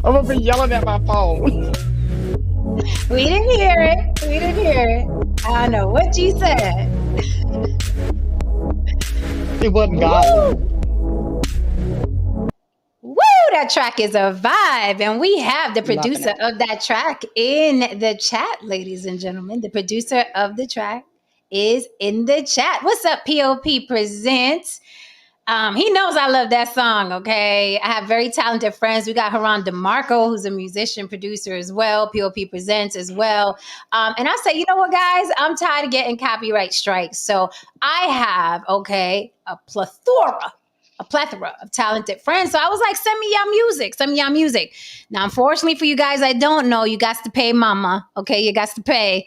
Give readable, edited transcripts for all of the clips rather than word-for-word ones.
I'm gonna be yelling at my phone. We didn't hear it. We didn't hear it. I don't know what you said. It wasn't godly. Woo! Woo! That track is a vibe. And we have the Loving producer it. of that track in the chat, ladies and gentlemen. The producer of the track is in the chat. What's up, POP Presents? He knows I love that song, okay? I have very talented friends. We got Haran DeMarco, who's a musician, producer as well, POP Presents as well. And I say, you know what, guys? I'm tired of getting copyright strikes. So I have, okay, a plethora of talented friends. So I was like, send me y'all music. Send me y'all music. Now, unfortunately for you guys, I don't know. You got to pay mama, okay? You got to pay.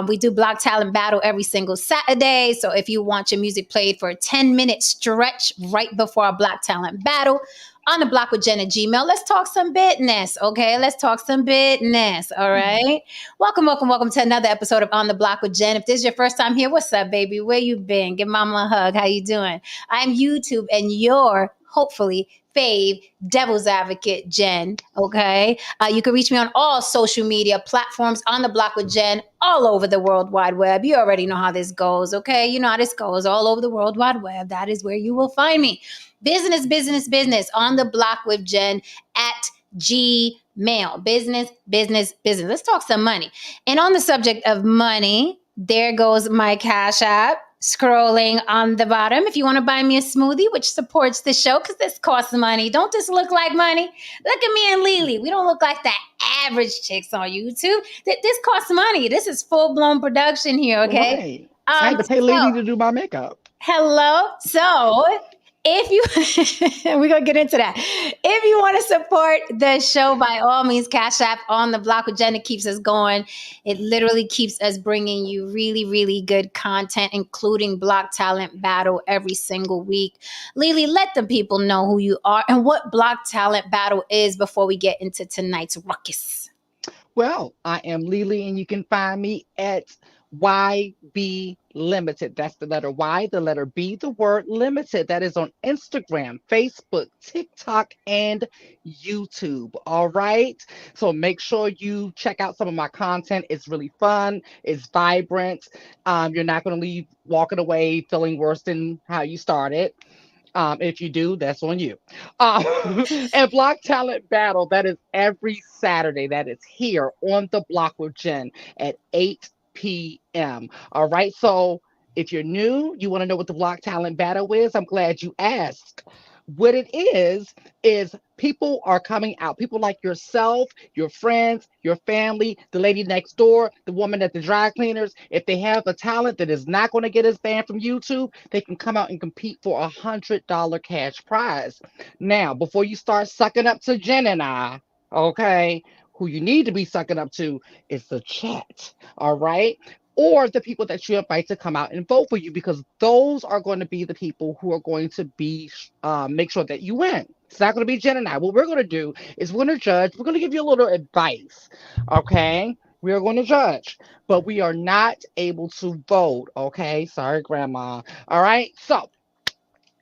We do Block Talent Battle every single Saturday. So if you want your music played for a 10-minute stretch right before our Block Talent Battle, on the Block with Jen at Gmail, let's talk some business, okay? Let's talk some business, all right? Welcome, welcome, welcome to another episode of On the Block with Jen. If this is your first time here, what's up, baby? Where you been? Give mama a hug. How you doing? I'm YouTube and your, hopefully, fave devil's advocate, Jen, okay? You can reach me on all social media platforms, On the Block with Jen, all over the World Wide Web. You already know how this goes, okay? You know how this goes all over the World Wide Web. That is where you will find me. Business, business, business, On the Block with Jen at Gmail. Business, business, business. Let's talk some money. And on the subject of money, there goes my Cash App scrolling on the bottom. If you want to buy me a smoothie, which supports the show, because this costs money. Don't this look like money? Look at me and Lily. We don't look like the average chicks on YouTube. This costs money. This is full-blown production here, okay? Right. I had to pay So Lily to do my makeup. hello. So if you, we're going to get into that. If you want to support the show, by all means, Cash App On the Block with Jen. It keeps us going. It literally keeps us bringing you really, really good content, including Block Talent Battle every single week. Lily, let the people know who you are and what Block Talent Battle is before we get into tonight's ruckus. Well, I am Lily, and you can find me at YB Limited. That's the letter Y, the letter B, the word limited. That is on Instagram, Facebook, TikTok, and YouTube. All right. So make sure you check out some of my content. It's really fun, it's vibrant. You're not going to leave walking away feeling worse than how you started. If you do, that's on you. And Block Talent Battle, that is every Saturday. That is here on the Block with Jen at 8 p.m. All right. So if you're new, you want to know what the Block Talent Battle is, I'm glad you asked. What it is people are coming out. People like yourself, your friends, your family, the lady next door, the woman at the dry cleaners. If they have a talent that is not going to get us banned from YouTube, they can come out and compete for $100 cash prize. Now, before you start sucking up to Jen and I, okay, who you need to be sucking up to is the chat. All right. Or the people that you invite to come out and vote for you, because those are going to be the people who are going to be make sure that you win. It's not going to be Jen and I. What we're going to do is we're going to judge. We're going to give you a little advice, okay? We are going to judge, but we are not able to vote, okay? Sorry, Grandma. All right, so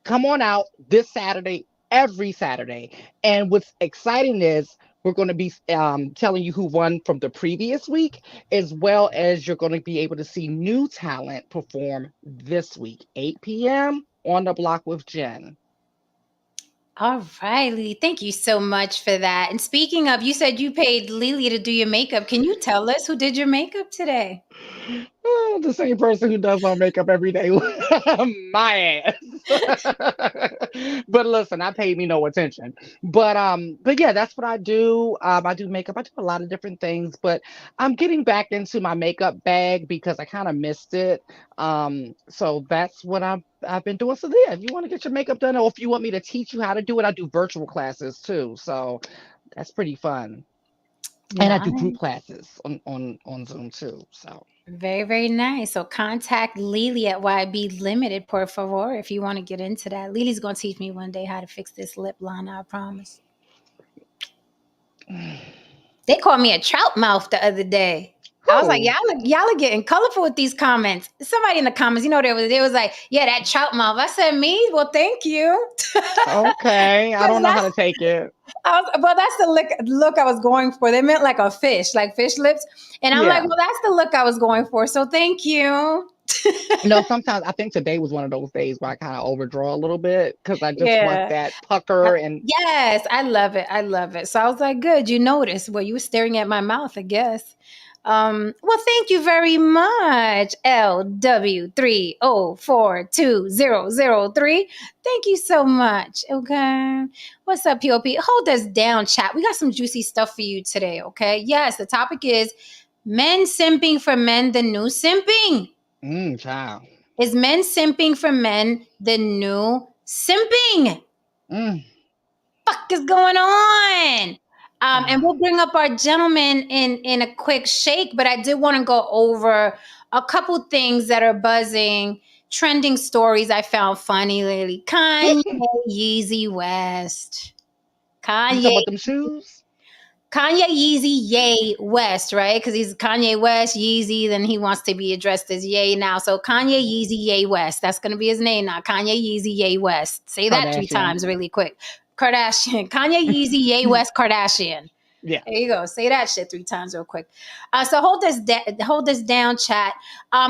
come on out this Saturday, every Saturday. And what's exciting is we're going to be telling you who won from the previous week, as well as you're going to be able to see new talent perform this week, 8 p.m. on the Block with Jen. All right, Lily. Thank you so much for that. And speaking of, you said you paid Lily to do your makeup. Can you tell us who did your makeup today? Oh, the same person who does my makeup every day. My ass. But listen, I paid me no attention. But yeah, that's what I do. I do makeup. I do a lot of different things, but I'm getting back into my makeup bag because I kind of missed it. So that's what I've been doing. So yeah, if you want to get your makeup done, or if you want me to teach you how to do it, I do virtual classes too. So that's pretty fun. And I do group Nice. classes on Zoom too. So Very, very nice. So contact Lily at YB Limited, por favor, if you want to get into that. Lily's going to teach me one day how to fix this lip liner, I promise. They called me a trout mouth the other day. I was like, Who? y'all are getting colorful with these comments. Somebody in the comments, they was like, yeah, that trout mouth. I said, me? Well, thank you. Okay, I Because don't know how to take it. well, that's the look I was going for. They meant like a fish, like fish lips. And I'm like, Yeah. well, that's the look I was going for. So thank you. No, sometimes I think today was one of those days where I kind of overdraw a little bit because I just want Yeah. that pucker and Yes, I love it. I love it. So I was like, good, you noticed. Well, you were staring at my mouth, I guess. Well, thank you very much, LW30420003. Thank you so much. Okay. What's up, POP? Hold us down, chat. We got some juicy stuff for you today, okay? Yes, the topic is men simping for men, the new simping. child. Is men simping for men the new simping? Mm. Fuck is going on? And Ah. we'll bring up our gentleman in a quick shake, but I did want to go over a couple things that are buzzing, trending stories I found funny lately. Kanye, Yeezy West. You talking Kanye, about them shoes? Kanye Yeezy Ye West, right? Because he's Kanye West, Yeezy, then he wants to be addressed as Ye now. So Kanye Yeezy Ye West. That's going to be his name now. Kanye Yeezy Ye West. Say that three Kardashian. times really quick. Kardashian. Kanye Yeezy Ye West Kardashian. Yeah. There you go. Say that shit three times real quick. So hold this down, chat.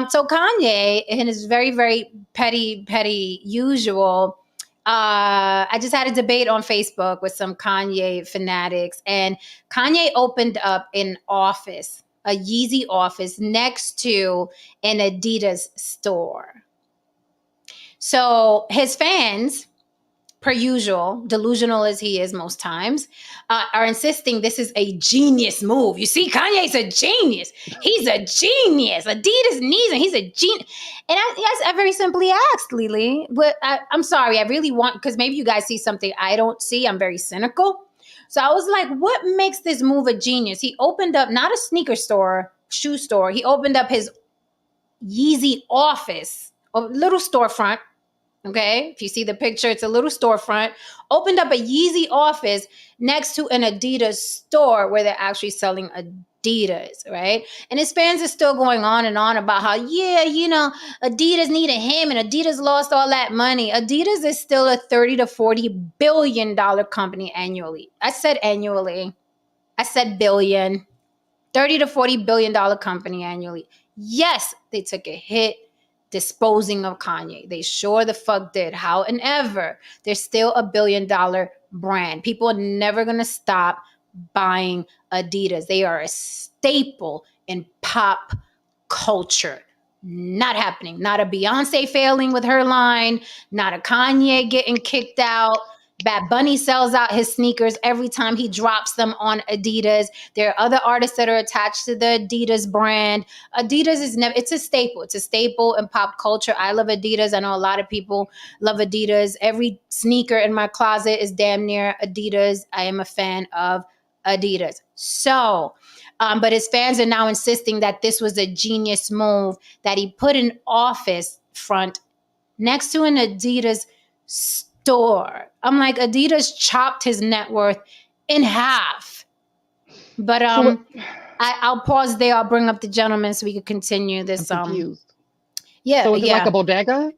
So Kanye, in his very very petty usual, I just had a debate on Facebook with some Kanye fanatics, and Kanye opened up an office, a Yeezy office next to an Adidas store. So his fans, per usual, delusional as he is most times, are insisting this is a genius move. You see, Kanye's a genius. He's a genius. Adidas needs him. He's a genius. And I very simply asked, Lily, but I'm sorry, I really want, because maybe you guys see something I don't see. I'm very cynical. So I was like, what makes this move a genius? He opened up not a sneaker store, shoe store. He opened up his Yeezy office, a little storefront. Okay. If you see the picture, it's a little storefront. Opened up a Yeezy office next to an Adidas store where they're actually selling Adidas, right? And his fans are still going on and on about how, yeah, Adidas needed him and Adidas lost all that money. Adidas is still a 30 to 40 billion dollar company annually. I said annually. I said billion. 30 to 40 billion dollar company annually. Yes, they took a hit disposing of Kanye. They sure the fuck did. However, they're still a billion-dollar brand. People are never going to stop buying Adidas. They are a staple in pop culture. Not happening. Not a Beyonce failing with her line, not a Kanye getting kicked out. Bad Bunny sells out his sneakers every time he drops them on Adidas. There are other artists that are attached to the Adidas brand. Adidas is never, it's a staple. It's a staple in pop culture. I love Adidas. I know a lot of people love Adidas. Every sneaker in my closet is damn near Adidas. I am a fan of Adidas. So, but his fans are now insisting that this was a genius move, that he put an office front next to an Adidas store. I'm like, Adidas chopped his net worth in half. But So what? I'll pause there. I'll bring up the gentleman so we can continue I'm this. confused. Yeah, So is it like yeah. a bodega?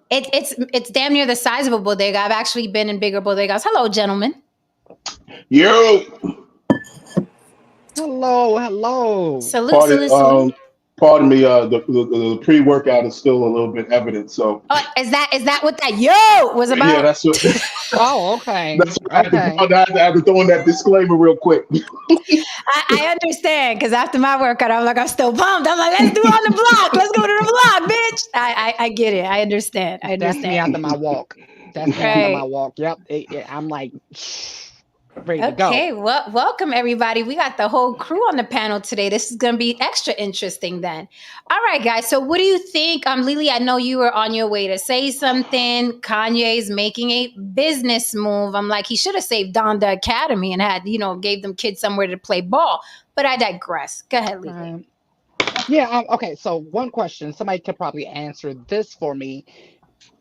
It's damn near the size of a bodega. I've actually been in bigger bodegas. Hello, gentlemen. Yo, Hello, hello. Salute, pardon, salute, salute. pardon me. The pre-workout is still a little bit evident. So Oh, is that what that yo was yeah, about? that's what Oh, okay. that's what Okay. I had to throw in that disclaimer real quick. I understand because after my workout, I'm like, I'm still pumped. I'm like, let's do it on the block. Let's go to the block, bitch. I get it. I understand. I That's me understand. after my walk. That's me after my Right. walk. Yep. I'm like ready to go. Okay. Well, welcome everybody. We got the whole crew on the panel today. This is going to be extra interesting then. All right, guys. So, what do you think? Lily, I know you were on your way to say something. Kanye's making a business move. I'm like, he should have saved Donda Academy and had, gave them kids somewhere to play ball. But I digress. Go ahead, Lily. Right. Yeah. Okay. So one question. Somebody could probably answer this for me.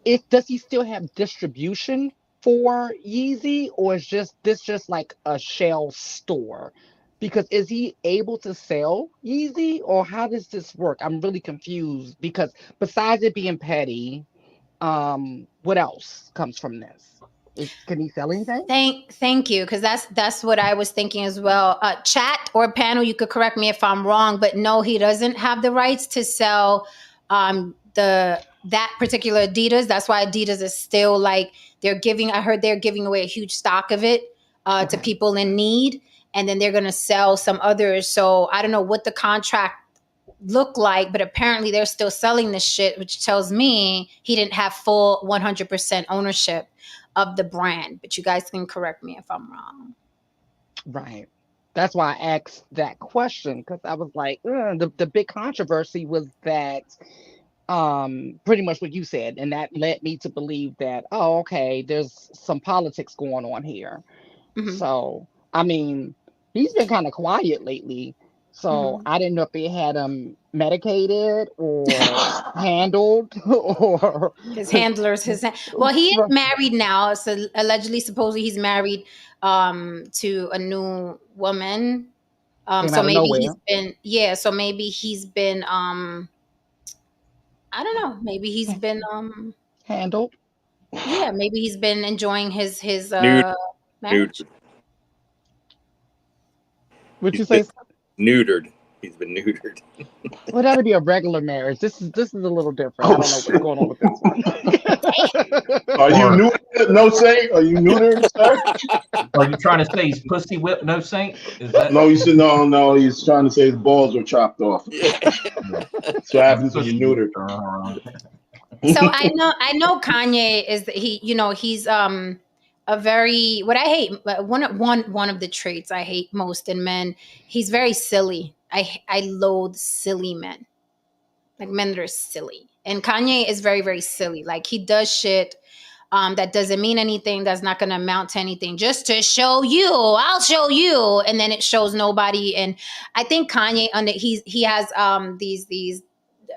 If does he still have distribution for Yeezy, or is just this just like a shell store? Because is he able to sell Yeezy or how does this work? I'm really confused because besides it being petty, what else comes from this? Can he sell anything? Thank you, because that's what I was thinking as well. Chat or panel, you could correct me if I'm wrong, but no, he doesn't have the rights to sell the that particular Adidas. That's why Adidas is still like they're giving. I heard they're giving away a huge stock of it to Okay. people in need, and then they're gonna sell some others. So I don't know what the contract look like, but apparently they're still selling this shit, which tells me he didn't have full 100% ownership of the brand. But you guys can correct me if I'm wrong. Right. That's why I asked that question because I was like, the big controversy was that pretty much what you said, and that led me to believe that okay, there's some politics going on here. Hmm. So I mean, he's been kind of quiet lately. So Hmm. I didn't know if they had him medicated or handled or His handlers, well, he is married now. So allegedly, supposedly, he's married to a new woman. came So out of maybe he's nowhere. been, yeah. So maybe he's been, I don't know. Maybe he's been, Handled. yeah. Maybe he's been enjoying his Neutered. marriage. Neutered. Would He's you been say? neutered. He's been neutered. Well, that'd be a regular marriage. This is a little different. I Oh don't know what's shit. going on with this one. Are you Or neutered? No saint? Are you neutered, sir? are you trying to say he's pussy whipped, no saint? Is that No, you said no, no. He's trying to say his balls were chopped off. Yeah. yeah, That's what he's happens when pussy you're neutered. whipped around? So I know Kanye is he's a very, what I hate, one of the traits I hate most in men. He's very silly. I loathe silly men, like men that are silly. And Kanye is very, very silly. Like he does shit that doesn't mean anything, that's not going to amount to anything, just to show you, I'll show you, and then it shows nobody. And I think Kanye, under he has these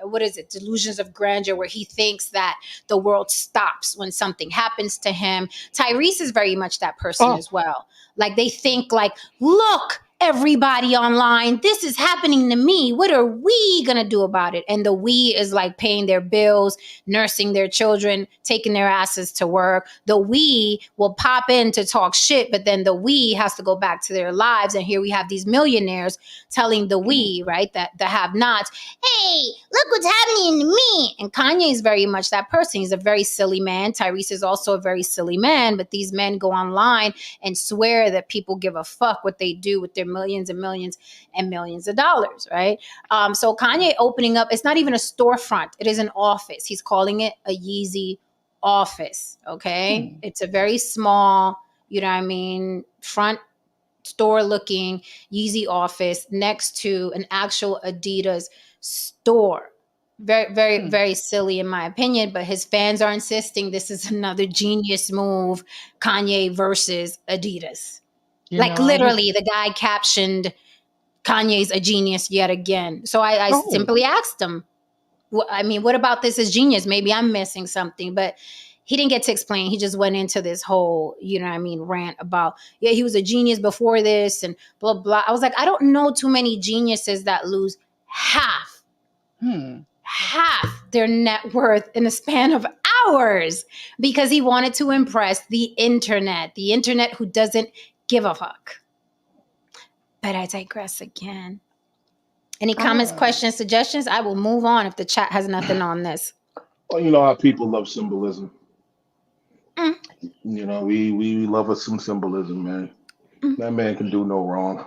what is it, delusions of grandeur, where he thinks that the world stops when something happens to him. Tyrese is very much that person Oh, as well. Like they think like, look, everybody online, this is happening to me, what are we gonna do about it? And the we is like paying their bills, nursing their children, taking their asses to work. The we will pop in to talk shit, but then the we has to go back to their lives. And here we have these millionaires telling the we, right, that the have nots, hey, look what's happening to me. And Kanye is very much that person. He's a very silly man. Tyrese is also a very silly man, but these men go online and swear that people give a fuck what they do with their millions and millions and millions of dollars, right? So Kanye opening up, it's not even a storefront, it is an office. He's calling it a Yeezy office, okay? hmm. It's a very small, you know what I mean, front store looking Yeezy office next to an actual Adidas store. Very, very, Hmm. very silly in my opinion, but his fans are insisting this is another genius move, Kanye versus Adidas. You Like know, I used. literally, the guy captioned Kanye's a genius yet again. So I Oh, simply asked him, I mean, what about this is genius? Maybe I'm missing something, but he didn't get to explain. He just went into this whole, you know what I mean, rant about, yeah, he was a genius before this and blah, blah. I was like, I don't know too many geniuses that lose half, hmm. half their net worth in the span of hours because he wanted to impress the internet who doesn't give a fuck. But I digress again. Any comments, Ah, questions, suggestions? I will move on if the chat has nothing on this. Well, you know how people love symbolism. Mm, You know, we love us some symbolism, man. mm, That man can do no wrong.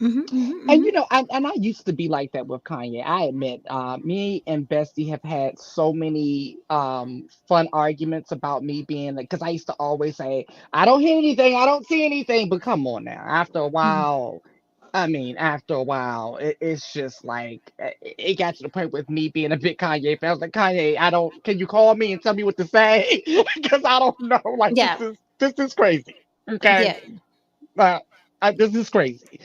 mhm, mhm, and mhm. I used to be like that with Kanye. I admit, me and Bestie have had so many fun arguments about me being like, because I used to always say, I don't hear anything, I don't see anything. But come on now, after a Mm. while, I mean, after a while, it's just like it got to the point with me being a big Kanye fan. I was like, Kanye, I don't. Can you call me and tell me what to say? Because I don't know. Like Yeah, this is crazy. Okay, yeah. uh, this is crazy.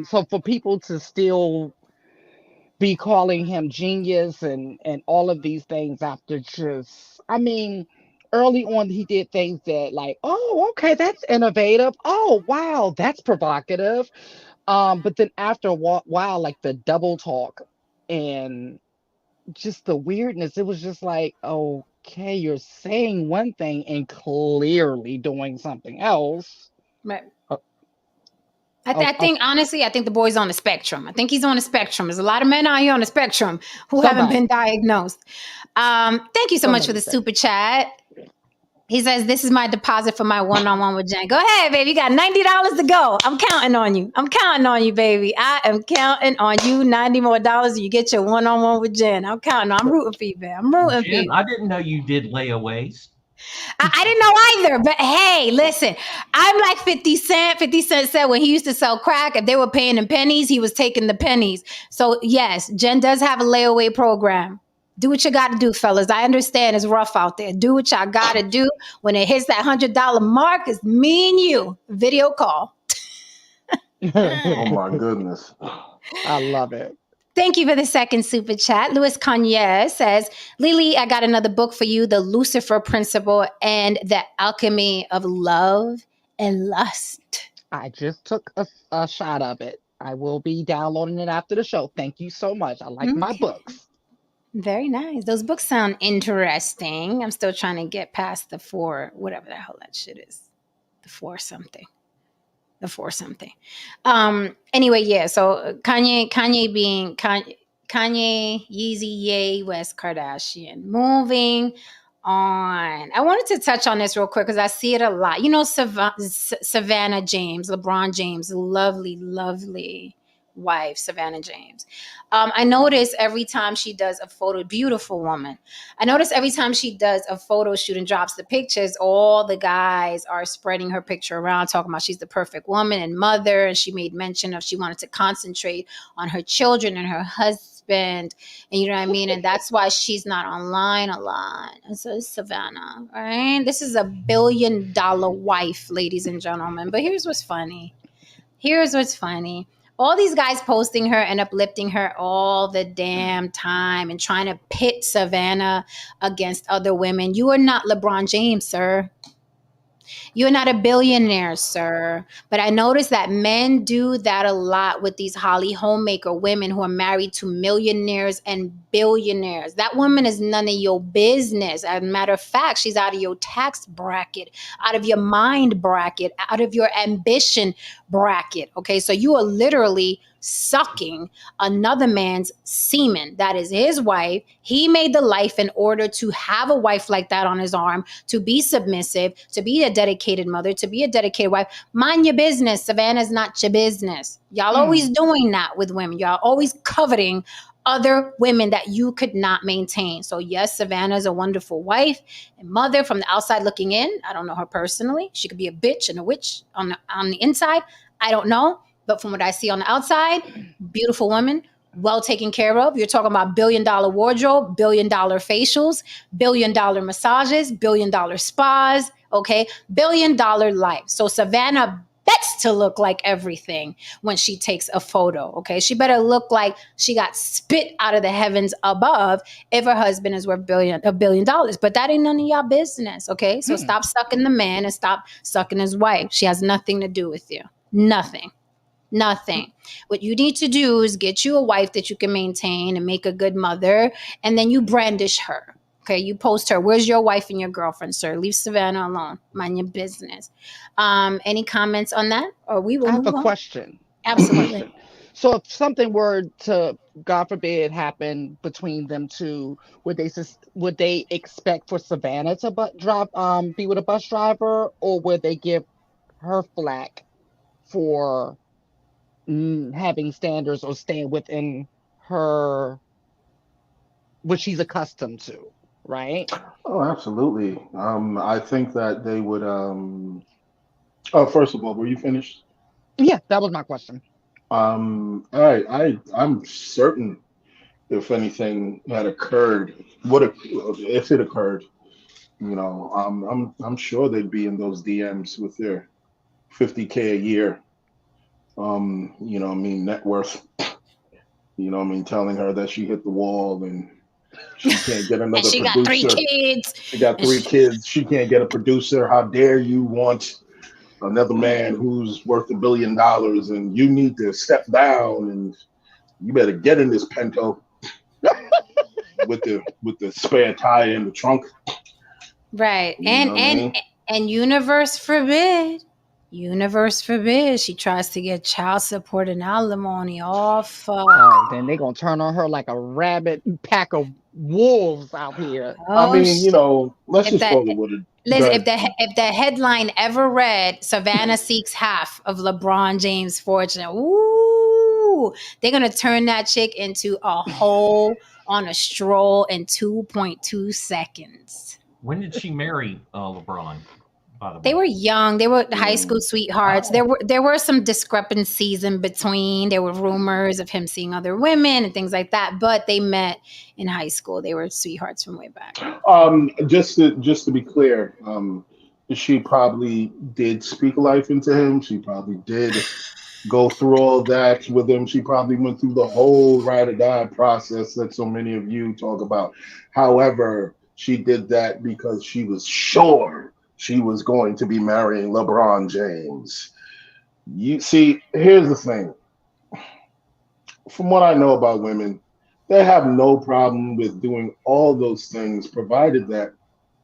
So for people to still be calling him genius and all of these things after just, I mean, early on he did things that like, oh, okay, that's innovative. Oh, wow, that's provocative. But then after a while, like the double talk and just the weirdness, it was just like, okay, you're saying one thing and clearly doing something else. Right. Uh, I of think honestly, I think the boy's on the spectrum. I think he's on the spectrum. There's a lot of men out here on the spectrum who haven't been somebody, diagnosed. Thank you so much for somebody the said super chat. He says, "This is my deposit for my one-on-one with Jen." Go ahead, baby. You got $90 to go. I'm counting on you. I'm counting on you, baby. I am counting on you. $90 more, and you get your one-on-one with Jen. I'm counting. I'm rooting for you, man. I'm rooting for Jen, you. I didn't know you did layaways. I didn't know either, but hey, listen, I'm like 50 Cent. 50 Cent said when he used to sell crack, if they were paying in pennies, he was taking the pennies. So, yes, Jen does have a layaway program. Do what you got to do, fellas. I understand it's rough out there. Do what y'all got to do. When it hits that $100 mark, it's me and you. Video call. Oh my goodness. I love it. Thank you for the second super chat. Louis Kanye says, Lily, I got another book for you, The Lucifer Principle and the Alchemy of Love and Lust. I just took a shot of it. I will be downloading it after the show. Thank you so much. I like my Okay. books. Very nice. Those books sound interesting. I'm still trying to get past the four, whatever the hell that shit is. The four something. The four something. Anyway, yeah. So Kanye being Kanye, Yeezy, Ye, West Kardashian. Moving on. I wanted to touch on this real quick because I see it a lot. You know, Savannah James, LeBron James, lovely, lovely wife, Savannah James. I notice every time she does a photo, beautiful woman. I notice every time she does a photo shoot and drops the pictures, all the guys are spreading her picture around, talking about she's the perfect woman and mother. And she made mention of she wanted to concentrate on her children and her husband. And you know what I mean? And that's why she's not online a lot. And so is Savannah, right? This is $1 billion wife, ladies and gentlemen. But here's what's funny. Here's what's funny. All these guys posting her and uplifting her all the damn time and trying to pit Savannah against other women. You are not LeBron James, sir. You're not a billionaire, sir. But I notice that men do that a lot with these Holly homemaker women who are married to millionaires and billionaires. That woman is none of your business. As a matter of fact, she's out of your tax bracket, out of your mind bracket, out of your ambition bracket. Okay, so you are literally sucking another man's semen. That is his wife. He made the life in order to have a wife like that on his arm, to be submissive, to be a dedicated mother, to be a dedicated wife. Mind your business. Savannah's not your business. Y'all always doing that with women. Y'all always coveting other women that you could not maintain. So yes, Savannah is a wonderful wife and mother from the outside looking in. I don't know her personally. She could be a bitch and a witch on the inside. I don't know. But from what I see on the outside, beautiful woman, well taken care of. You're talking about $1 billion wardrobe, $1 billion facials, $1 billion massages, $1 billion spas, okay? $1 billion life. So Savannah bets to look like everything when she takes a photo, okay? She better look like she got spit out of the heavens above if her husband is worth $1 billion. But that ain't none of y'all business, okay? So stop sucking the man and stop sucking his wife. She has nothing to do with you. Nothing. Nothing. What you need to do is get you a wife that you can maintain and make a good mother, and then you brandish her. Okay, you post her. Where's your wife and your girlfriend, sir? Leave Savannah alone. Mind your business. Any comments on that, or we will I have a move on? question. A Absolutely. question. So if something were to, God forbid, happen between them two, would they expect for Savannah to be with a bus driver, or would they give her flack for having standards or staying within her what she's accustomed to, right? Oh, absolutely. I think that they would. Oh, first of all, were you finished? Yeah, that was my question. I'm certain if anything had occurred, if it occurred, I'm sure they'd be in those DMs with their 50K a year, net worth, telling her that she hit the wall and She can't get And another she got 3 producer. kids. She got And 3 kids. She can't get a producer. How dare you want another man who's worth $1 billion, and you need to step down, and you better get in this Pinto with the spare tire in the trunk. right. You And know what I and mean? and universe forbid she tries to get child support and alimony. Oh fuck. Oh, then they gonna turn on her like a rabid pack of wolves out here. I Oh mean, shit. let's If just that call it what it. Listen, Good. if the headline ever read Savannah seeks half of LeBron James' fortune, ooh, they're gonna turn that chick into a hole on a stroll in 2.2 seconds. When did she marry LeBron? By the They way. were young. They were high school Mm. sweethearts. Oh, There were some discrepancies in between. There were rumors of him seeing other women and things like that. But they met in high school. They were sweethearts from way back. Just to be clear, she probably did speak life into him. She probably did go through all that with him. She probably went through the whole ride or die process that so many of you talk about. However, she did that because she was sure she was going to be marrying LeBron James. You see, here's the thing. From what I know about women, they have no problem with doing all those things, provided that,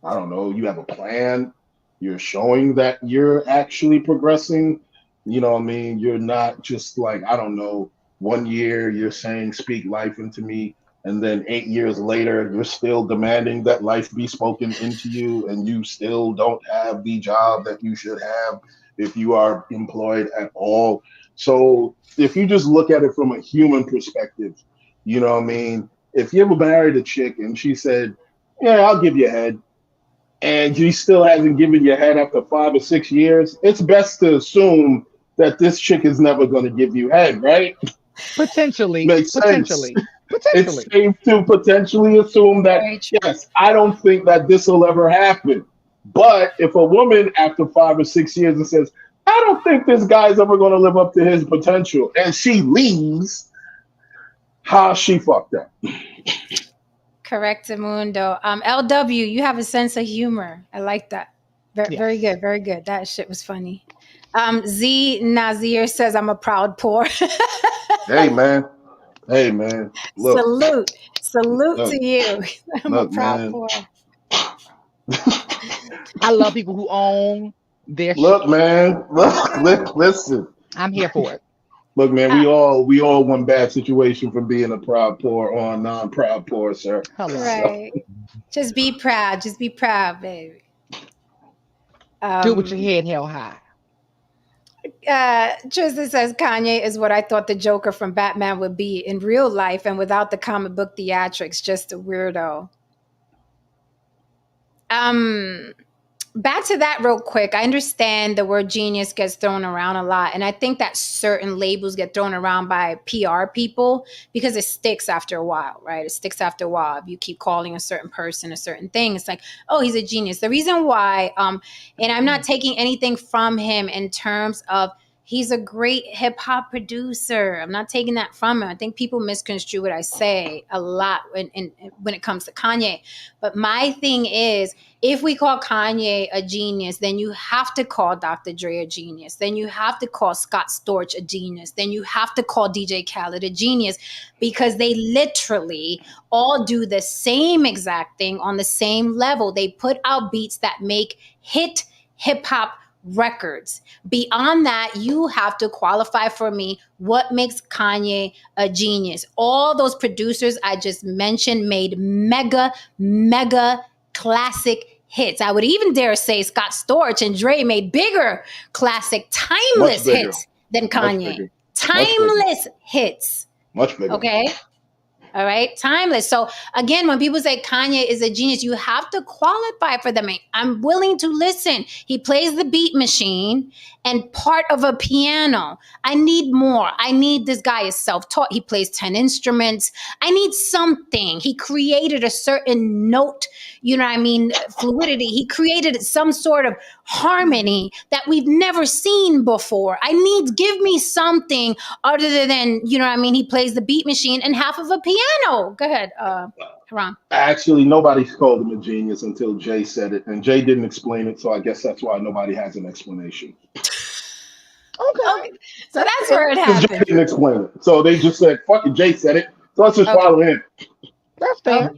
I don't know, you have a plan, you're showing that you're actually progressing. You know what I mean? You're not just like, I don't know, 1 year you're saying, speak life into me. And then 8 years later, you're still demanding that life be spoken into you, and you still don't have the job that you should have if you are employed at all. So if you just look at it from a human perspective, you know what I mean? If you ever married a chick and she said, yeah, I'll give you a head, and she still hasn't given you a head after 5 or 6 years, it's best to assume that this chick is never going to give you head, right? Potentially, Makes sense. potentially, It's potentially. safe to potentially assume that, Very true. yes, I don't think that this will ever happen. But if a woman after 5 or 6 years and says, I don't think this guy's ever going to live up to his potential, and she leaves, how she fucked up. Correct, Mundo. LW, you have a sense of humor. I like that. Very, very Yes. good. Very good. That shit was funny. Z Nazir says, I'm a proud poor. Hey, man. Hey, man. Look, Salute. Salute look, to you. I'm a look, proud man. poor. I love people who own their Look, shit. man. Look, listen. I'm here for it. Look, man, Uh, we all one bad situation from being a proud poor or a non-proud poor, sir. Hello. So, right. Just be proud. Just be proud, baby. Do it with your Um, head held high. Tristan says Kanye is what I thought the Joker from Batman would be in real life and without the comic book theatrics, just a weirdo. Um, Back to that real quick. I understand the word genius gets thrown around a lot. And I think that certain labels get thrown around by PR people because it sticks after a while, right? It sticks after a while. If you keep calling a certain person a certain thing, it's like, oh, he's a genius. The reason why, and I'm not taking anything from him in terms of he's a great hip hop producer. I'm not taking that from him. I think people misconstrue what I say a lot when it comes to Kanye. But my thing is, if we call Kanye a genius, then you have to call Dr. Dre a genius. Then you have to call Scott Storch a genius. Then you have to call DJ Khaled a genius because they literally all do the same exact thing on the same level. They put out beats that make hit hip hop records. Beyond that, you have to qualify for me what makes Kanye a genius. All those producers I just mentioned made mega classic hits. I would even dare say Scott Storch and Dre made bigger classic much timeless bigger, hits than much Kanye. bigger, much bigger, Timeless hits. much bigger. Okay. All right. Timeless. So again, when people say Kanye is a genius, you have to qualify for them. I'm willing to listen. He plays the beat machine and part of a piano. I need more. I need this guy is self-taught. He plays 10 instruments. I need something. He created a certain note, you know what I mean? Fluidity. He created some sort of harmony that we've never seen before. Give me something other than, you know what I mean? He plays the beat machine and half of a piano. Go ahead. Wrong. Actually, nobody called him a genius until Jay said it, and Jay didn't explain it, so I guess that's why nobody has an explanation. Okay, Okay, so that's that's fair. where it Because Jay happened. didn't explain it. So they just said, fuck it, Jay said it, so let's just Okay. follow him. That's fair.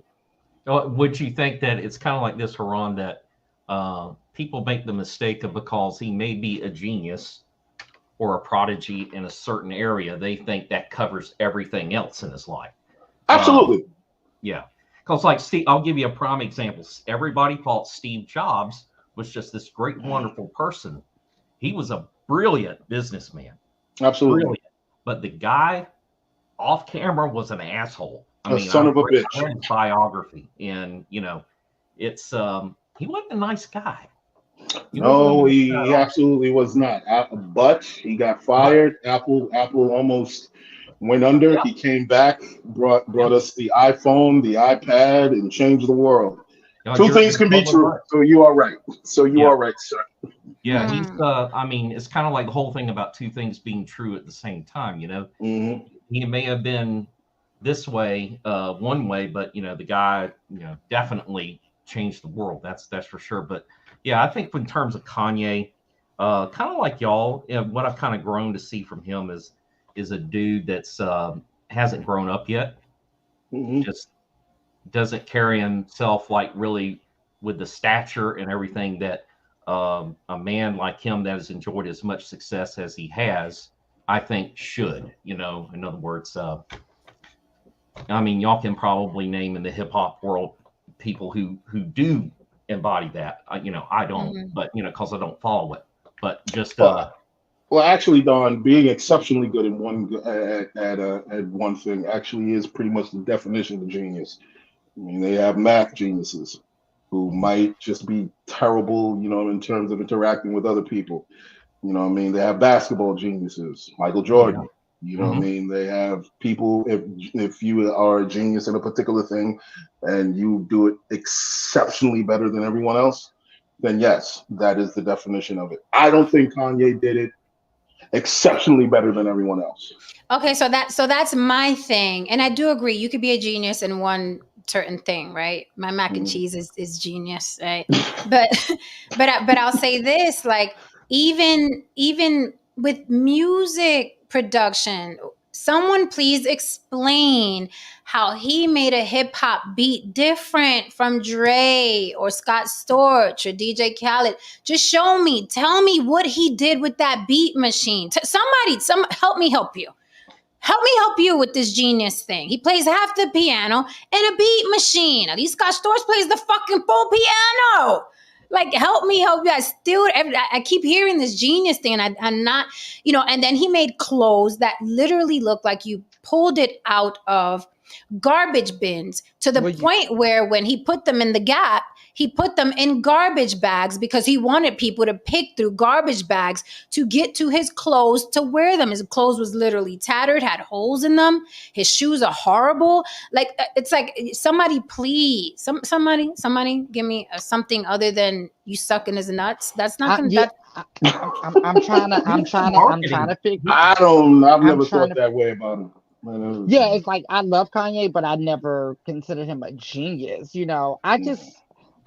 Okay. Would you think that it's kind of like this, Haran, that people make the mistake of because he may be a genius or a prodigy in a certain area, they think that covers everything else in his life. Absolutely. Yeah. Because, like, Steve, I'll give you a prime example. Everybody thought Steve Jobs was just this great, wonderful person. He was a brilliant businessman. Absolutely. Brilliant. But the guy off camera was an asshole. I A mean, son of a I bitch. read his biography, and it's he wasn't a nice guy. He wasn't a No, nice guy he at all. absolutely was not. But he got But fired. Apple almost went under. yeah, He came back, yeah, brought us the iPhone, the iPad, and changed the world. Two you're things can be totally true. right. So you are right. So you Yeah, are right, sir. yeah. He's Hmm. I mean, it's kind of like the whole thing about two things being true at the same time. Hmm. He may have been this way, one way, but the guy, definitely changed the world. That's for sure. But yeah, I think in terms of Kanye, kind of like y'all, what I've kind of grown to see from him is a dude that's hasn't grown up yet. Hmm. Just doesn't carry himself like really with the stature and everything that a man like him that has enjoyed as much success as he has, I think should. In other words, I mean, y'all can probably name in the hip hop world people who do embody that. I don't, Hmm. but because I don't follow it. But just Well, well, actually, Don, being exceptionally good in at one thing actually is pretty much the definition of genius. I mean, they have math geniuses who might just be terrible, in terms of interacting with other people. I mean, they have basketball geniuses, Michael yeah, Jordan. I hmm mean, they have people. If you are a genius in a particular thing, and you do it exceptionally better than everyone else, then yes, that is the definition of it. I don't think Kanye did it exceptionally better than everyone else. Okay, so that's my thing, and I do agree. You could be a genius in one certain thing, right? My mac and Mm. cheese is genius, right? But but I'll say this: like even with music production, someone please explain how he made a hip hop beat different from Dre or Scott Storch or DJ Khaled. Just show me, tell me what he did with that beat machine. Somebody, help me help you. Help me help you with this genius thing. He plays half the piano and a beat machine. At least Scott Storch plays the fucking full piano. Like, help me help you. I keep hearing this genius thing, and I'm not, and then he made clothes that literally look like you pulled it out of garbage bins to the Well, you, point where when he put them in the Gap, he put them in garbage bags because he wanted people to pick through garbage bags to get to his clothes to wear them. His clothes was literally tattered, had holes in them. His shoes are horrible. Like, it's like, somebody please, somebody give me something other than you sucking his nuts. That's not gonna yeah, that. I, I'm trying to, he's the marketing. figure. I don't. I've I'm never trying thought to. that way about him. Man, Yeah, it's like I love Kanye, but I never considered him a genius.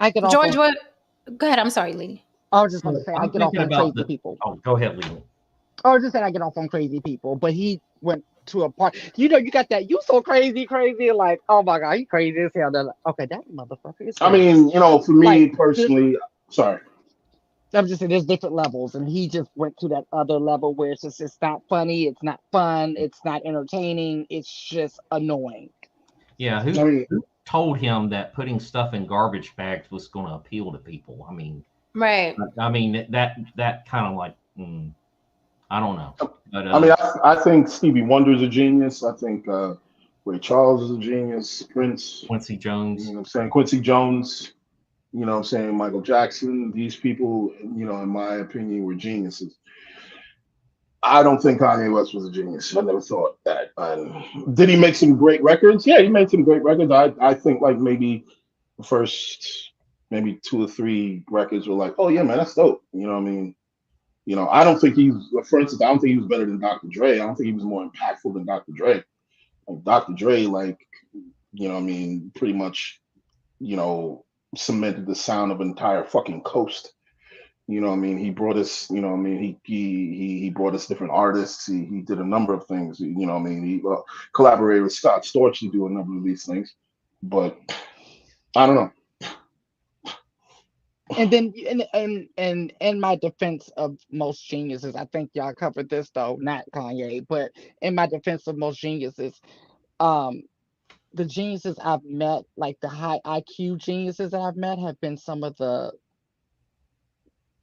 I get off George, on. what? Go ahead. I'm sorry, lady. I was just gonna So say I I'm get off thinking on about crazy the. people. Oh, go ahead, Leland. I was just saying I get off on crazy people, but he went to a part. You got that. You so crazy, crazy. Like, oh my god, he crazy as hell. They're like, okay, that motherfucker is I crazy. mean, for Like, me personally, sorry. I'm just saying, there's different levels, and he just went to that other level where it's not funny, it's not fun, it's not entertaining, it's just annoying. Yeah, I mean, who told him that putting stuff in garbage bags was going to appeal to people? Right. I mean that kind of like I don't know, but I think Stevie Wonder's a genius. I think Ray Charles is a genius. Prince, Quincy Jones. I'm saying? Quincy Jones, I'm saying? Michael Jackson. These people, in my opinion, were geniuses. I don't think Kanye West was a genius. I never thought that. Did he make some great records? Yeah, he made some great records. I think like maybe the first maybe two or three records were like, oh yeah, man, that's dope. You know what I mean? I don't think he's, for instance, I don't think he was better than Dr. Dre. I don't think he was more impactful than Dr. Dre. Like Dr. Dre, like pretty much, cemented the sound of an entire fucking coast. He brought us, he brought us different artists. He did a number of things. He collaborated with Scott Storch to do a number of these things. But I don't know. And then, and in my defense of most geniuses, I think y'all covered this though, not Kanye, but in my defense of most geniuses, um, the geniuses I've met, like the high IQ geniuses that I've met, have been some of the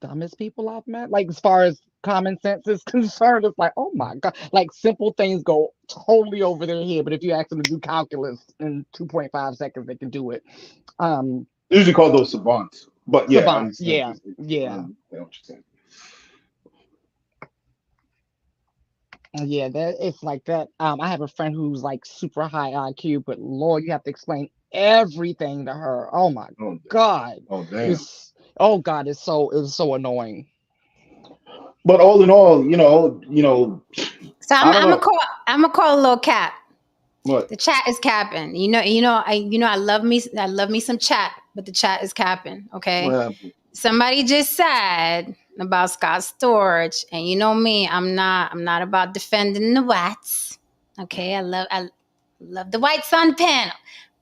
dumbest people I've met. Like as far as common sense is concerned, it's like, oh my god, like simple things go totally over their head. But if you ask them to do calculus in 2.5 seconds, they can do it. Um, They usually call those savants. But yeah, I Savant, understand yeah, yeah. what you're saying. Yeah, that it's like that. I have a friend who's like super high IQ, but Lord, you have to explain everything to her. Oh my Oh, God, oh damn. it's oh God, it's so annoying. But all in all, So I don't know. I'm gonna call a little cap. What? The chat is capping. I love me some chat, but the chat is capping. What Okay. happened? Somebody just said about Scott Storch, and you know me, I'm not about defending the whites. Okay, I love the whites on the panel,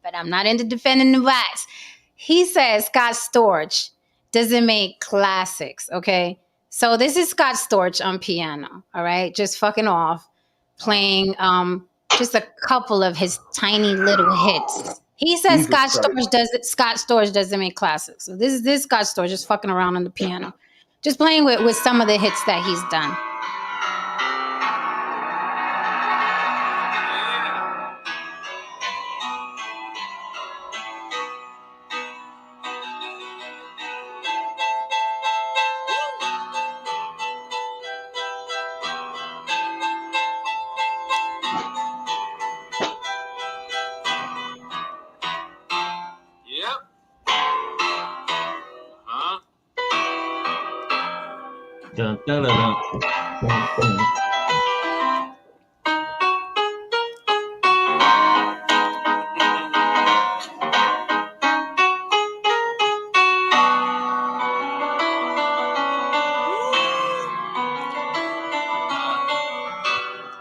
but I'm not into defending the whites. He says Scott Storch doesn't make classics. Okay, so this is Scott Storch on piano. All right, just fucking off, playing just a couple of his tiny little hits. He says Jesus Christ. Scott Storch doesn't make classics. So this Scott Storch just fucking around on the piano, just playing with some of the hits that he's done. Yep. Huh? Dun, dun, dun, dun, dun, dun.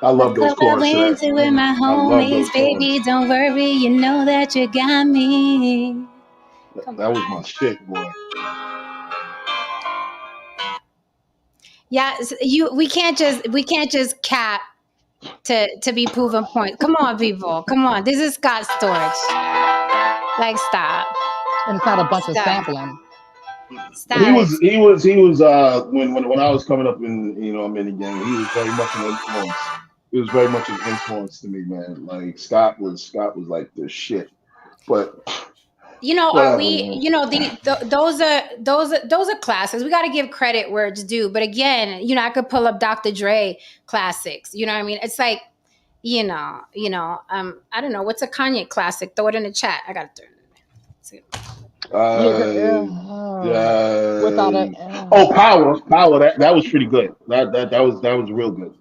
I A love those couple of chords to that. wins with my I love homies, those baby. chords. Don't worry, you know that you got me. Come That was on. my shit, boy. Yeah, we can't just cap to be proven point. Come on, people. Come on. This is Scott Storch. Like stop. And it's not a bunch of Stop. sampling. He Stop was it. he was he was when I was coming up in in the game, he was very much an influence. He was very much an influence to me, man. Like Scott was like the shit. But Are whatever, we, man. those are classics. We got to give credit where it's due. But again, I could pull up Dr. Dre classics. You know what I mean? It's like, I don't know. What's a Kanye classic? Throw it in the chat. I got to throw it in there. Yeah, Uh, without a oh, power. That was pretty good. That was real good.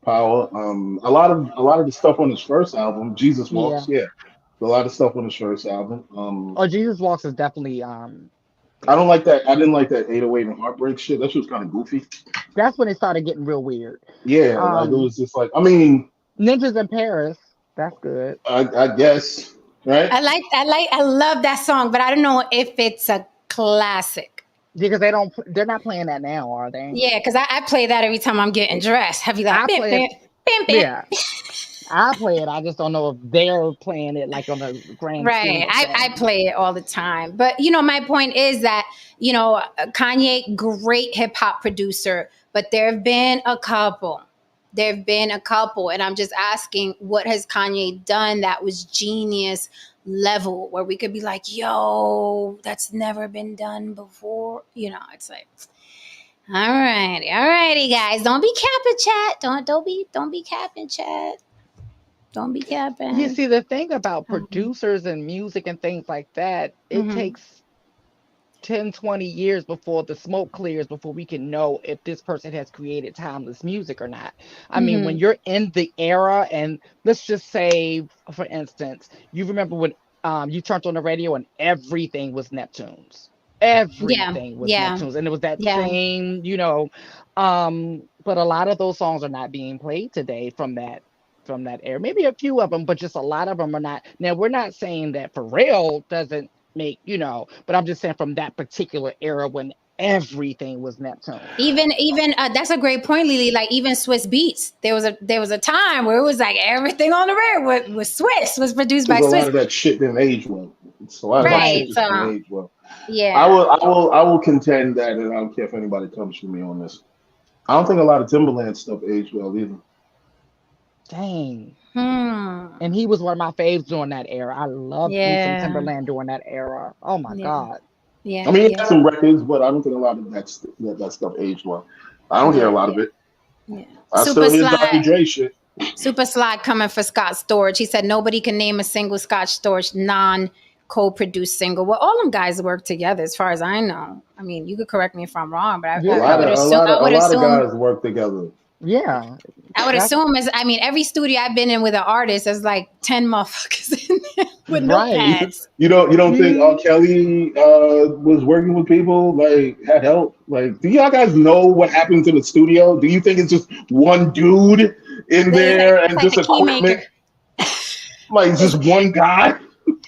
Power. A lot of the stuff on his first album, Jesus Walks. yeah. Yeah, a lot of stuff on his first album. Oh, Jesus Walks is definitely I don't like that. I didn't like that 808 and Heartbreak shit. That shit was kind of goofy. that's when it started getting real weird. Yeah, like it Um, was just like. I mean, Ninjas in Paris, that's good. I guess right. I love that song, but I don't know if it's a classic. Because they're not playing that now, are they? Yeah, because I play that every time I'm getting dressed. I'll be like, I bim, play it. bim, bim, bim. Yeah, I play it. I just don't know if they're playing it like on a grand Right. scheme of I things. play it all the time. But, my point is that, Kanye, great hip hop producer, but there have been a couple. There have been a couple. And I'm just asking, what has Kanye done that was genius level where we could be like, yo, that's never been done before? It's like, all righty, guys. Don't be capping, chat. Don't be capping, chat. Don't be You capping. see, the thing about Um, producers and music and things like that, it mhm. takes 10, 20 years before the smoke clears, before we can know if this person has created timeless music or not. I mean, when Mhm. you're in the era, and let's just say, for instance, you remember when you turned on the radio and everything was Neptunes. Yeah. Everything was Yeah. Neptunes. And it was that Yeah. same, but a lot of those songs are not being played today from that era. Maybe a few of them, but just a lot of them are not. Now, we're not saying that Pharrell doesn't make, but I'm just saying from that particular era when everything was Neptunes. Even that's a great point, Lily. Like even Swiss Beats, there was a time where it was like everything on the radio was Swiss, was produced by Because a lot Swiss. of that shit didn't age well. It's a lot of that Right. shit Right, just didn't So age well. yeah. I will contend that, and I don't care if anybody comes for me on this. I don't think a lot of Timberland stuff aged well either. dang. Hmm. And he was one of my faves during that era. I loved me some Yeah. Timberland during that era. Oh my Yeah. God. I Yeah. mean, he Yeah. had some records, but I don't think a lot of that stuff aged well. I don't hear a Yeah. lot of it. Yeah. I Super still hear Dr. Sly. Dre shit. Super Sly coming for Scott Storch. He said nobody can name a single Scott Storch non co-produced single. Well, all them guys work together, as far as I know. I mean, you could correct me if I'm wrong, but I would Yeah. assume. I A would lot of assume. guys work together. Yeah. I would That's assume is. I mean, every studio I've been in with an artist, there's like 10 motherfuckers in there with right. notepads. You don't think R. Mhm. Kelly was working with people, like had help? Like, do y'all guys know what happens in the studio? Do you think it's just one dude in there It's and like just the key equipment? maker. Like just one guy?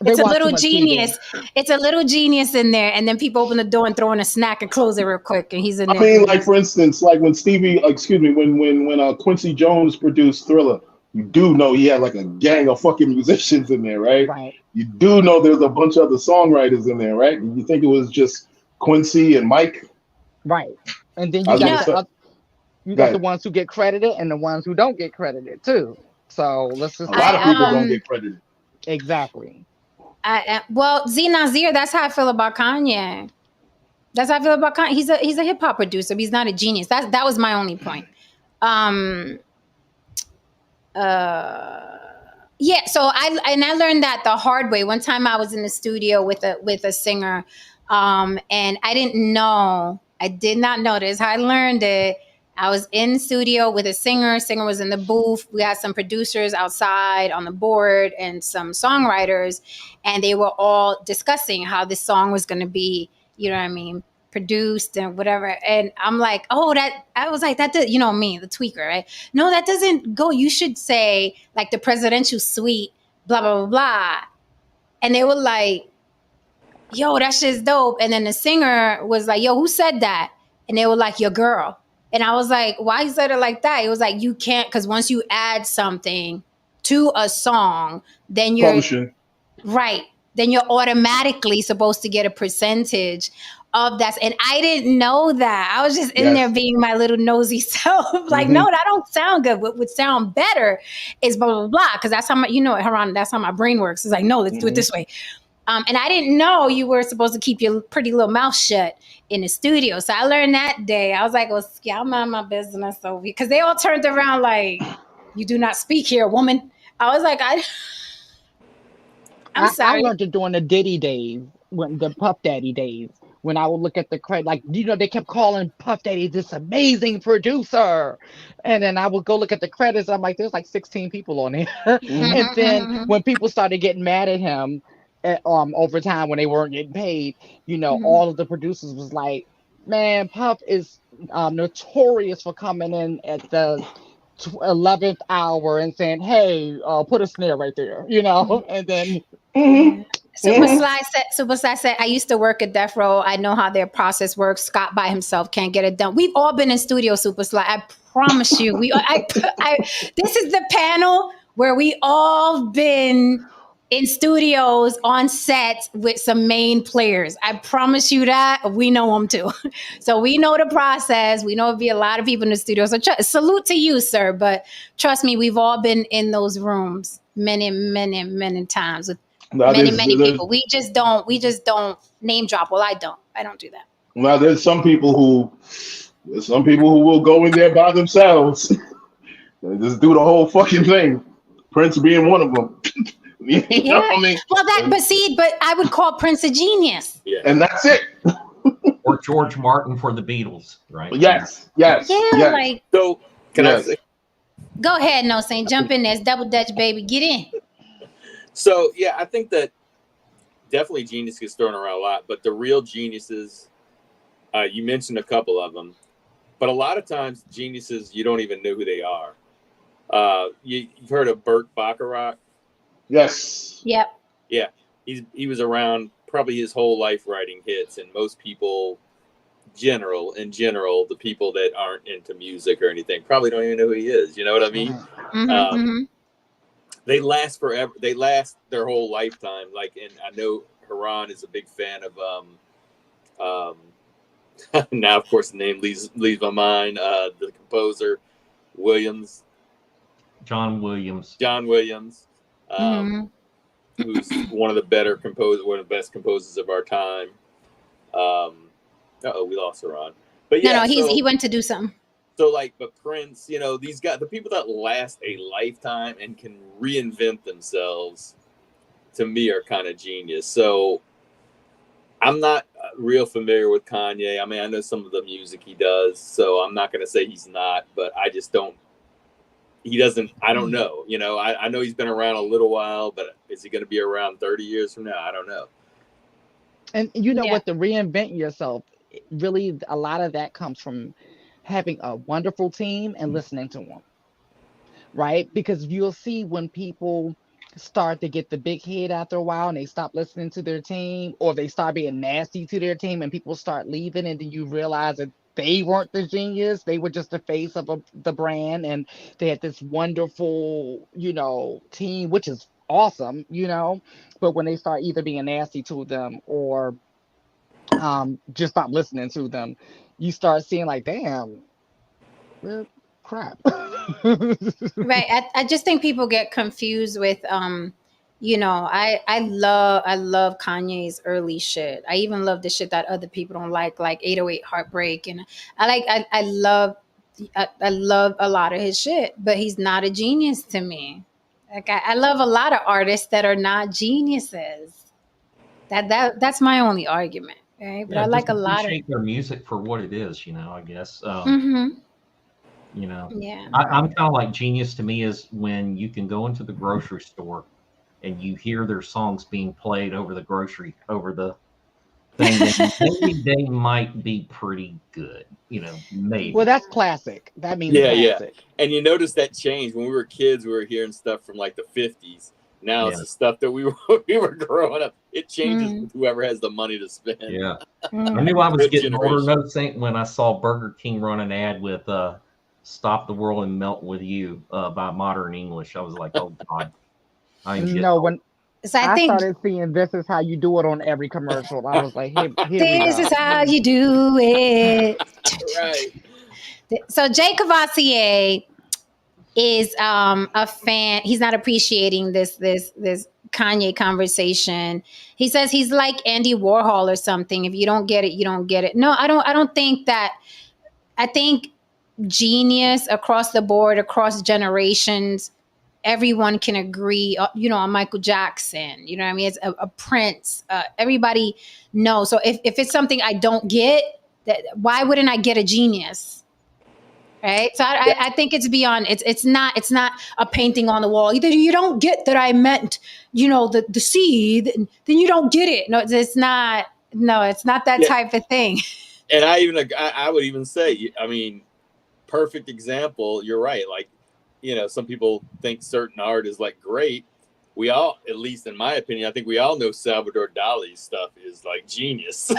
They It's a watch too little much TV. genius. It's a little genius in there, and then people open the door and throw in a snack and close it real quick, and he's in I there mean, doing like his. for instance, like when Quincy Jones produced Thriller, you do know he had like a gang of fucking musicians in there, right? Right. You do know there's a bunch of other songwriters in there, right? You think it was just Quincy and Mike? Right. And then I you was You got gonna know, the say, you got the guys, ones who get credited and the ones who don't get credited too. So let's a just lot be of I people don't honest. get credited. Exactly. well, Z Nazir. That's how I feel about Kanye. That's how I feel about Kanye. He's a hip hop producer, but he's not a genius. That was my only point. Um. Yeah. So I learned that the hard way. One time I was in the studio with a singer, and I didn't know. I did not know this. How I learned it. I was in the studio with a singer. Singer was in the booth. We had some producers outside on the board and some songwriters, and they were all discussing how this song was going to be. You know what I mean? Produced and whatever. And I'm like, oh, that. I was like, that. You know me, the tweaker, right? No, that doesn't go. You should say like the presidential suite, blah blah blah blah. And they were like, yo, that shit's dope. And then the singer was like, yo, who said that? And they were like, your girl. And I was like, why you said it like that? It was like, you can't, because once you add something to a song, then you're Publishing. right. Then you're automatically supposed to get a percentage of that. And I didn't know that. I was just in there Yes. being my little nosy self. Like, Hmm. no, that don't sound good. What would sound better is blah, blah, blah. Because that's how my, Haran, that's how my brain works. It's like, no, let's do it Hmm. this way. And I didn't know you were supposed to keep your pretty little mouth shut in the studio. So I learned that day. I was like, well, yeah, I'll mind my business over here. Because they all turned around like, you do not speak here, woman. I was like, I'm I sorry. learned it during the Diddy days, when the Puff Daddy days, when I would look at the credit, like, they kept calling Puff Daddy this amazing producer. And then I would go look at the credits. I'm like, there's like 16 people on here. Hmm. And then Mm-hmm, when people started getting mad at him over time when they weren't getting paid, mm-hmm, all of the producers was like, man, Puff is notorious for coming in at the 11th hour and saying, hey, put a snare right there, mm-hmm. and then Hmm. Yeah. Super Hmm. Sly said, I used to work at Death Row. I know how their process works. Scott by himself can't get it done. We've all been in studio, Super Sly. I promise you. This is the panel where we all been in studios on set with some main players. I promise you that. We know them too. So we know the process. We know it'd be a lot of people in the studio. So salute to you, sir. But trust me, we've all been in those rooms many, many, many times with Now many, there's, many there's people. We just don't name drop. Well, I don't do that. now there's some people who will go in there by themselves and just do the whole fucking thing. Prince being one of them. You know Yeah. what I mean? Well, but I would call Prince a genius. And that's it. Or George Martin for the Beatles, right? Yes, yes, Yeah, yes, like So can I yes. say? go ahead, no Saint, jump in there. It's double dutch, baby. Get in. So yeah, I think that definitely genius gets thrown around a lot, but the real geniuses, you mentioned a couple of them, but a lot of times geniuses you don't even know who they are. You've heard of Burt Bacharach? Yes. Yep. Yeah, he was around probably his whole life writing hits, and most people, in general, the people that aren't into music or anything probably don't even know who he is. You know what I mean? Right. Mm-hmm, Um, mm-hmm. they last forever. They last their whole lifetime. Like, and I know Haran is a big fan of. Now, of course, the name leaves my mind. The composer Williams, John Williams. John Williams, Mm-hmm. who's one of the better composers, one of the best composers of our time. We lost Haran. But No, yeah, no, he went to do something. so like, but Prince, these guys, the people that last a lifetime and can reinvent themselves, to me, are kind of genius. So I'm not real familiar with Kanye. I mean, I know some of the music he does, so I'm not going to say he's not, but I just don't. He doesn't. I don't know. I know he's been around a little while, but is he going to be around 30 years from now? I don't know. And you know Yeah. what? To reinvent yourself, really, a lot of that comes from having a wonderful team and listening to them, right? Because you'll see when people start to get the big head after a while and they stop listening to their team, or they start being nasty to their team and people start leaving, and then you realize that they weren't the genius, they were just the face of the brand, and they had this wonderful, team, which is awesome, but when they start either being nasty to them or just stop listening to them, you start seeing like, damn, well, crap. Right. I just think people get confused with I love Kanye's early shit. I even love the shit that other people don't like 808 Heartbreak, and I love a lot of his shit, but he's not a genius to me. Like I love a lot of artists that are not geniuses. That's my only argument, right? But Yeah, I just like a lot of. appreciate their music for what it is, I guess. Mm-hmm. You know, Yeah. I'm Right. kind of like genius to me is when you can go into the grocery store and you hear their songs being played over the thing, then maybe they might be pretty good, Well, maybe. that's classic. That means Yeah, yeah. classic. And you notice that change when we were kids. We were hearing stuff from like the 50s. Now it's Yeah, the stuff that we were we were growing up. It changes Mm-hmm. with whoever has the money to spend. yeah. I Mm-hmm. knew I was Rich getting older, generation. no saint, when I saw Burger King run an ad with "Stop the World and Melt with You" by Modern English. I was like, oh God, I'm getting No, old. when So I I think started seeing this is how you do it on every commercial, I was like, here we this is go. how you do it. Right. So Jay Cavassier is a fan. He's not appreciating this Kanye conversation. He says he's like Andy Warhol or something. If you don't get it, you don't get it. No, I don't think that. I think genius across the board, across generations, everyone can agree, on Michael Jackson, you know what I mean? It's a Prince, everybody knows. So if it's something I don't get, why wouldn't I get a genius? Right. So Yeah. I think it's beyond, it's not a painting on the wall. Either you don't get that I meant, the seed, then you don't get it. No, it's not that Yeah. type of thing. And I would even say, I mean, perfect example. You're right. Like, some people think certain art is like great. We all, at least in my opinion, I think we all know Salvador Dali's stuff is like genius.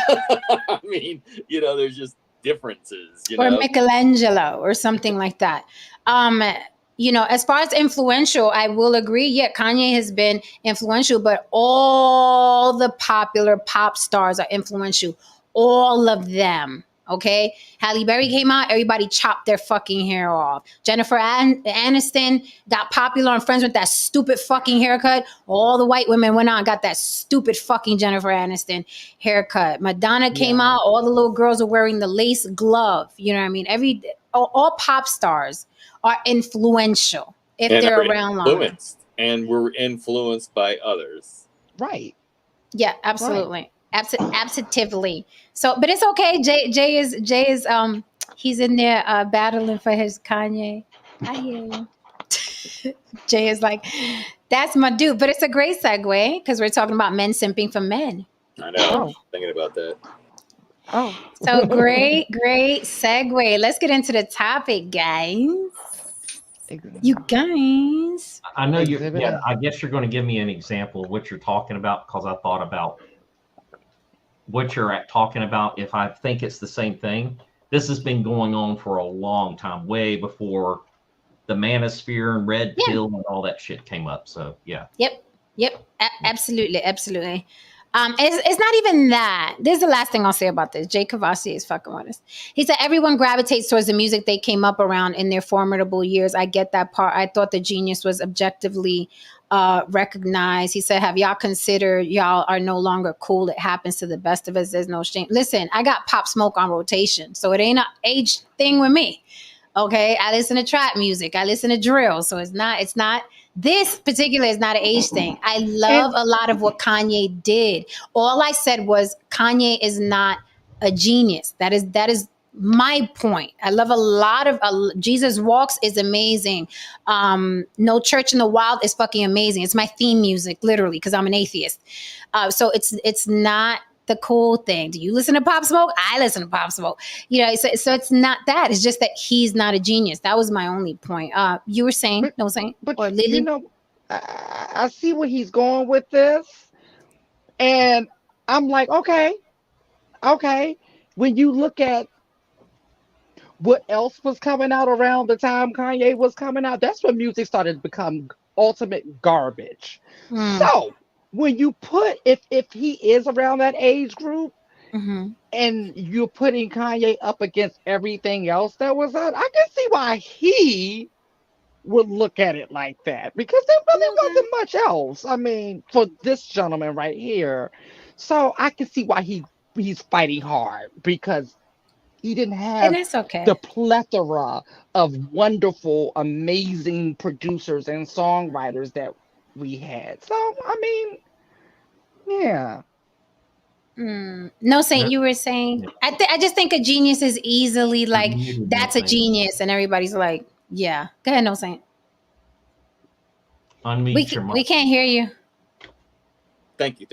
I mean, there's just differences, Or Michelangelo or something like that. Um, as far as influential, I will agree. Yeah, Kanye has been influential, but all the popular pop stars are influential. All of them. Okay. Halle Berry came out, everybody chopped their fucking hair off. Jennifer Aniston got popular and friends with that stupid fucking haircut. All the white women went out and got that stupid fucking Jennifer Aniston haircut. Madonna came Yeah. out, all the little girls are wearing the lace glove. You know what I mean? All pop stars are influential if and they're are around long enough. influenced, and we're influenced by others. Right. Yeah, Right. absolutely. Absentively. So, but it's okay. Jay is he's in there battling for his Kanye. I hear you. Jay is like, that's my dude. But it's a great segue because we're talking about men simping for men. I know. Oh, Thinking about that. oh. So great segue. Let's get into the topic, guys. You guys. I know you. Exhibit Yeah, A. I guess you're going to give me an example of what you're talking about because I thought about what you're talking about. If I think it's the same thing, this has been going on for a long time, way before the manosphere and red Yeah. pill and all that shit came up. So yeah. Yep. Absolutely. It's not even that. This is the last thing I'll say about this. Jay Kavasi is fucking with us. He said everyone gravitates towards the music they came up around in their formidable years. I get that part. I thought the genius was objectively recognized. He said, have y'all considered y'all are no longer cool? It happens to the best of us. There's no shame. Listen, I got Pop Smoke on rotation, so it ain't an age thing with me. Okay, I listen to trap music. I listen to drill. So it's not this particular is not an age thing. I love a lot of what Kanye did. All I said was Kanye is not a genius. That is my point. I love a lot of Jesus Walks is amazing. No Church in the Wild is fucking amazing. It's my theme music, literally, because I'm an atheist. So it's not the cool thing. Do you listen to Pop Smoke? I listen to Pop Smoke. You know, so it's not that. It's just that he's not a genius. That was my only point. You were saying, no saying, But or you Lily? know, I see where he's going with this, and I'm like, okay. When you look at what else was coming out around the time Kanye was coming out, that's when music started to become ultimate garbage. Mm, So when you put if he is around that age group hmm and you're putting Kanye up against everything else that was out, I can see why he would look at it like that because there really Okay. wasn't much else. I mean, for this gentleman right here. So I can see why he's fighting hard because he didn't And have that's okay. the plethora of wonderful, amazing producers and songwriters that we had. So I mean, yeah. No, Saint, There, you were saying. yeah, I just think a genius is easily you're like muted, no that's a saying. genius, and everybody's like, yeah. Go ahead, no Saint. Unmute your We mic. can't hear you. Thank you.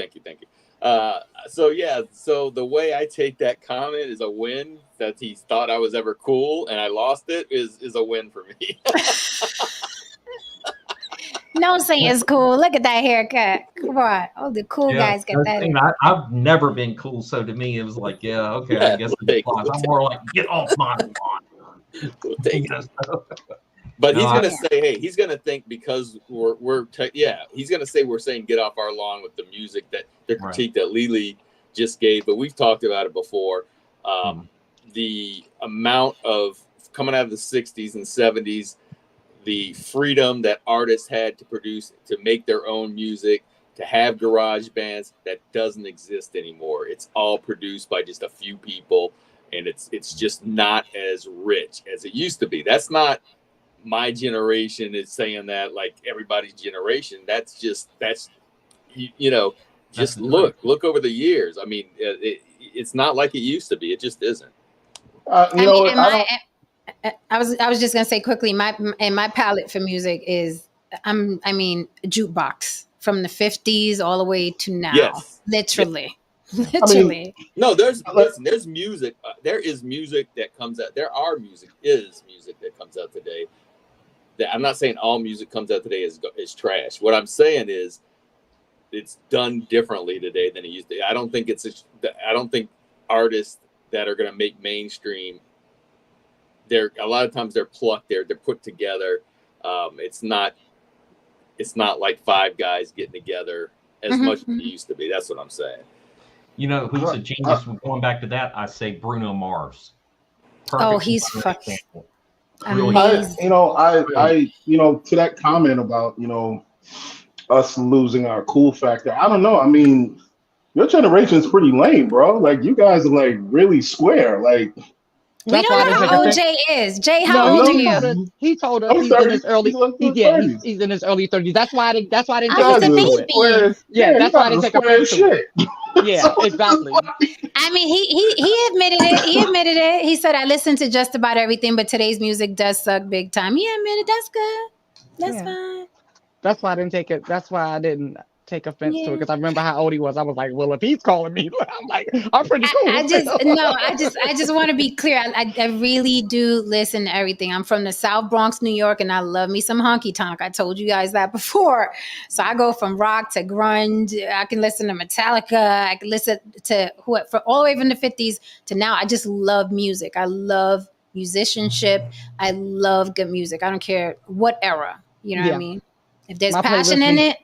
So yeah, so the way I take that comment is a win that he thought I was ever cool and I lost it is a win for me. No Saint is cool. Look at that haircut. Come on, all the cool Yeah, guys get that. I've never been cool, so to me it was like, yeah, okay, I Yeah, guess we'll it take it. applies. I'm more like, get off my lawn. We'll take You know, it. so- But No, he's I- gonna say, hey, he's gonna think because he's gonna say we're saying get off our lawn with the music that the Right. critique that Lily just gave. But we've talked about it before. Mhm. The amount of coming out of the '60s and '70s, the freedom that artists had to produce, to make their own music, to have garage bands, that doesn't exist anymore. It's all produced by just a few people, and it's just not as rich as it used to be. That's not my generation is saying that, like everybody's generation. That's you know, That's just the truth. look over the years. I mean, it's not like it used to be. It just isn't. You I know mean, what? I don't. I was just gonna say quickly. My palette for music is I mean jukebox from the 50s all the way to now. Yes. Literally, Yeah. literally. No, there's But- music. There is music that comes out. Is music that comes out today. That I'm not saying all music comes out today is trash. What I'm saying is it's done differently today than it used to. I don't think artists that are going to make mainstream. They're a lot of times they're plucked. They're put together. It's not like five guys getting together as much as it used to be. That's what I'm saying. You know who's a genius? Going back to that, I say Bruno Mars. Oh, he's modern fucking example. Really, amazing. I to that comment about us losing our cool factor. I don't know. I mean, your generation's pretty lame, bro. Like you guys are like really square. Like We That's don't why I know didn't take how old offense. Jay is. Jay, how No, old are he you? told us. He told us I'm he's in 30. his early. He's like He, in his yeah, 30s. he's in his early 30s. That's why I didn't. That's why I didn't I take You was guys a offense are to it. square. baby. Yeah, You that's why I guys didn't are take square offense as to it. shit. Yeah, So it's just exactly. I mean, he admitted it. He admitted it. He said, "I listen to just about everything, but today's music does suck big time." He admitted that's good. That's Yeah. fine. That's why I didn't take it. That's why I didn't take offense to it Yeah. because I remember how old he was. I was like, well, if he's calling me, I'm like, I'm pretty cool I just still. no, I just want to be clear. I really do listen to everything. I'm from the South Bronx, New York, and I love me some honky tonk. I told you guys that before. So I go from rock to grunge. I can listen to Metallica. I can listen to who for all the way from the 50s to now. I just love music. I love musicianship. I love good music. I don't care what era. You know what I Yeah, mean? If there's my passion playlist in needs. it,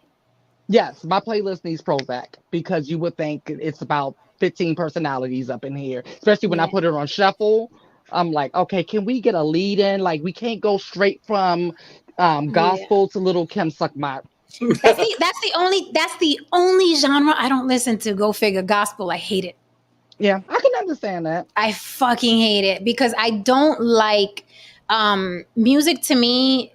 Yes, my playlist needs Prozac because you would think it's about 15 personalities up in here, especially when I yeah, put it on shuffle. I'm like, okay, can we get a lead in? Like, we can't go straight from yeah. gospel to Little Kim Suck My. That's the only genre I don't listen to. Go figure. Gospel, I hate it. Yeah, I can understand that. I fucking hate it because I don't like music. To me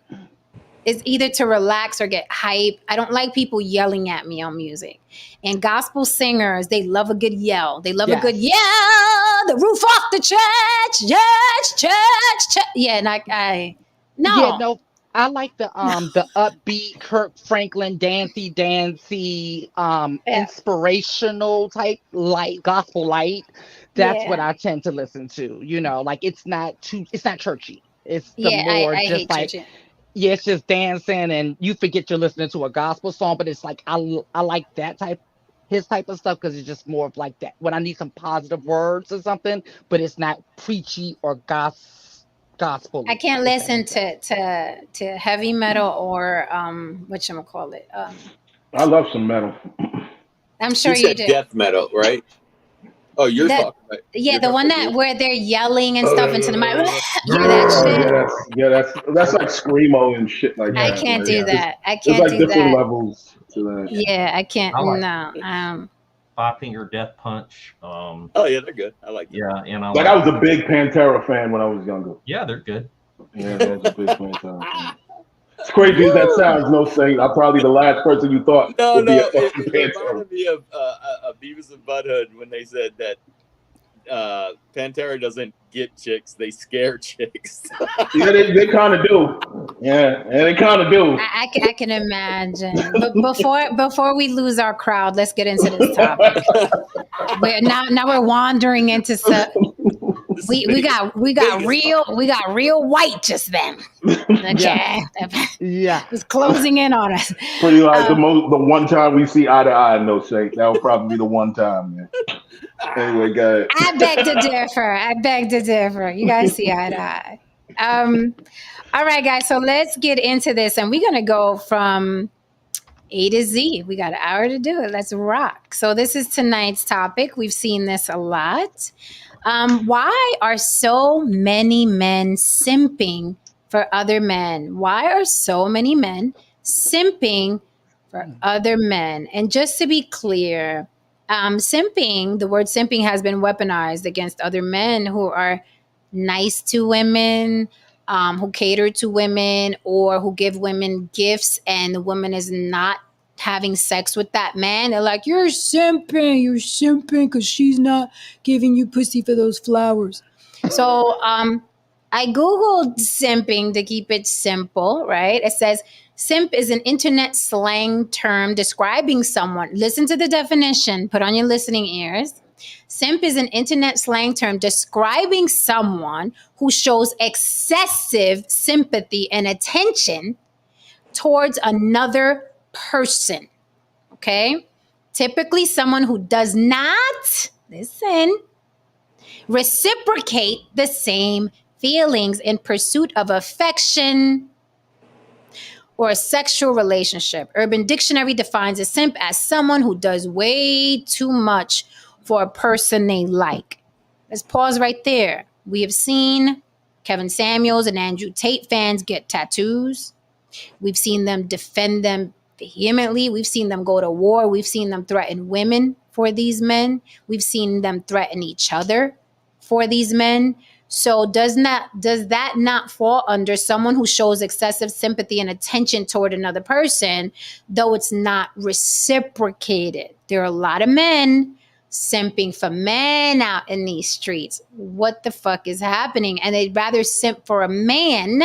is either to relax or get hype. I don't like people yelling at me on music. And gospel singers, they love a good yell. They love a good Yes. yell. The roof off the church. Yeah, and I Yeah, no. no, I like No. the upbeat Kirk Franklin dancey Yeah. inspirational type light gospel light. That's what Yeah. I tend to listen to. Like it's not churchy. It's the Yeah, more I just hate like, church. Yeah. yeah, it's just dancing and you forget you're listening to a gospel song, but it's like I like that type his type of stuff because it's just more of like that when I need some positive words or something, but it's not preachy or I gospel can't if that listen makes sense. to heavy metal or whatchamacallit. I love some metal. I'm You sure you said do. death metal, right? Oh, you're That talking about yeah, you're the talking one about that where they're yelling and stuff into the mic. music. Yeah, that Oh shit. that's like screamo and shit like I Yeah, that. can't Like do yeah. there's, that. I there's can't like do different that. levels to that. Yeah, I can't. I like No. Five Finger Death Punch. Oh yeah, they're good. I like them. Yeah, and I Like I like was a big Pantera fan when I was younger. yeah, they're good. Yeah, I was a big Pantera fan. It's crazy as that Woo! sounds. No saying, I'm probably the last person you thought No, would be a no, fucking it Pantera. reminded me of Beavis and Butthead when they said that Pantera doesn't get chicks; they scare chicks. Yeah, they kind of do. Yeah, they kind of do. I can imagine. But before we lose our crowd, let's get into this topic. We're wandering into This is we Vegas. got Vegas talk. we got real white just then. Yes. Okay, Yes. it's closing in on us. Pretty like Um, the one time we see eye to eye, no shake. That would probably be the one time, man. Anyway, go ahead. I beg to differ. I beg to differ. You guys see eye to eye. All right, guys. So let's get into this, and we're gonna go from A to Z. We got an hour to do it. Let's rock. So this is tonight's topic. We've seen this a lot. Why are so many men simping for other men? Why are so many men simping for other men? And just to be clear, the word simping has been weaponized against other men who are nice to women, who cater to women, or who give women gifts, and the woman is not having sex with that man. They're like, you're simping because she's not giving you pussy for those flowers. So I Googled simping to keep it simple, right? It says simp is an internet slang term describing someone. Listen to the definition, put on your listening ears. Simp is an internet slang term describing someone who shows excessive sympathy and attention towards another person. Okay? Typically, someone who does not, listen, reciprocate the same feelings in pursuit of affection or a sexual relationship. Urban Dictionary defines a simp as someone who does way too much for a person they like. Let's pause right there. We have seen Kevin Samuels and Andrew Tate fans get tattoos. We've seen them defend them vehemently. We've seen them go to war. We've seen them threaten women for these men. We've seen them threaten each other for these men. So does that not fall under someone who shows excessive sympathy and attention toward another person, though it's not reciprocated? There are a lot of men simping for men out in these streets. What the fuck is happening? And they'd rather simp for a man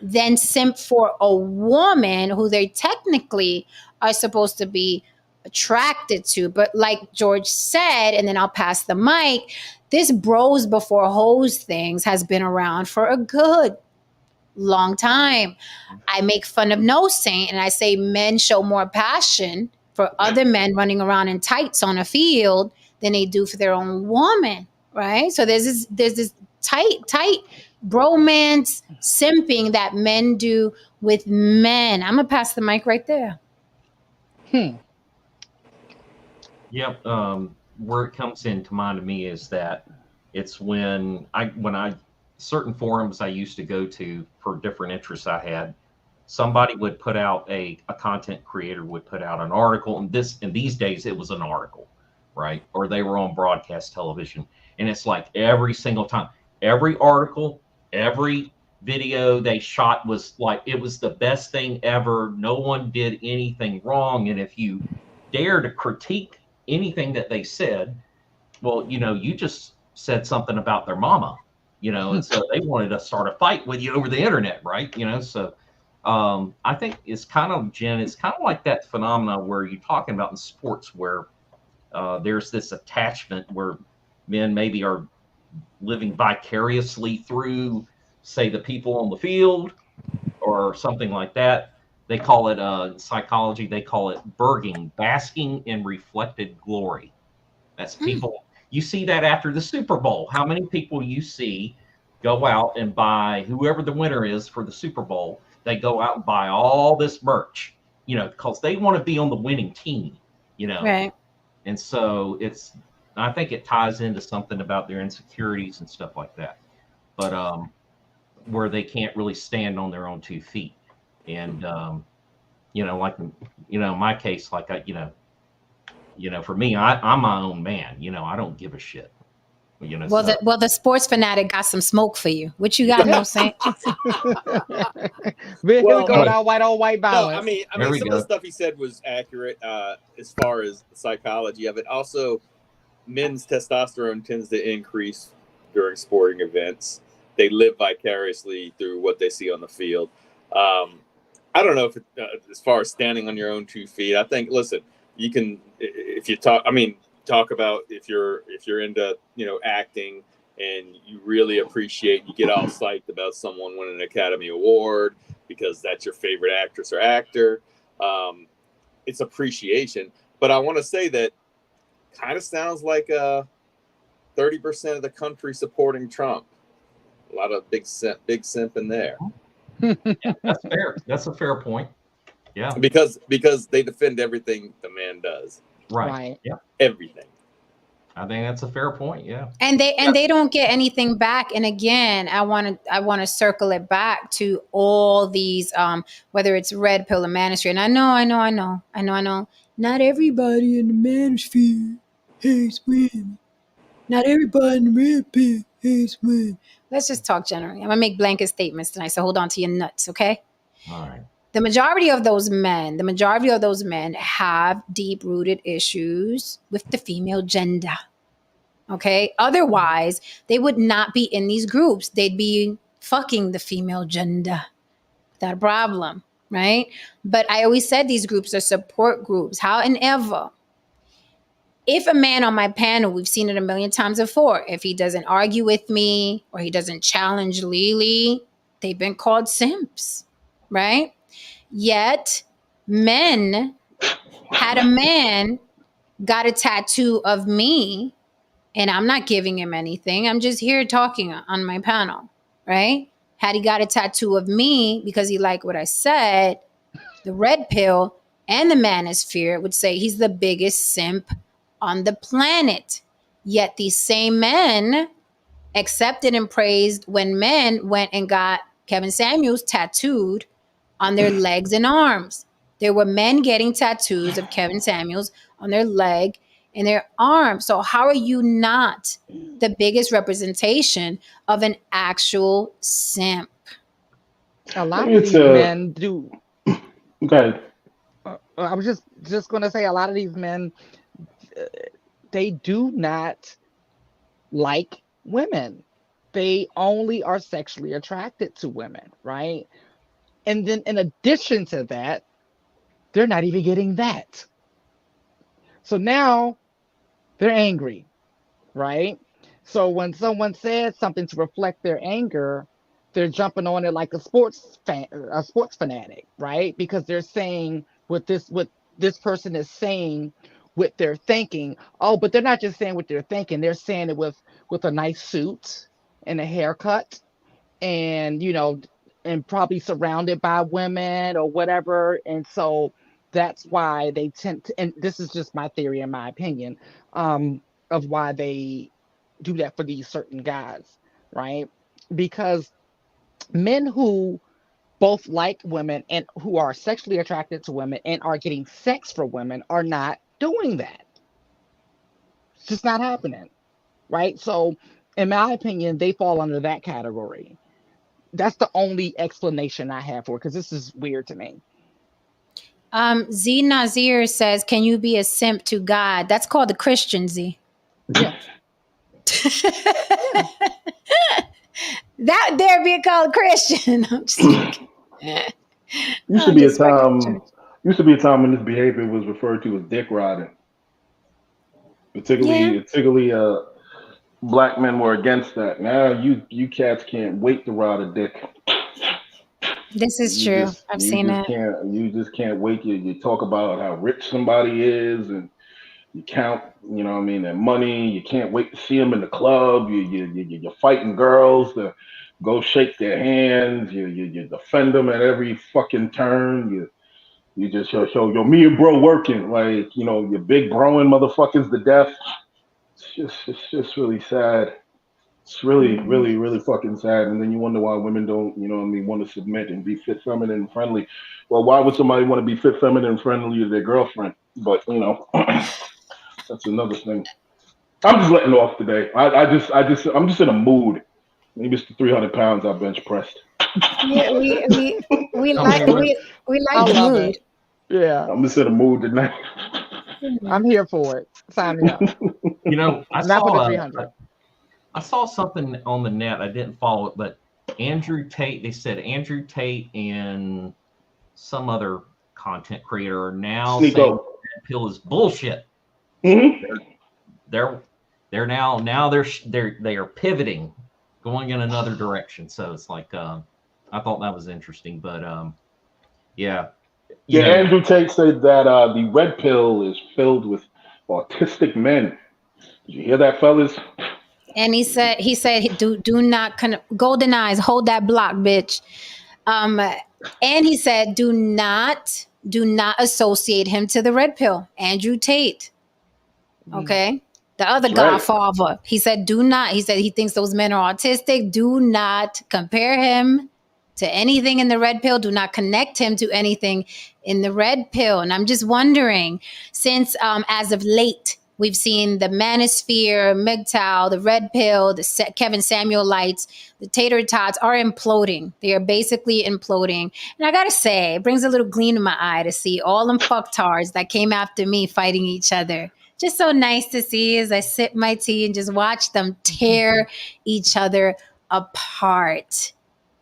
than simp for a woman who they technically are supposed to be attracted to. But like George said, and then I'll pass the mic, this bros before hoes things has been around for a good long time. I make fun of No Saint and I say men show more passion for other men running around in tights on a field than they do for their own woman, right? So there's this tight bromance simping that men do with men. I'm gonna pass the mic right there. Hmm. Yep. Where it comes into mind to me is that it's when I certain forums I used to go to for different interests I had, somebody would put out a content creator would put out an article, and these days it was an article, right? Or they were on broadcast television, and it's like every single time, every article, every video they shot was like it was the best thing ever. No one did anything wrong, and if you dare to critique anything that they said, well, you just said something about their mama, and so they wanted to start a fight with you over the internet, right? So I think it's kind of, Jen, it's kind of like that phenomena where you're talking about in sports where there's this attachment where men maybe are living vicariously through, say, the people on the field or something like that. They call it in psychology, they call it berging, basking in reflected glory. That's people. You see that after the Super Bowl. How many people you see go out and buy whoever the winner is for the Super Bowl? They go out and buy all this merch, because they want to be on the winning team. Right. And so I think it ties into something about their insecurities and stuff like that. But where they can't really stand on their own 2 feet. And like in my case, like for me, I'm my own man. I don't give a shit. Well, So the sports fanatic got some smoke for you. What you got, No Saint? We're gonna Well, go with Well, all white no, I violence. mean, I there mean, we some of the go. stuff he said was accurate as far as the psychology of it. Also, men's testosterone tends to increase during sporting events. They live vicariously through what they see on the field. I don't know if as far as standing on your own 2 feet. I think, listen, you can if you talk. I mean, talk about if you're into acting and you really appreciate, you get all psyched about someone winning an Academy Award because that's your favorite actress or actor. It's appreciation, but I want to say that kind of sounds like 30% of the country supporting Trump. A lot of big simp in there Yeah, that's fair. That's a fair point. Yeah. because they defend everything the man does, Right. Right. Yeah. everything. I think that's a fair point. Yeah. And they don't get anything back. And again, I want to circle it back to all these whether it's red pill or manosphere. And I know not everybody in the manosphere hates women. Not everybody in the red pill hates women. Let's just talk generally. I'm gonna make blanket statements tonight, so hold on to your nuts, okay? All right. The majority of those men have deep rooted issues with the female gender. Okay. Otherwise, they would not be in these groups. They'd be fucking the female gender without a problem. Right. But I always said these groups are support groups. However, if a man on my panel, we've seen it a million times before, if he doesn't argue with me or he doesn't challenge Lily, they've been called simps. Right. Yet, had a man got a tattoo of me and I'm not giving him anything. I'm just here talking on my panel, right? Had he got a tattoo of me because he liked what I said, the red pill and the manosphere would say he's the biggest simp on the planet. Yet these same men accepted and praised when men went and got Kevin Samuels tattooed on their legs and arms. There were men getting tattoos of Kevin Samuels on their leg and their arm. So how are you not the biggest representation of an actual simp? A I lot mean, of it's these men do. okay. I was just gonna say a lot of these men they do not like women. They only are sexually attracted to women, right? And then in addition to that, they're not even getting that. So now they're angry, right? So when someone says something to reflect their anger, they're jumping on it like a sports fanatic, right? Because they're saying what this person is saying with their thinking. Oh, but they're not just saying what they're thinking. They're saying it with a nice suit and a haircut, and and probably surrounded by women or whatever. And so that's why they tend to, and this is just my theory and my opinion, of why they do that for these certain guys, right? Because men who both like women and who are sexually attracted to women and are getting sex for women are not doing that. It's just not happening, right? So in my opinion, they fall under that category. That's the only explanation I have for it, because this is weird to me. Z Nazir says, "Can you be a simp to God?" That's called the Christian Z. Yeah, yeah. That there be called Christian. I'm just joking. Used to I'm be a just fucking time. church. Used to be a time when this behavior was referred to as dick riding. Yeah, Particularly, black men were against that. Now you cats can't wait to ride a dick. this is You true. just I've you seen just it. can't you just can't wait. You talk about how rich somebody is, and you count, what I mean, their money. You can't wait to see them in the club. You're fighting girls to go shake their hands. You defend them at every fucking turn. You just yo, me and bro working, like, your big broing motherfuckers to death. It's just really sad. It's really, Mhm. really, really fucking sad. And then you wonder why women don't, what I mean, want to submit and be fit, feminine, and friendly. Well, why would somebody want to be fit, feminine, and friendly to their girlfriend? But that's another thing. I'm just letting off today. I'm just in a mood. Maybe it's the 300 pounds I bench pressed. Yeah, we No, like sure. we I like the love mood. it. Yeah, I'm just in a mood tonight. Yeah. I'm here for it. Sign me up. Not for the 300. I saw something on the net. I didn't follow it, but Andrew Tate. They said Andrew Tate and some other content creator are now saying Sneako. red pill is bullshit. Hmm. They're they're they are pivoting, going in another direction. So it's like I thought that was interesting, but yeah, you Yeah, know, Andrew Tate said that the red pill is filled with autistic men. Did you hear that, fellas? And he said do not golden eyes, hold that block, bitch. Um and he said do not associate him to the red pill. Andrew Tate. Mm. Okay. The other That's right. godfather. He said, do not. He said he thinks those men are autistic. Do not compare him to anything in the red pill. Do not connect him to anything in the red pill. And I'm just wondering, since as of late, we've seen the manosphere, MGTOW, the red pill, the Kevin Samuel lights, the tater tots are imploding. They are basically imploding. And I gotta say, it brings a little gleam in my eye to see all them fucktards that came after me fighting each other. Just so nice to see as I sip my tea and just watch them tear each other apart.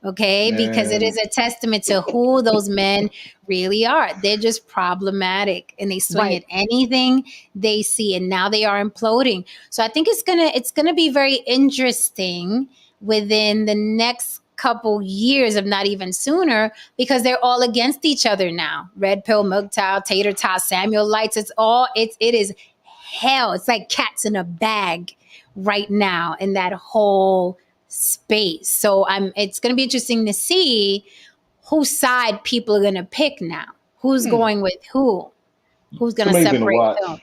Okay, because it is Man, a testament to who those men really are. They're just problematic and they swing Right. at anything they see, and now they are imploding. So I think it's gonna be very interesting within the next couple years, if not even sooner, because they're all against each other now. Red pill, MGTOW, tater tot, Samuel lights. It is hell. It's like cats in a bag right now in that whole space. So it's going to be interesting to see whose side people are going to pick now. Who's Hmm. going with who? Who's it's going to amazing to separate watch. who? So,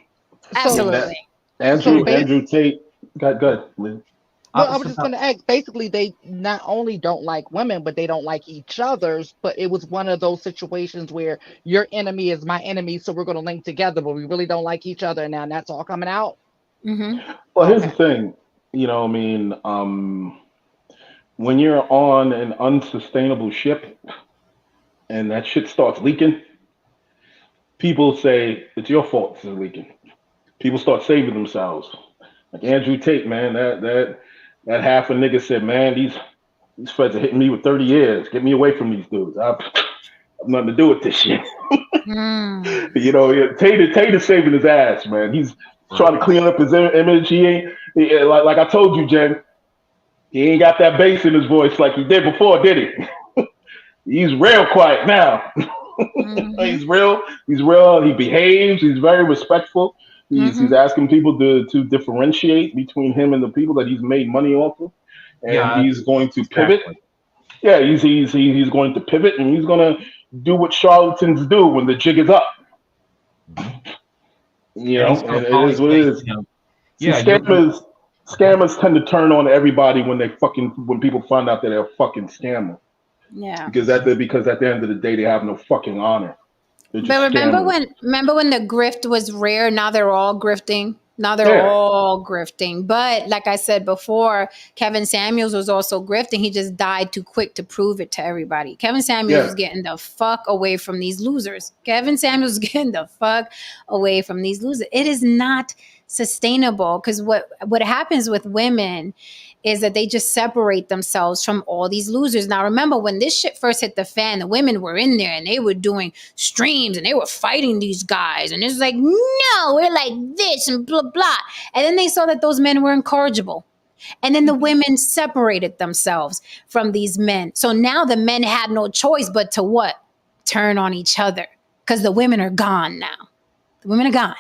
Yeah, that Absolutely. so Andrew base. Tate got good. Lee. I Well, I was was just going about to ask. Basically, they not only don't like women, but they don't like each other's. But it was one of those situations where your enemy is my enemy, so we're going to link together, but we really don't like each other now, and that's all coming out. Mm-hmm. Well, here's the Okay. thing. I mean, when you're on an unsustainable ship and that shit starts leaking, people say it's your fault it's leaking. People start saving themselves. Like Andrew Tate, man, that half a nigga said, man, these feds are hitting me with 30 years. Get me away from these dudes. I've nothing to do with this shit. Mm. Yeah, Tate is saving his ass, man. He's trying Right. to clean up his image. Like I told you, Jen. He ain't got that bass in his voice like he did before, did he? He's real quiet now. Mm-hmm. He's real. He's real. He behaves. He's very respectful. He's Mm-hmm. asking people to differentiate between him and the people that he's made money off of, and Yeah, he's going to pivot. exactly. Yeah, he's going to pivot, and he's going to do what charlatans do when the jig is up. Mhm. You And know, he's going and to it probably is what say, it is. See, yeah, you're scammers tend to turn on everybody when people find out that they're a fucking scammer Yeah. because at the end of the day they have no fucking honor. They're But just scammers. remember when the grift was rare? Now they're all grifting. Now they're Yeah, all grifting. But like I said before, Kevin Samuels was also grifting. He just died too quick to prove it to everybody. Kevin Samuels yeah. was getting the fuck away from these losers. Kevin Samuels was getting the fuck away from these losers. It is not sustainable because what happens with women is that they just separate themselves from all these losers. Now, remember when this shit first hit the fan, the women were in there and they were doing streams and they were fighting these guys. And it's like, no, we're like this and blah, blah. And then they saw that those men were incorrigible. And then the women separated themselves from these men. So now the men had no choice but to what? Turn on each other because the women are gone now. The women are gone.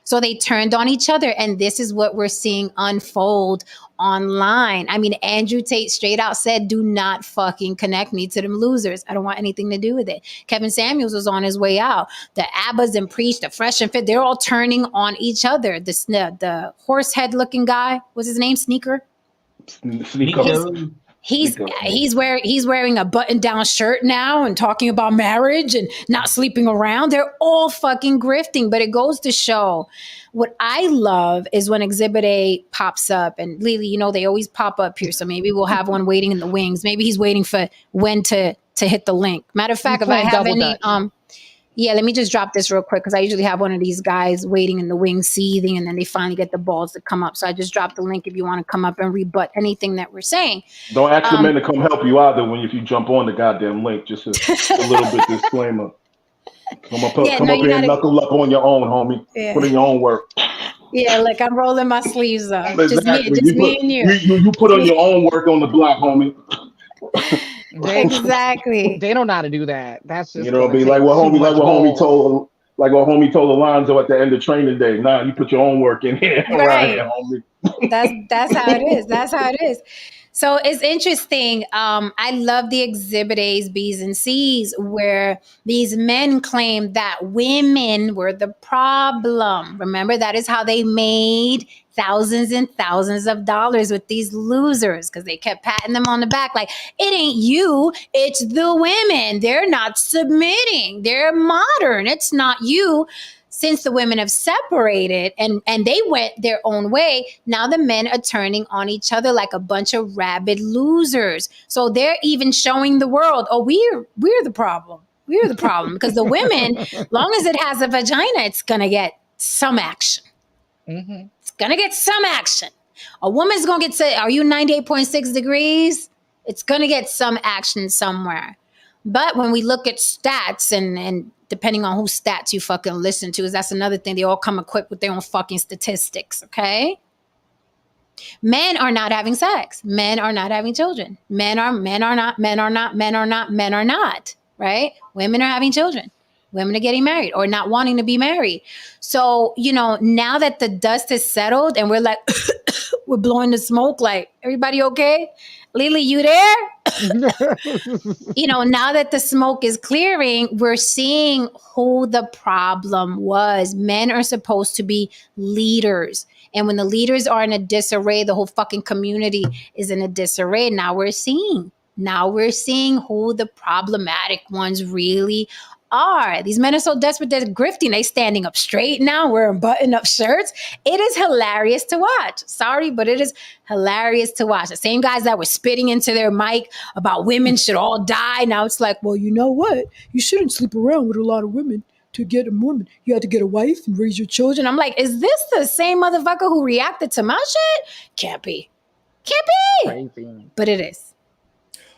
So they turned on each other. And this is what we're seeing unfold online. I mean, Andrew Tate straight out said, do not fucking connect me to them losers. I don't want anything to do with it. Kevin Samuels was on his way out. The Abbas and Preach, the Fresh and Fit, they're all turning on each other. The horse head looking guy, what's his name? Sneaker? His, Sneako, Nico. he's Sneako. he's wearing a button down shirt now and talking about marriage and not sleeping around. They're all fucking grifting, but it goes to show what I love is when Exhibit A pops up. And Lily, they always pop up here, so maybe we'll have one waiting in the wings. Maybe he's waiting for when to hit the link. Matter of He's fact, if I playing have double any dutch. yeah, let me just drop this real quick because I usually have one of these guys waiting in the wings, seething, and then they finally get the balls to come up. So I just dropped the link if you want to come up and rebut anything that we're saying. Don't ask the Um, men to come help you either if you jump on the goddamn link. Just a little bit disclaimer. yeah, Come no, up you here and gotta. knuckle up on your own, homie. Put Yeah, in your own work. yeah. Look, I'm rolling my sleeves up. Exactly. Just me and you. You put on your own work on the block, homie. They Exactly. they don't know how to do that. That's You just know, gonna be like take too like much what homie balls. told Alonzo at the end of training day. Nah, you put your own work in here around Right. here, homie. That's how it is. That's how it is. So it's interesting. I love the Exhibit A's, B's, and C's where these men claim that women were the problem. Remember, that is how they made thousands and thousands of dollars with these losers because they kept patting them on the back like, it ain't you, it's the women. They're not submitting. They're modern. It's not you. Since the women have separated and they went their own way, now the men are turning on each other like a bunch of rabid losers. So they're even showing the world, oh, we're the problem. We're the problem because the women, long as it has a vagina, it's gonna get some action. Hmm. It's gonna get some action. A woman's gonna get to, are you 98.6 degrees? It's gonna get some action somewhere. But when we look at stats and depending on whose stats you fucking listen to, is that's another thing. They all come equipped with their own fucking statistics, okay? Men are not having sex. Men are not having children. Men are not, right? Women are having children. Women are getting married or not wanting to be married. So, now that the dust has settled and we're like, we're blowing the smoke, like, everybody okay? Lily, you there? Now that the smoke is clearing, we're seeing who the problem was. Men are supposed to be leaders. And when the leaders are in a disarray, the whole fucking community is in a disarray. Now we're seeing who the problematic ones really are. These men are so desperate, they're grifting. They standing up straight now, wearing button-up shirts. It is hilarious to watch. Sorry, but it is hilarious to watch. The same guys that were spitting into their mic about women should all die. Now it's like, well, you know what? You shouldn't sleep around with a lot of women. to get a woman, you had to get a wife and raise your children. I'm like, is this the same motherfucker who reacted to my shit? Can't be. Can't be. Crazy. But it is.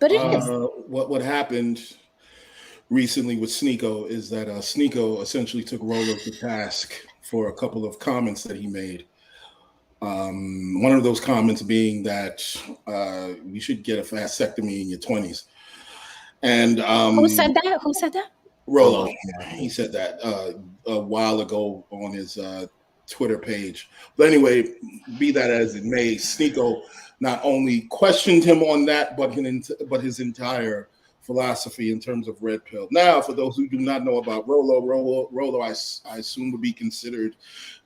But it is. What happened recently with Sneeko is that Sneeko essentially took Rolo to task for a couple of comments that he made. One of those comments being that you should get a vasectomy in your 20s. And Who said that? Who said that? Rolo. He said that a while ago on his Twitter page. But anyway, be that as it may, Sneeko not only questioned him on that, but his entire philosophy in terms of red pill. Now, for those who do not know about Rolo, I assume would be considered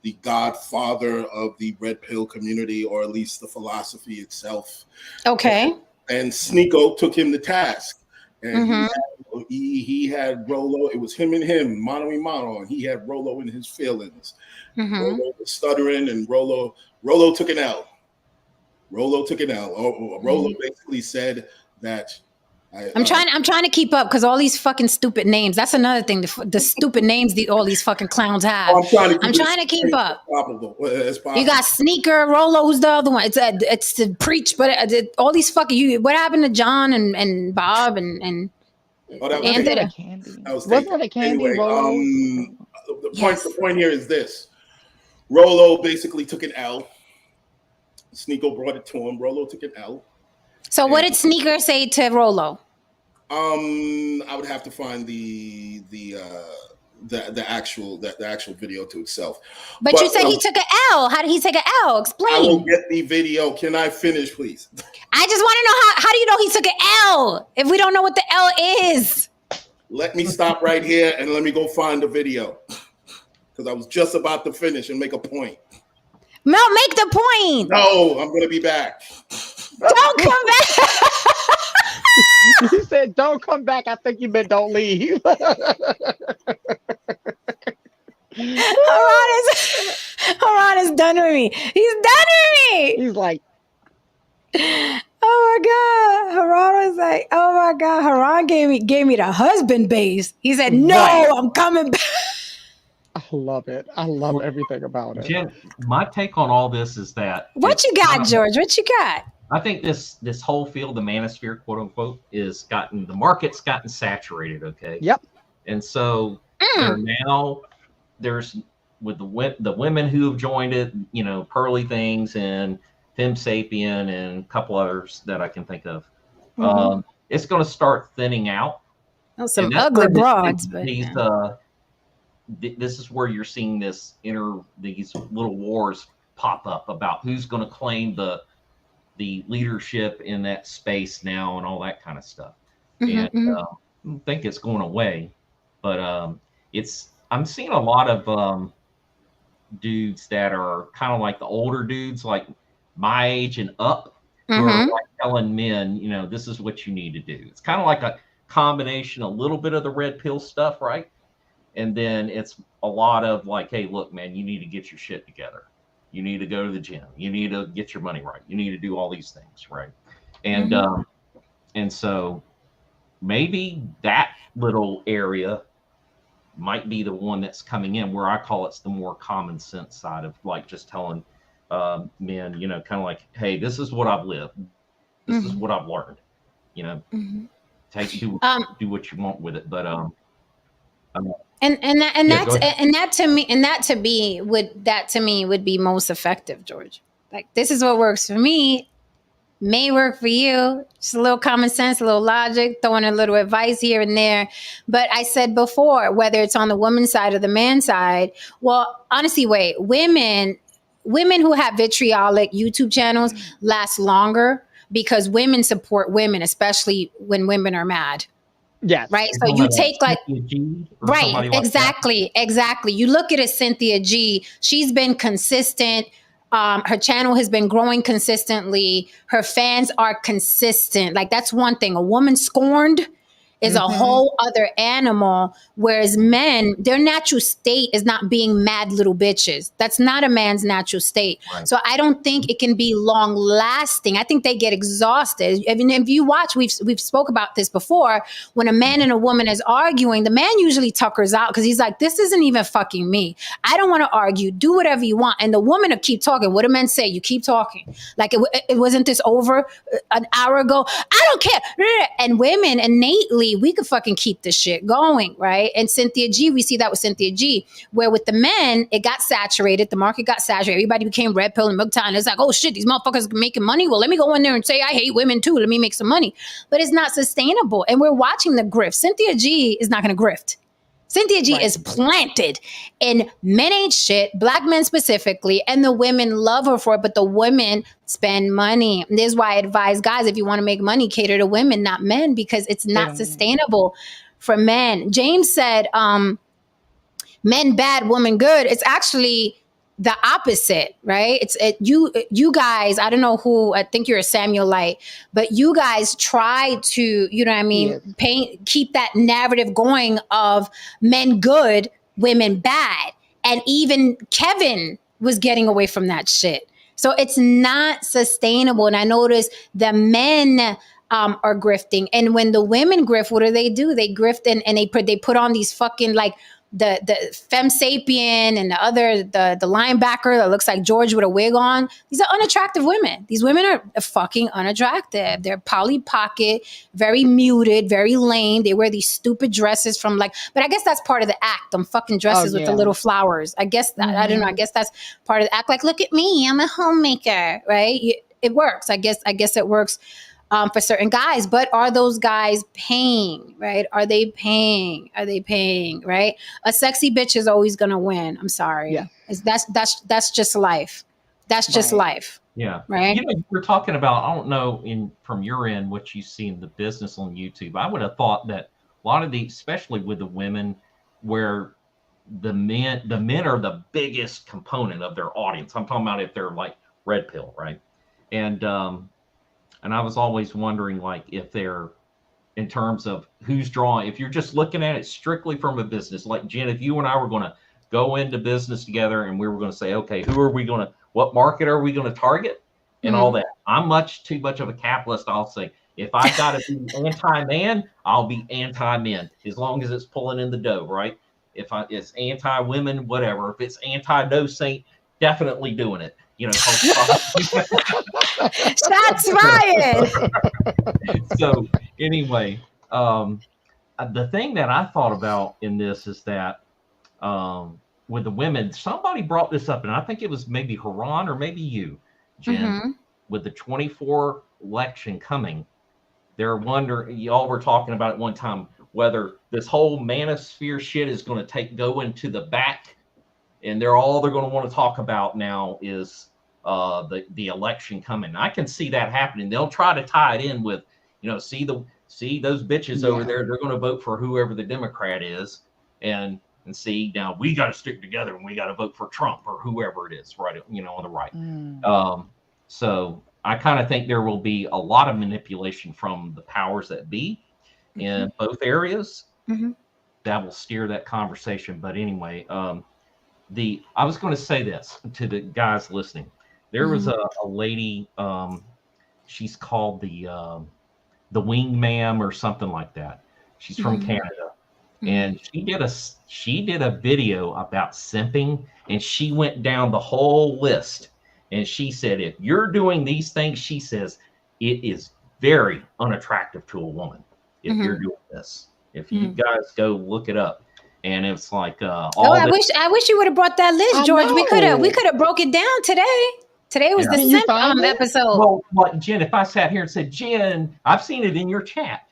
the godfather of the red pill community, or at least the philosophy itself. Okay. And Sneeko took him to task. And he had Rolo. It was him and him, mano y mano, and he had Rolo in his feelings. Rolo was stuttering, and Rolo took an L. Rolo basically said that. I'm trying to keep up because all these fucking stupid names. That's another thing. The stupid names all these fucking clowns have. I'm trying to keep up. You got Sneaker, Rolo. Who's the other one? It's to preach, but all these fucking. What happened to John and Bob and? Oh, that was a Candy. Wasn't it a Candy? Anyway, Rolo? The point here is this: Rolo basically took an L. Sneeko brought it to him. Rolo took an L. So what did Sneaker say to Rolo? I would have to find the actual video to itself. But you said he took an L. How did he take an L? Explain. I will get the video. Can I finish, please? I just want to know how do you know he took an L if we don't know what the L is? Let me stop right here and let me go find the video because I was just about to finish and make a point. Mel, make the point. No, I'm going to be back. Don't come back. You said don't come back. I think you meant don't leave. Haran is done with me. He's done with me. He's like, oh my God. Haran was like, oh my God. Haran gave me the husband base. He said, no, right. I'm coming back. I love it. I love everything about it. Jen, my take on all this is that what you got, George? What you got? I think this whole field, the manosphere, quote unquote, the market's gotten saturated. Okay. Yep. And so there's with the women who have joined it, Pearly Things and Fem Sapien and a couple others that I can think of. It's going to start thinning out. Oh, some ugly broads, but this is where you're seeing these little wars pop up about who's going to claim the leadership in that space now and all that kind of stuff. I don't think it's going away, but I'm seeing a lot of dudes that are kind of like the older dudes, like my age and up, who are like telling men, this is what you need to do. It's kind of like a combination, a little bit of the red pill stuff, right? And then it's a lot of like, hey, look, man, you need to get your shit together. You need to go to the gym. You need to get your money right. You need to do all these things, right? And and so maybe that little area might be the one that's coming in, where I call it's the more common sense side of like just telling men, kind of like, hey, this is what I've lived. This is what I've learned. Do what you want with it, but that to me would be most effective, George. Like, this is what works for me, may work for you. Just a little common sense, a little logic, throwing a little advice here and there. But I said before, whether it's on the woman's side or the man's side, well, honestly, women who have vitriolic YouTube channels last longer because women support women, especially when women are mad. Yes. Right. So you take like, right. Exactly. You look at a Cynthia G. She's been consistent. Her channel has been growing consistently. Her fans are consistent. Like, that's one thing. A woman scorned is a whole other animal. Whereas men, their natural state is not being mad little bitches. That's not a man's natural state. Right. So I don't think it can be long lasting. I think they get exhausted. I mean, if you watch, we've spoke about this before. When a man and a woman is arguing, the man usually tuckers out because he's like, this isn't even fucking me. I don't want to argue. Do whatever you want. And the woman will keep talking. What do men say? You keep talking. Like, it wasn't this over an hour ago? I don't care. And women innately, we could fucking keep this shit going, right? And Cynthia G, we see that with Cynthia G, where with the men, it got saturated. The market got saturated. Everybody became red pill and milk time. It's like, oh shit, these motherfuckers are making money. Well, let me go in there and say I hate women too. Let me make some money. But it's not sustainable. And we're watching the grift. Cynthia G is not going to grift. Cynthia G is planted, and men ain't shit, black men specifically, and the women love her for it, but the women spend money. And this is why I advise guys, if you want to make money, cater to women, not men, because it's not sustainable for men. James said, men bad, women good. It's actually the opposite, right? You guys, I don't know who, I think you're a Samuelite, but you guys try to, you know what I mean, keep that narrative going of men good, women bad. And even Kevin was getting away from that shit. So it's not sustainable. And I noticed the men are grifting. And when the women grift, what do? They grift and they put on these fucking like the femme sapien and the linebacker that looks like George with a wig on. These are unattractive women. These women are fucking unattractive. They're Polly Pocket, very muted, very lame. They wear these stupid dresses from but I guess that's part of the act. Them fucking dresses with the little flowers. I guess I don't know. I guess that's part of the act. Like, look at me, I'm a homemaker, right? It works. I guess it works. For certain guys, but are those guys paying, right? Are they paying, right? A sexy bitch is always going to win. I'm sorry. Yeah. That's just life. That's just life. Yeah. Right. We're talking about, I don't know from your end, what you see in the business on YouTube. I would have thought that a lot of especially with the women, where the men are the biggest component of their audience. I'm talking about if they're like red pill, right? And I was always wondering, like, if they're, in terms of who's drawing, if you're just looking at it strictly from a business, like Jen, if you and I were going to go into business together and we were going to say, okay, what market are we going to target and all that? I'm too much of a capitalist. I'll say, if I've got to be anti-man, I'll be anti-men, as long as it's pulling in the dough, right? If it's anti-women, whatever. If it's anti-no saint, definitely doing it. Shots fired. So anyway, the thing that I thought about in this is that with the women, somebody brought this up, and I think it was maybe Haran or maybe you, Jen, with the 24 election coming. They're wondering, y'all were talking about at one time, whether this whole manosphere shit is going to go into the back. And they're going to want to talk about now is the election coming. I can see that happening. They'll try to tie it in with, see those bitches over there. They're going to vote for whoever the Democrat is, and see, now we got to stick together and we got to vote for Trump or whoever it is, right? On the right. So I kind of think there will be a lot of manipulation from the powers that be in both areas that will steer that conversation. But anyway, I was going to say this to the guys listening. There was a lady, she's called the Wingman or something like that. She's from Canada, and she did a video about simping, and she went down the whole list. And she said, if you're doing these things, she says, it is very unattractive to a woman if you're doing this. If you guys go look it up. And it's like I wish you would have brought that list, George. We could have broke it down today. Today was the simp episode. Well, Jen, if I sat here and said, Jen, I've seen it in your chat.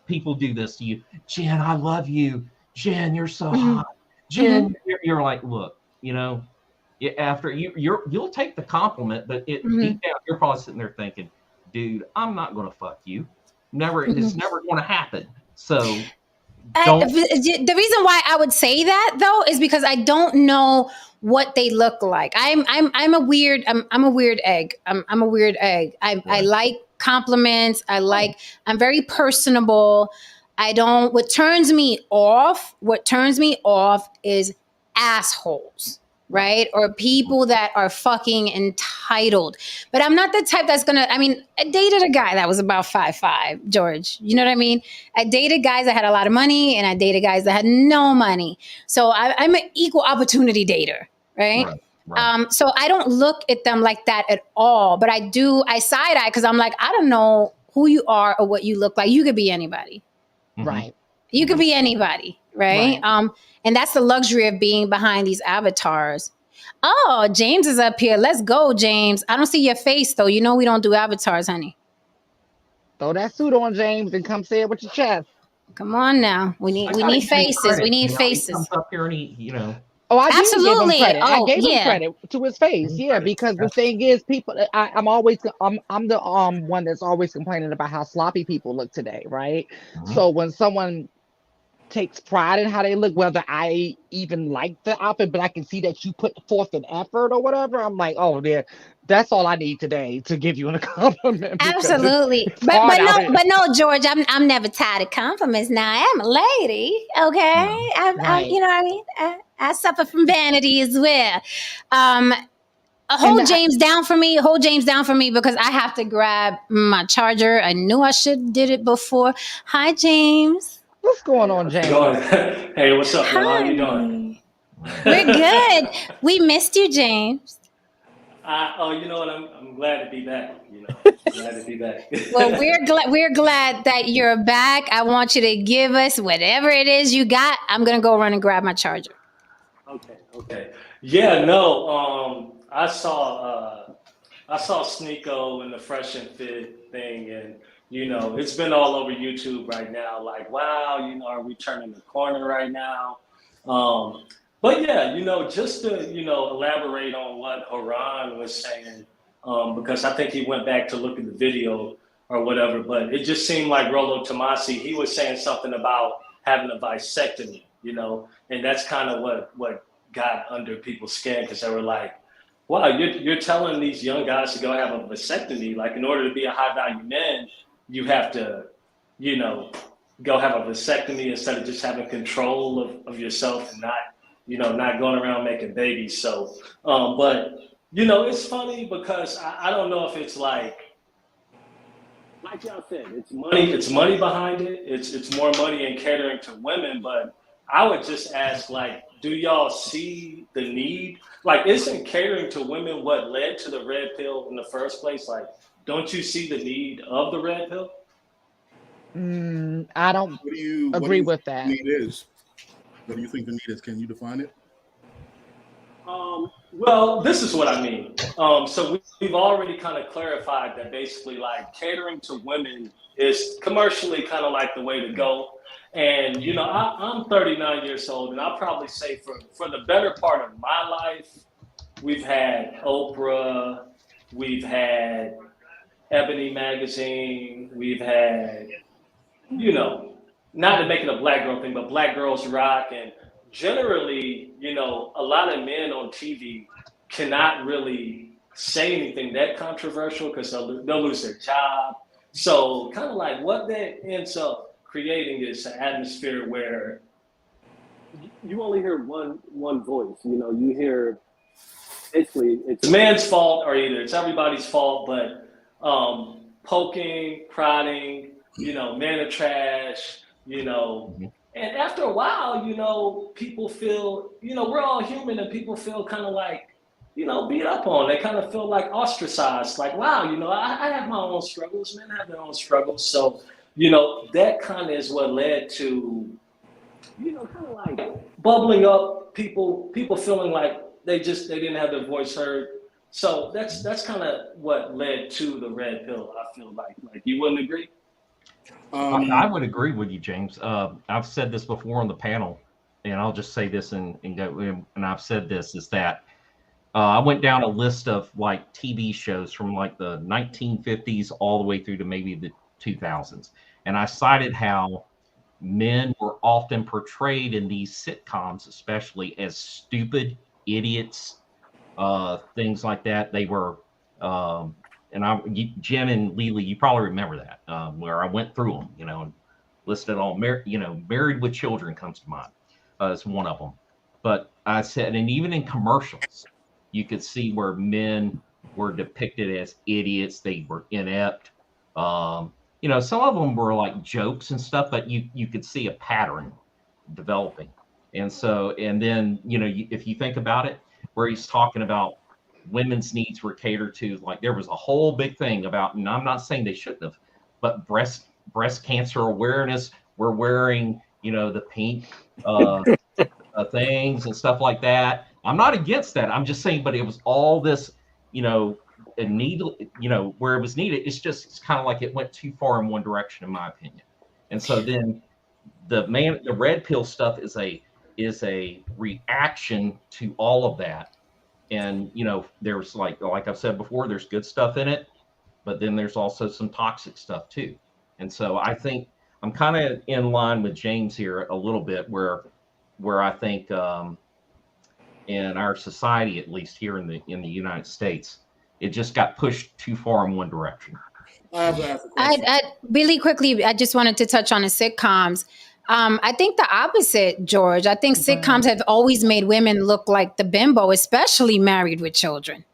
People do this to you. Jen, I love you. Jen, you're so hot. Jen, you're like, look, after you'll take the compliment, but deep down, you're probably sitting there thinking, dude, I'm not going to fuck you. It's never going to happen. So the reason why I would say that though is because I don't know what they look like. I'm a weird egg. I'm a weird egg. I like compliments. I'm very personable. I don't, what turns me off is assholes, right? Or people that are fucking entitled. But I'm not the type that's gonna, I mean, I dated a guy that was about 5'5", George. You know what I mean? I dated guys that had a lot of money and I dated guys that had no money. So I'm an equal opportunity dater, right? Right. Right. So I don't look at them like that at all. But I side eye because I'm like, I don't know who you are or what you look like. You could be anybody. Mm-hmm. Right. You could be anybody, right? Right. And that's the luxury of being behind these avatars. Oh, James is up here. Let's go, James. I don't see your face though. You know we don't do avatars, honey. Throw that suit on, James, and come say it with your chest. Come on now. We I need we gotta need give him faces. We credit. need He comes faces. up here and Oh, I did give him Absolutely. credit. I Oh, gave him yeah. credit to his face. give him Yeah, credit. because the thing is, people. I'm the one that's always complaining about how sloppy people look today, right? Mhm. So when someone takes pride in how they look, whether I even like the outfit, but I can see that you put forth an effort or whatever. I'm like, oh, yeah, that's all I need today to give you a compliment because it's Absolutely. it's hard out here. But no, George, I'm never tired of compliments now. I am a lady. No. Okay. I'm Right. you know what I mean? I suffer from vanity as well. Um And hold James down for me. Hold James down for me because I have to grab my charger. I knew I should did it before. Hi, James. what's going Hey, on, how's it going? James? Hey, what's up, y'all? How you doing? Hi. Mhm. We're good. We missed you, James. Oh, you know what? I'm glad to be back. Glad to be back. Well, we're glad that you're back. I want you to give us whatever it is you got. I'm gonna go run and grab my charger. Okay. Yeah, no. I saw Sneeko and the Fresh and Fit thing, and it's been all over YouTube right now. Like, wow, are we turning the corner right now? Um, but yeah, just to elaborate on what Haran was saying, because I think he went back to look at the video or whatever. But it just seemed like Rollo Tomasi, he was saying something about having a vasectomy, and that's kind of what got under people's skin because they were like, wow, you're telling these young guys to go have a vasectomy. Like, in order to be a high value man, you have to, you know, go have a vasectomy instead of just having control of yourself and not going around making babies. So, but it's funny because I don't know if it's like y'all said, it's money behind it. It's more money in catering to women, but I would just ask, like, do y'all see the need? Like, isn't catering to women what led to the red pill in the first place? Like, don't you see the need of the red pill? I don't What do agree you think with the that. need is? What do you think the need is? Can you define it? Well, this is what I mean. So we've already kind of clarified that basically, like, catering to women is commercially kind of like the way to go. And I'm 39 years old, and I'll probably say for the better part of my life, we've had Oprah, we've had Ebony magazine, we've had you know, not to make it a black girl thing, but Black Girls Rock. And generally, a lot of men on TV cannot really say anything that controversial because they'll lose their job. So, kind of like what that ends up creating is an atmosphere where you only hear one voice. You hear basically it's a man's fault or either it's everybody's fault, but poking, prodding, man of trash, Mhm. and after a while, people feel, we're all human and people feel kind of like, beat up on. They kind of feel like ostracized, like, wow, I have my own struggles, men have their own struggles. So, that kind of is what led to kind of like bubbling up people feeling like they didn't have their voice heard. So that's kind of what led to the red pill. I feel like you wouldn't agree. I Um, would agree with you, James. I've said this before on the panel, and I'll just say this and go. And I've said this is that I went down a list of like TV shows from like the 1950s all the way through to maybe the 2000s, and I cited how men were often portrayed in these sitcoms, especially as stupid idiots, things like that. They were, and Jim and Lily, you probably remember that, where I went through them, listed all married with children comes to mind as one of them. But I said, and even in commercials, you could see where men were depicted as idiots. They were inept. Some of them were like jokes and stuff, but you could see a pattern developing. And then, if you think about it, where he's talking about women's needs were catered to, like there was a whole big thing about, and I'm not saying they shouldn't have, but breast cancer awareness. We're wearing, the pink things and stuff like that. I'm not against that. I'm just saying, but it was all this, a need, where it was needed. It's kind of like it went too far in one direction, in my opinion. And so then the red pill stuff is a reaction to all of that. And there's like I've said before, there's good stuff in it, but then there's also some toxic stuff too. And so I think I'm kind of in line with James here a little bit, where I think in our society, at least here in the United States, it just got pushed too far in one direction. I have to ask a question. I really quickly, I just wanted to touch on the sitcoms. I think the opposite, George. I think sitcoms have always made women look like the bimbo, especially Married with Children.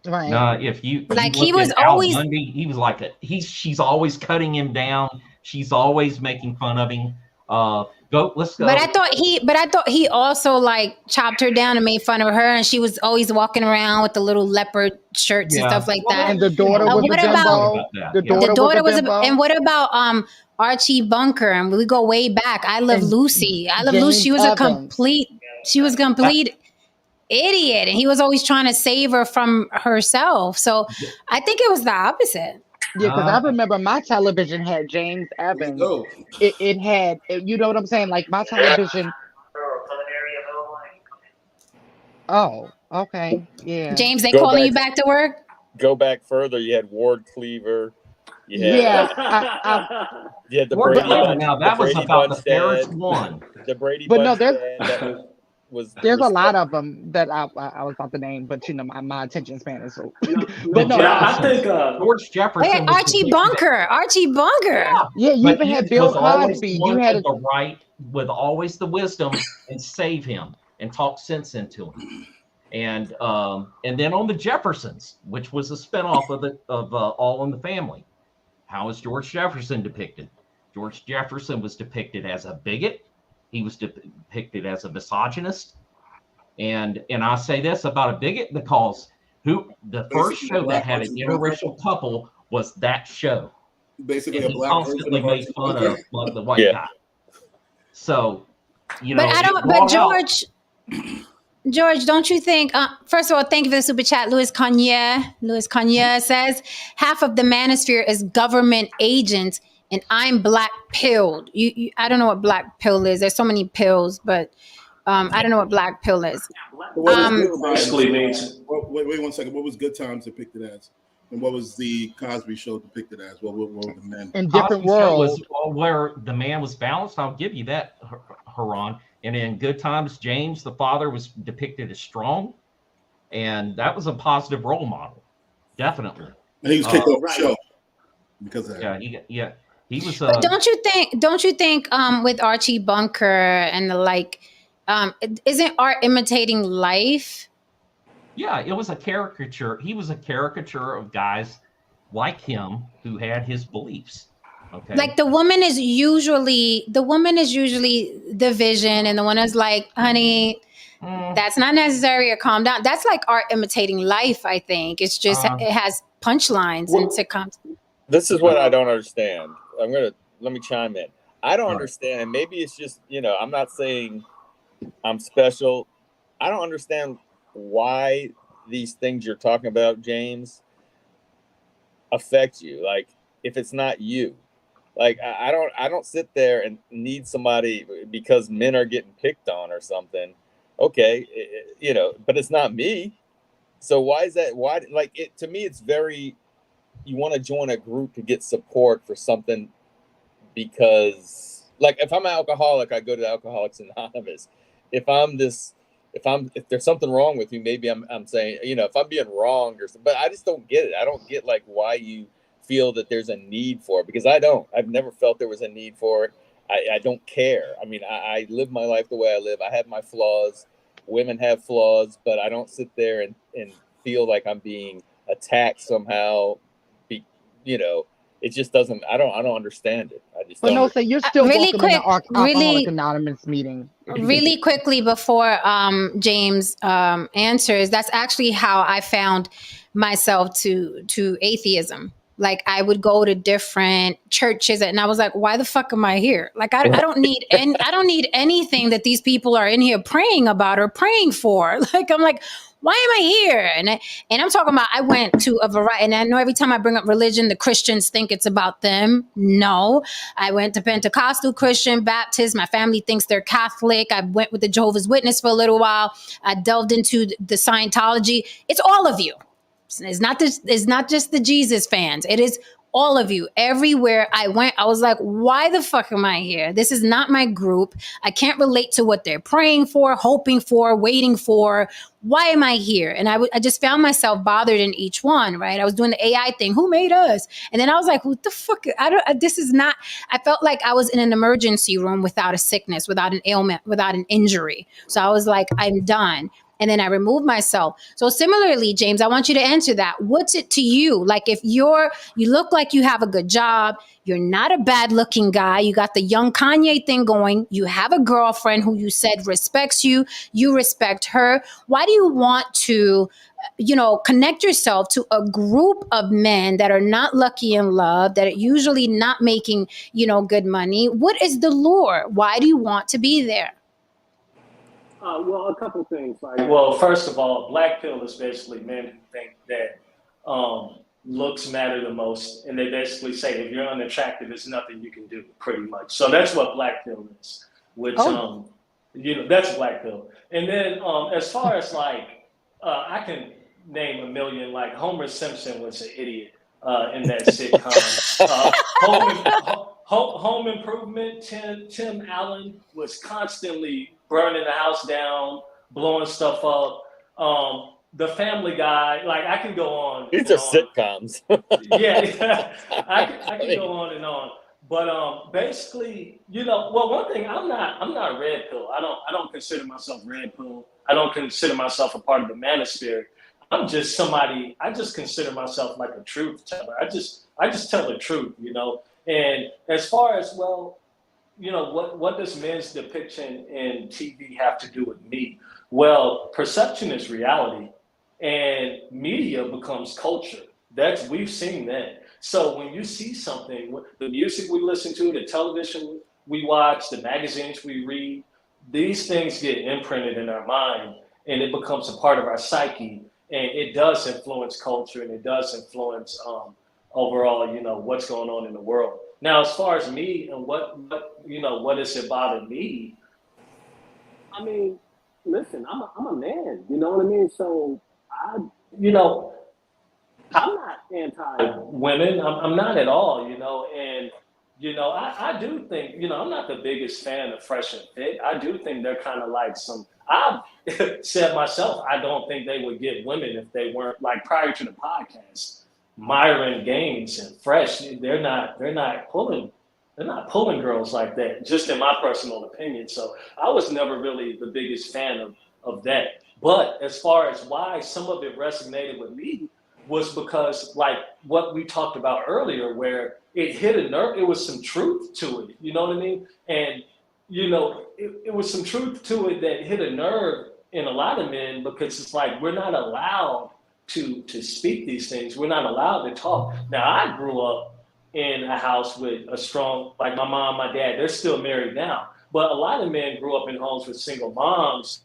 Right. If you like you he look was at Al always Bundy, he was like she's always cutting him down. She's always making fun of him. Let's go. But I thought he also like chopped her down and made fun of her, and she was always walking around with the little leopard shirts and stuff like that. And the daughter was a bimbo. The daughter was a, and what about Archie Bunker? And we go way back. I Love Lucy. I Love Lucy. She was a complete idiot, and he was always trying to save her from herself. So I think it was the opposite. Yeah, because I remember my television had James Evans. It had, you know what I'm saying? Like my television. Oh, okay. Yeah. James, they calling you back to work? Go back further. You had Ward Cleaver. You had, you had the Ward Brady Cleaver. Bunch. Now that was about the fairest one. The Brady But Bunch. no, there's a lot of them that I was about to name, but my attention span is so. But no, I think George Jefferson. Hey, Archie Bunker. Yeah, you even had Bill Cosby. You had the right with always the wisdom and save him and talk sense into him. And then on the Jeffersons, which was a spinoff of All in the Family. How is George Jefferson depicted? George Jefferson was depicted as a bigot. He was depicted as a misogynist. And I say this about a bigot because the first show that had an interracial couple was that show. Basically, and a black constantly made fun of the white guy. So, But George, don't you think? First of all, thank you for the super chat, Louis Kanye says half of the manosphere is government agents, and I'm black pilled. I don't know what black pill is. There's so many pills, but I don't know what black pill is. Basically means. Wait 1 second. What was Good Times depicted as? And what was the Cosby Show depicted as? What were the men? In different worlds. Where the man was balanced, I'll give you that, Haran. And in Good Times, James, the father, was depicted as strong. And that was a positive role model. Definitely. And he was kicked off the show because of that. He was. But don't you think with Archie Bunker and the like, isn't art imitating life? Yeah, it was a caricature. He was a caricature of guys like him who had his beliefs. Okay. Like the woman is usually the vision, and the one is like, honey, that's not necessary, or calm down. That's like art imitating life, I think. It's just it has punchlines and sitcoms. This is what I don't understand. Let me chime in. I don't understand, and maybe it's just, I'm not saying I'm special. I don't understand why these things you're talking about, James, affect you. Like, if it's not you. Like, I don't sit there and need somebody because men are getting picked on or something. Okay, but it's not me. So why is that? Why, like, it to me, it's very, you want to join a group to get support for something because, like, if I'm an alcoholic, I go to Alcoholics Anonymous. If there's something wrong with me, maybe I'm saying, if I'm being wronged or something, but I just don't get it. I don't get like why you feel that there's a need for it, because I've never felt there was a need for it. I don't care. I mean, I live my life the way I live. I have my flaws. Women have flaws, but I don't sit there and feel like I'm being attacked somehow. Be, you know, it just doesn't. I don't understand it. I just But don't. no, say you're still Really welcome in the quick, Alcoholic really Anonymous meeting. really quickly before James answers, that's actually how I found myself to atheism. Like I would go to different churches and I was like, why the fuck am I here? Like I don't need I don't need anything that these people are in here praying about or praying for. Like I'm like, why am I here? And I'm talking about I went to a variety, and I know every time I bring up religion, the Christians think it's about them. No, I went to Pentecostal, Christian, Baptist. My family thinks they're Catholic. I went with the Jehovah's Witness for a little while. I delved into the Scientology. It's all of you. It's not just the Jesus fans. It is all of you. Everywhere I went, I was like, why the fuck am I here? This is not my group. I can't relate to what they're praying for, hoping for, waiting for. Why am I here? And I just found myself bothered in each one, right? I was doing the AI thing. Who made us? And then I was like, what the fuck? This is not, I felt like I was in an emergency room without a sickness, without an ailment, without an injury. So I was like, I'm done. And then I removed myself. So similarly, James, I want you to answer that. What's it to you? Like if you look like you have a good job, you're not a bad looking guy, you got the young Kanye thing going, you have a girlfriend who you said respects you, you respect her. Why do you want to, connect yourself to a group of men that are not lucky in love, that are usually not making, good money? What is the lure? Why do you want to be there? Well, a couple things. Well, first of all, black pill is basically men who think that looks matter the most, and they basically say if you're unattractive, there's nothing you can do, pretty much. So that's what black pill is. Which that's black pill. And then as far as I can name a million. Like Homer Simpson was an idiot in that sitcom. Home Improvement. Tim Allen was constantly burning the house down, blowing stuff up. The Family Guy, like I can go on. These are sitcoms. Yeah, I can go on and on. But basically, well, one thing, I'm not red pill. I don't consider myself red pill. I don't consider myself a part of the manosphere. I'm just somebody. I just consider myself like a truth teller. I just tell the truth, And as far as what does men's depiction in TV have to do with me? Well, perception is reality, and media becomes culture. We've seen that. So when you see something, the music we listen to, the television we watch, the magazines we read, these things get imprinted in our mind, and it becomes a part of our psyche, and it does influence culture, and it does influence overall, what's going on in the world. Now, as far as me and what is it bothering me? I mean, listen, I'm a man, you know what I mean? So I'm not anti-women. I'm not at all, and I do think, I'm not the biggest fan of Fresh and Fit. I do think they're kind of like I've said myself, I don't think they would get women if they weren't, like, prior to the podcast. Myron Gaines and Fresh, they're not pulling girls like that, just in my personal opinion. So I was never really the biggest fan of that. But as far as why some of it resonated with me was because, like what we talked about earlier, where it hit a nerve, it was some truth to it, you know what I mean? And, it was some truth to it that hit a nerve in a lot of men, because it's like, we're not allowed to speak these things. We're not allowed to talk. Now, I grew up in a house with a strong, like my mom, my dad, they're still married now. But a lot of men grew up in homes with single moms.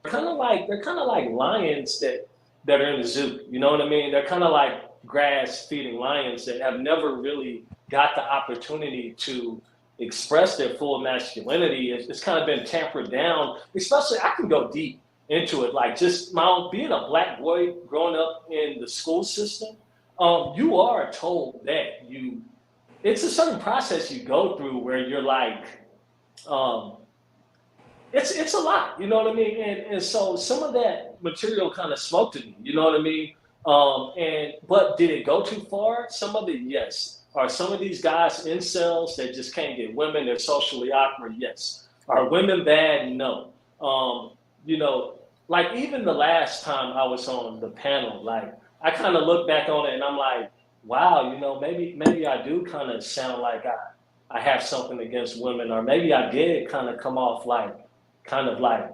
They're kind of like lions that are in the zoo. You know what I mean? They're kind of like grass feeding lions that have never really got the opportunity to express their full masculinity. It's kind of been tampered down. Especially, I can go deep into it, like just being a black boy growing up in the school system. You are told that it's a certain process you go through where you're like, it's a lot, you know what I mean? And so some of that material kind of smoked at me, you know what I mean? But did it go too far? Some of it, yes. Are some of these guys incels that just can't get women? They're socially awkward. Yes. Are women bad? No. You know, like even the last time I was on the panel, like I kind of look back on it and I'm like, wow, you know, maybe I do kind of sound like I have something against women, or maybe I did kind of come off like kind of like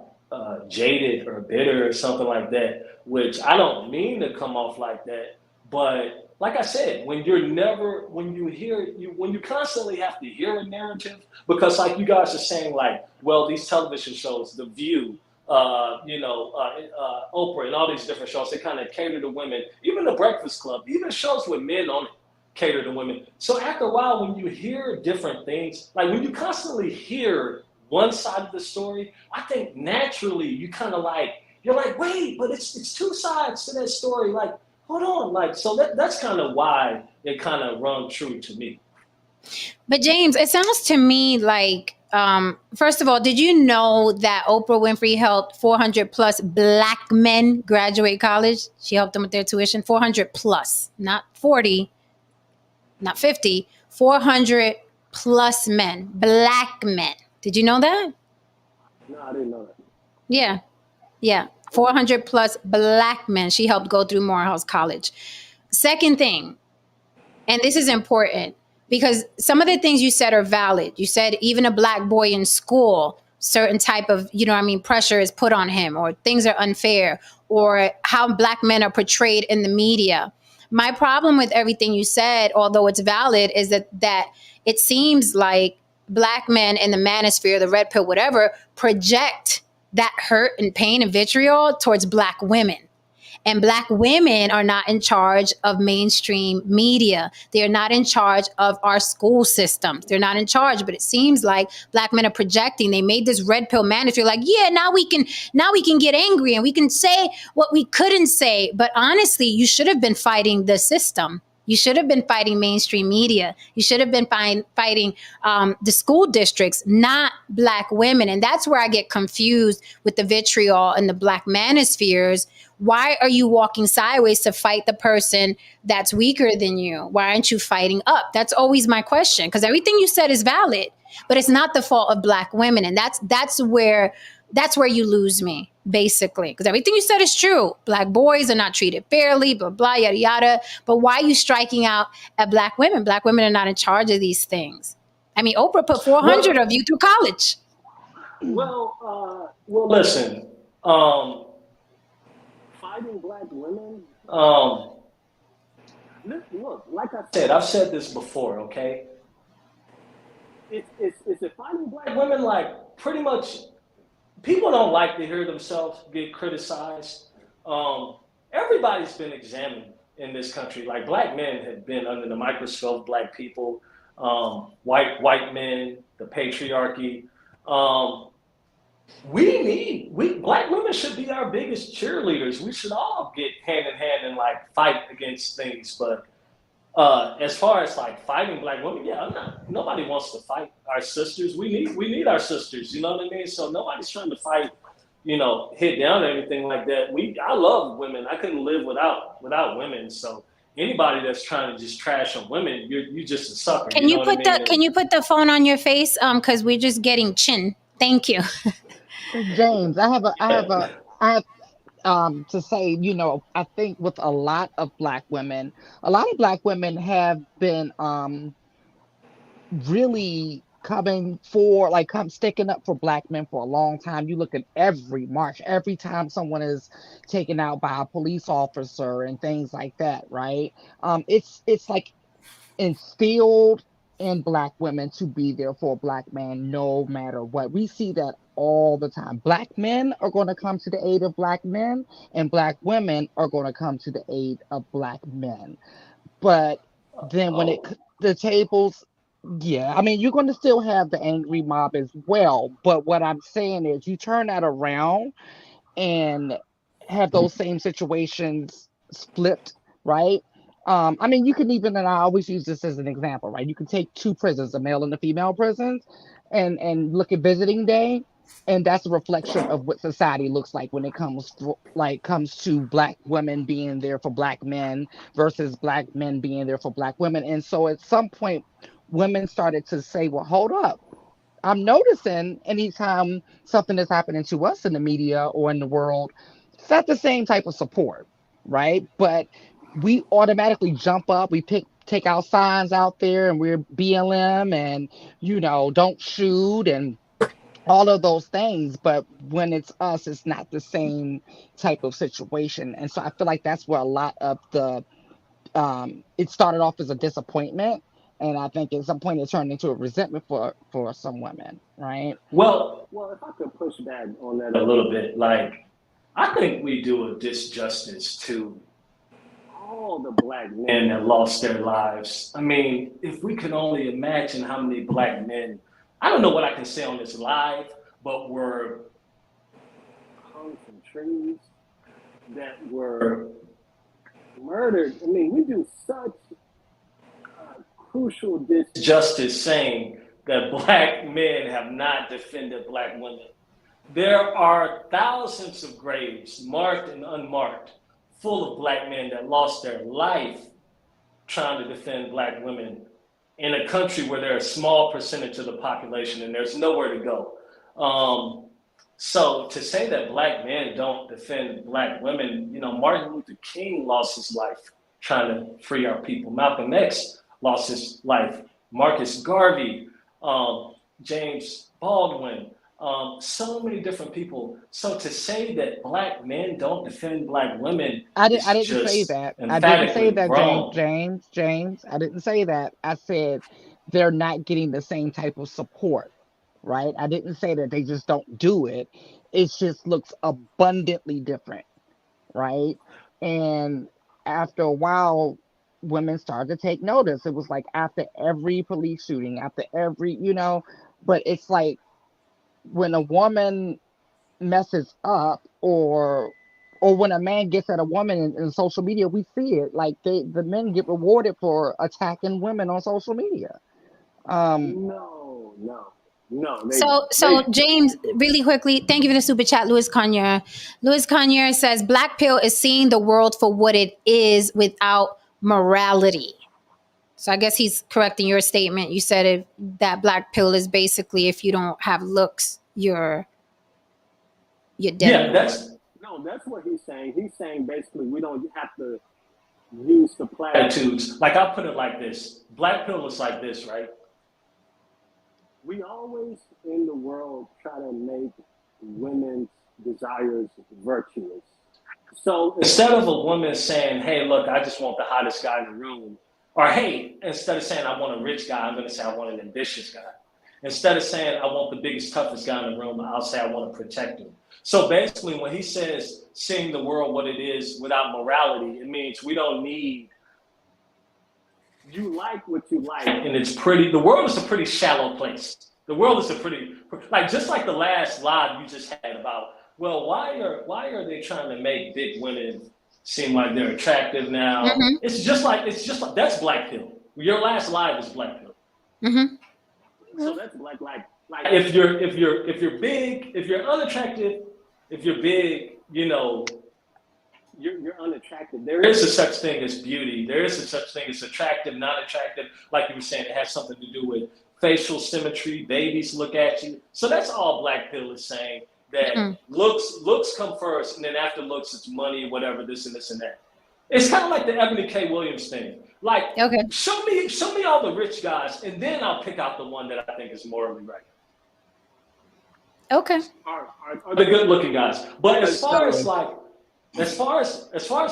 jaded or bitter or something like that, which I don't mean to come off like that. But like I said, when you constantly have to hear a narrative, because like you guys are saying, like, well, these television shows, The View, Oprah, and all these different shows, they kind of cater to women. Even The Breakfast Club, even shows with men on it cater to women. So after a while, when you hear different things, like when you constantly hear one side of the story, I think naturally you're like, wait, but it's two sides to that story. Like, hold on, like, so that's kind of why it kind of rung true to me. But James, it sounds to me like, first of all, did you know that Oprah Winfrey helped 400 plus black men graduate college? She helped them with their tuition, 400 plus, not 40, not 50, 400 plus men, black men. Did you know that? No, I didn't know that. Yeah, yeah. 400 plus black men she helped go through Morehouse College. Second thing, and this is important because some of the things you said are valid. You said even a black boy in school, certain type of, pressure is put on him, or things are unfair, or how black men are portrayed in the media. My problem with everything you said, although it's valid, is that it seems like black men in the manosphere, the red pill, whatever, project that hurt and pain and vitriol towards black women. And black women are not in charge of mainstream media. They are not in charge of our school systems. They're not in charge, but it seems like black men are projecting. They made this red pill man. If you're like, yeah, now we can get angry and we can say what we couldn't say. But honestly, you should have been fighting the system. You should have been fighting mainstream media. You should have been fighting the school districts, not black women. And that's where I get confused with the vitriol and the black manospheres. Why are you walking sideways to fight the person that's weaker than you? Why aren't you fighting up? That's always my question, because everything you said is valid, but it's not the fault of black women. And that's where you lose me, basically, because everything you said is true. Black boys are not treated fairly, blah, blah, yada, yada. But why are you striking out at black women? Black women are not in charge of these things. I mean, Oprah put 400 Well, of you through college. listen, fighting black women. Look, like I said, I've said this before. Okay, is it fighting black women? Like, pretty much, people don't like to hear themselves get criticized. Um, Everybody's been examined in this country. Like, black men have been under the microscope. Black people, white men, the patriarchy. Um, we black women should be our biggest cheerleaders. We should all get hand in hand and like fight against things. But as far as like fighting black women, yeah, nobody wants to fight our sisters. We need our sisters. You know what I mean? So nobody's trying to fight, hit down or anything like that. I love women. I couldn't live without women. So anybody that's trying to just trash on women, you're just a sucker. Can You you know what I put the mean? can you put the phone on your face? Because we're just getting chin. Thank you. James, Yeah. I have to say, I think with a lot of black women have been really coming for, like, come sticking up for black men for a long time. You look at every march, every time someone is taken out by a police officer and things like that, right? It's like instilled in black women to be there for a black man no matter what. We see that all the time. Black men are going to come to the aid of black men, and black women are going to come to the aid of black men. But then when Oh. the tables, yeah, I mean, you're going to still have the angry mob as well. But what I'm saying is, you turn that around and have those same situations flipped, right? I mean, you can even, and I always use this as an example, right? You can take two prisons, a male and a female prisons, and look at visiting day. And that's a reflection of what society looks like when it comes to black women being there for black men versus black men being there for black women. And so at some point women started to say, well, hold up, I'm noticing anytime something is happening to us in the media or in the world, it's not the same type of support, right? But we automatically jump up, we take our signs out there, and we're BLM and don't shoot and all of those things. But when it's us, it's not the same type of situation. And so I feel like that's where a lot of the it started off as a disappointment, and I think at some point it turned into a resentment for some women, right? Well, if I could push back on that a little bit, like I think we do a disjustice to all the black men that lost their lives. I mean, if we could only imagine how many black men, I don't know what I can say on this live, but were hung from trees, that were murdered. I mean, we do such crucial disjustice saying that black men have not defended black women. There are thousands of graves, marked and unmarked, full of black men that lost their life trying to defend black women in a country where they're a small percentage of the population and there's nowhere to go. So to say that black men don't defend black women, Martin Luther King lost his life trying to free our people. Malcolm X lost his life. Marcus Garvey, James Baldwin, so many different people. So to say that black men don't defend black women I is didn't say just that. I didn't say emphatically that, James. wrong. James. I didn't say that. I said they're not getting the same type of support, right? I didn't say that they just don't do it. It just looks abundantly different, right? And after a while, women started to take notice. It was like after every police shooting, after every, but it's like when a woman messes up, or when a man gets at a woman in social media, we see it. Like the men get rewarded for attacking women on social media. Um, No. So James, really quickly, thank you for the super chat, Louis Conyer. Louis Conyer says Black Pill is seeing the world for what it is without morality. So I guess he's correcting your statement. You said that Black Pill is basically if you don't have looks, you're dead in Yeah, the water. that's what he's saying. He's saying basically we don't have to use the platitudes. Like I'll put it like this: Black pill is like this, right? We always in the world try to make women's desires virtuous. So instead of a woman saying, "Hey, look, I just want the hottest guy in the room," or "Hey," instead of saying, "I want a rich guy," I'm going to say, "I want an ambitious guy." Instead of saying, "I want the biggest, toughest guy in the room," I'll say, "I want to protect him." So basically, when he says seeing the world what it is without morality, it means we don't need, you like what you like, and it's pretty. The world is a pretty shallow place. The world is a pretty, like just like the last live you just had about, well, why are they trying to make big women seem like they're attractive now? Mm-hmm. It's just like that's Black pill. Your last live is Black pill. Mm-hmm. So that's like if you're big, if you're unattractive, if you're big, you're unattractive. There is a such thing as beauty. There is a such thing as attractive, not attractive. Like you were saying, it has something to do with facial symmetry. Babies look at you. So that's all Black pill is saying. That Mm-hmm. looks come first, and then after looks, it's money, whatever, this and this and that. It's kind of like the Ebony K. Williams thing. Like, Okay. show me all the rich guys, and then I'll pick out the one that I think is morally right. Okay. Are the good looking guys. But as far as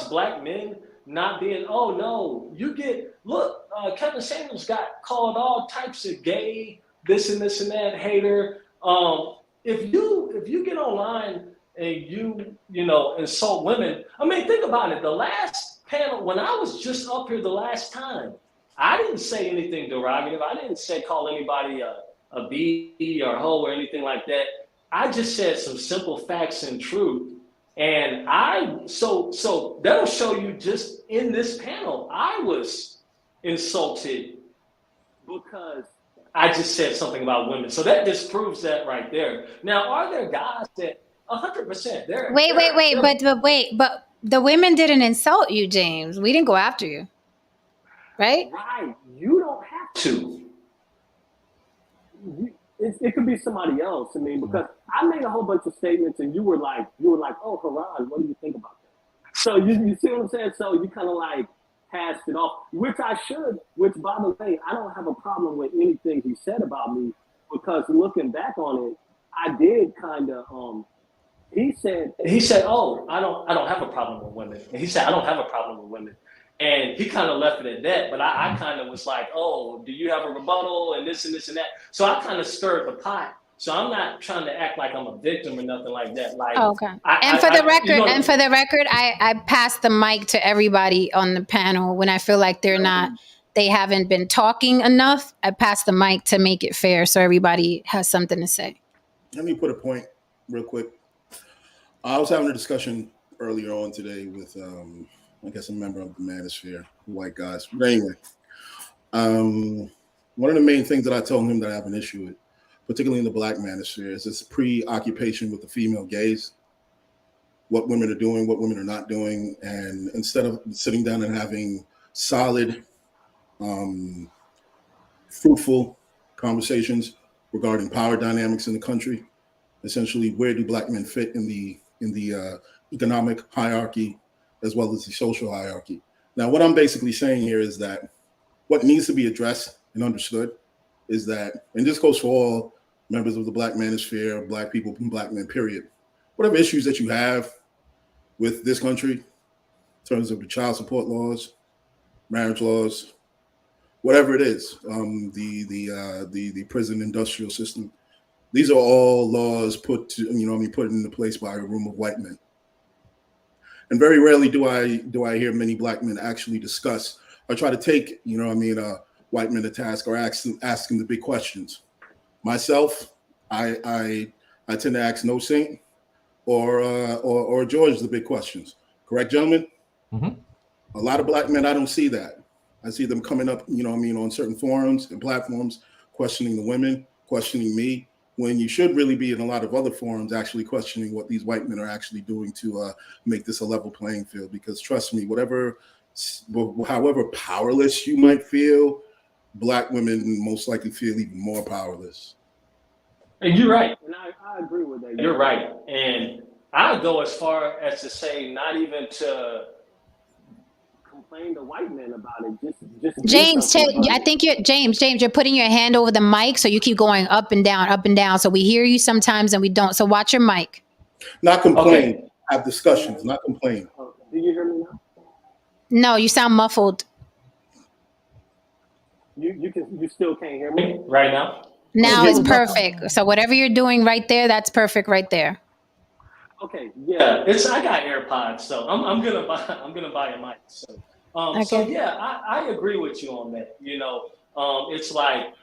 Black men not being, oh no, Kevin Samuels got called all types of gay, this and this and that, hater. If you get online and you insult women, I mean, think about it. The last panel, when I was just up here the last time, I didn't say anything derogative. I didn't call anybody a B or hoe or anything like that. I just said some simple facts and truth. And so that'll show you just in this panel, I was insulted because I just said something about women. So that disproves that right there. Now, are there guys that 100%? Wait, but the women didn't insult you, James. We didn't go after you, right? Right. You don't have to. It could be somebody else. I mean, because I made a whole bunch of statements, and you were like, oh, Haran, what do you think about that? So you see what I'm saying? So you kind of like passed it off, which I should. Which, by the way, I don't have a problem with anything he said about me, because looking back on it, I did kind of. He said, oh, I don't have a problem with women. And he said, I don't have a problem with women. And he kind of left it at that. But I kind of was like, oh, do you have a rebuttal and this and this and that? So I kind of stirred the pot. So I'm not trying to act like I'm a victim or nothing like that. Like, Okay. And for the record, I pass the mic to everybody on the panel when I feel like they haven't been talking enough. I pass the mic to make it fair so everybody has something to say. Let me put a point real quick. I was having a discussion earlier on today with, I guess, a member of the manosphere, white guys. But anyway, one of the main things that I told him that I have an issue with, particularly in the black manosphere, is this preoccupation with the female gaze, what women are doing, what women are not doing. And instead of sitting down and having solid, fruitful conversations regarding power dynamics in the country, essentially, where do black men fit in the economic hierarchy as well as the social hierarchy? Now, what I'm basically saying here is that what needs to be addressed and understood is that, and this goes for all members of the black manosphere, black people, and black men, period. Whatever issues that you have with this country in terms of the child support laws, marriage laws, whatever it is, the prison industrial system, these are all laws put into place by a room of white men. And very rarely do I hear many black men actually discuss or try to take, white men to task or ask them the big questions. Myself, I tend to ask no saint or George the big questions. Correct, gentlemen? Mm-hmm. A lot of black men, I don't see that. I see them coming up, on certain forums and platforms, questioning the women, questioning me, when you should really be in a lot of other forums actually questioning what these white men are actually doing to make this a level playing field. Because trust me, however powerless you might feel, black women most likely feel even more powerless. And you're right. And I agree with that. You're right. And I would go as far as to say not even to complain to white men about it. Just James, I think you're putting your hand over the mic, so you keep going up and down. So we hear you sometimes and we don't. So watch your mic. Not complain. Okay. Have discussions, not complain. Do you hear me now? No, you sound muffled. You still can't hear me right now? Now it's perfect. So whatever you're doing right there, that's perfect right there. Okay, yeah, I got AirPods, so I'm gonna buy a mic. So, okay. So yeah, I agree with you on that. It's like,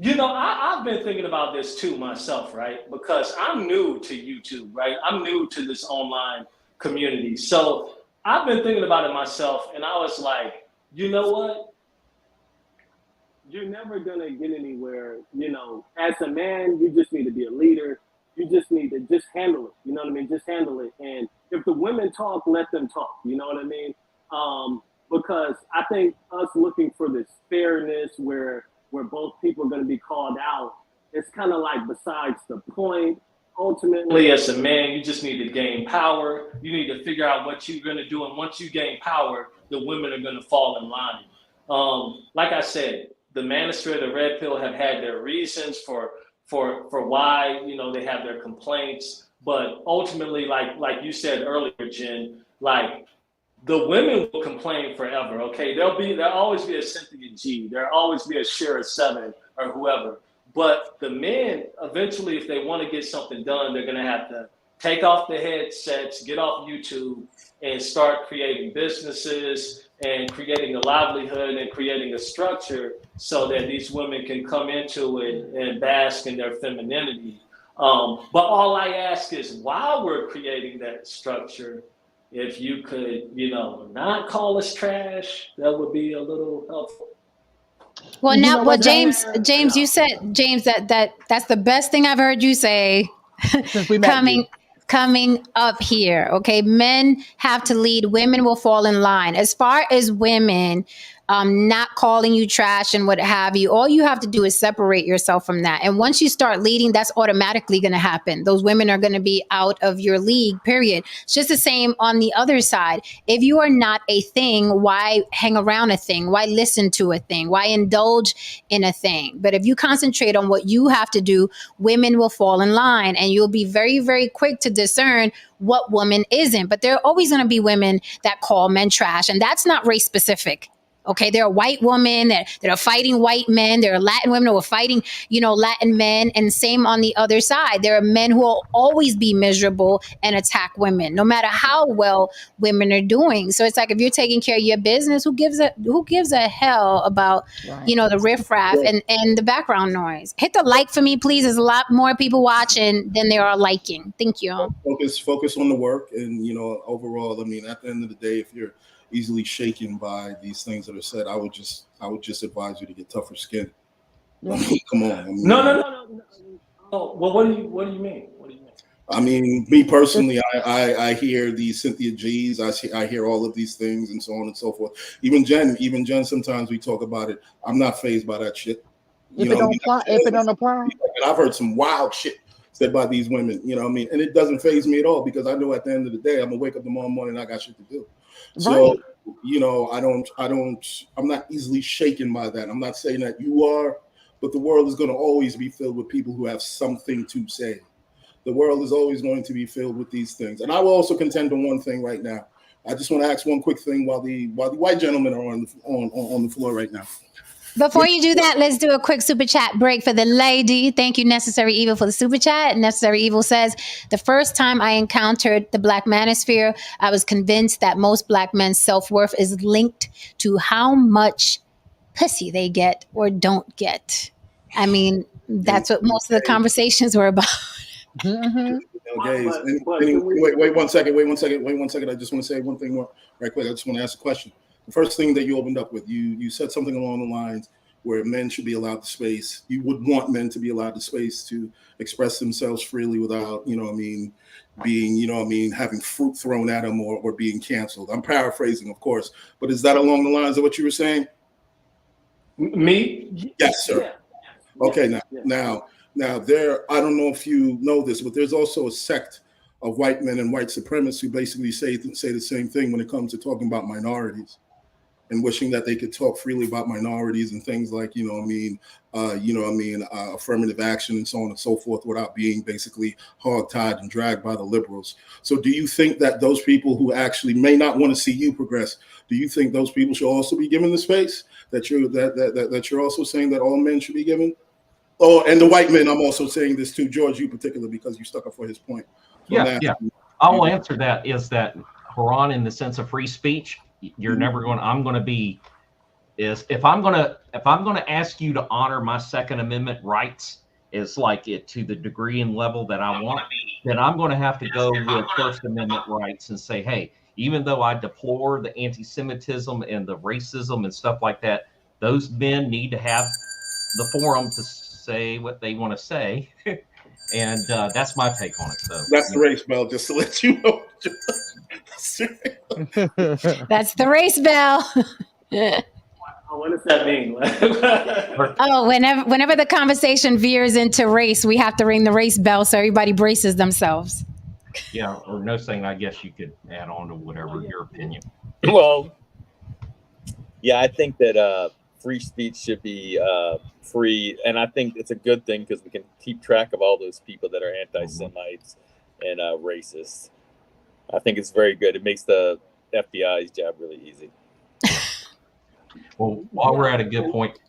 I've been thinking about this too myself, right? Because I'm new to YouTube, right? I'm new to this online community, so I've been thinking about it myself, and I was like, you know what? You're never gonna get anywhere. As a man, you just need to be a leader. You just need to just handle it. You know what I mean? Just handle it. And if the women talk, let them talk. You know what I mean? Because I think us looking for this fairness where both people are going to be called out, it's kind of like besides the point. Ultimately, as a man, you just need to gain power. You need to figure out what you're going to do. And once you gain power, the women are going to fall in line. Like I said, the manosphere, the red pill have had their reasons for why they have their complaints, but ultimately, like you said earlier, Jen, like the women will complain forever. Okay, there'll always be a Cynthia G, there'll always be a Shara 7 or whoever. But the men, eventually, if they want to get something done, they're gonna have to take off the headsets, get off YouTube, and start creating businesses and creating a livelihood and creating a structure so that these women can come into it and bask in their femininity. But all I ask is, while we're creating that structure, if you could, not call us trash, that would be a little helpful. Well, You now, know well, what, James? James, you said, James, that's the best thing I've heard you say Since we met you. coming coming up here. Okay, men have to lead, women will fall in line. As far as women not calling you trash and what have you, all you have to do is separate yourself from that. And once you start leading, that's automatically going to happen. Those women are going to be out of your league, period. It's just the same on the other side. If you are not a thing, why hang around a thing? Why listen to a thing? Why indulge in a thing? But if you concentrate on what you have to do, women will fall in line, and you'll be very, very quick to discern what woman isn't. But there are always going to be women that call men trash, and that's not race specific. Okay, there are white women that are fighting white men. There are Latin women who are fighting, Latin men, and same on the other side. There are men who will always be miserable and attack women, no matter how well women are doing. So it's like, if you're taking care of your business, who gives a hell about Right. the riffraff Well, and the background noise? Hit the like for me, please. There's a lot more people watching than there are liking. Thank you. focus on the work, and overall, I mean, at the end of the day, if you're easily shaken by these things that are said, I would just advise you to get tougher skin. I Yeah. mean, come on. I No, mean, no, no, no. Oh, well, what do you mean? What do you mean? I mean, me It's, personally, I hear these Cynthia G's, I hear all of these things and so on and so forth. Even Jen, sometimes we talk about it. I'm not phased by that shit. You if it know what I don't mean? apply, if it don't apply, And I've heard some wild shit said by these women, you know what I mean? And it doesn't phase me at all, because I know at the end of the day, I'm gonna wake up tomorrow morning and I got shit to do. So, right? I'm not easily shaken by that. I'm not saying that you are, but the world is gonna always be filled with people who have something to say. The world is always going to be filled with these things. And I will also contend on one thing right now. I just want to ask one quick thing while the white gentlemen are on the floor right now. Before you do that, let's do a quick super chat break for the lady. Thank you, Necessary Evil, for the super chat. Necessary Evil says, the first time I encountered the Black manosphere, I was convinced that most Black men's self-worth is linked to how much pussy they get or don't get. I mean, And that's what most of the conversations were about. Hmm. gays. But can we? Wait 1 second. Wait 1 second. I just want to say one thing more right quick. I just want to ask a question. The first thing that you opened up with, you said something along the lines where men should be allowed the space. You would want men to be allowed the space to express themselves freely without, being, having fruit thrown at them or being canceled. I'm paraphrasing, of course, but is that along the lines of what you were saying? Me? Yes, sir. Yeah. Okay, Yes. Yes. now there. I don't know if you know this, but there's also a sect of white men and white supremacists who basically say the same thing when it comes to talking about minorities and wishing that they could talk freely about minorities and things like, affirmative action and so on and so forth without being basically hogtied and dragged by the liberals. So do you think that those people who actually may not want to see you progress, do you think those people should also be given the space that you're also saying that all men should be given? Oh, and the white men, I'm also saying this to George, you particular, because you stuck up for his point. So I'm Yeah, yeah. asking I will you. answer that. Is that Haran, in the sense of free speech, you're never going. I'm going to be is if I'm going to ask you to honor my Second Amendment rights, is like it to the degree and level that I want, then I'm going to have to go with First Amendment rights and say, hey, even though I deplore the anti-Semitism and the racism and stuff like that, those men need to have the forum to say what they want to say. And that's my take on it. So That's the race bell, just to let you know. That's the race bell. What does that mean? Oh, whenever the conversation veers into race, we have to ring the race bell so everybody braces themselves. yeah, or no saying, I guess you could add on to whatever your opinion. Well, yeah, I think that free speech should be free, and I think it's a good thing because we can keep track of all those people that are anti-Semites and racists. I think it's very good. It makes the FBI's job really easy. Well, while we're at a good point,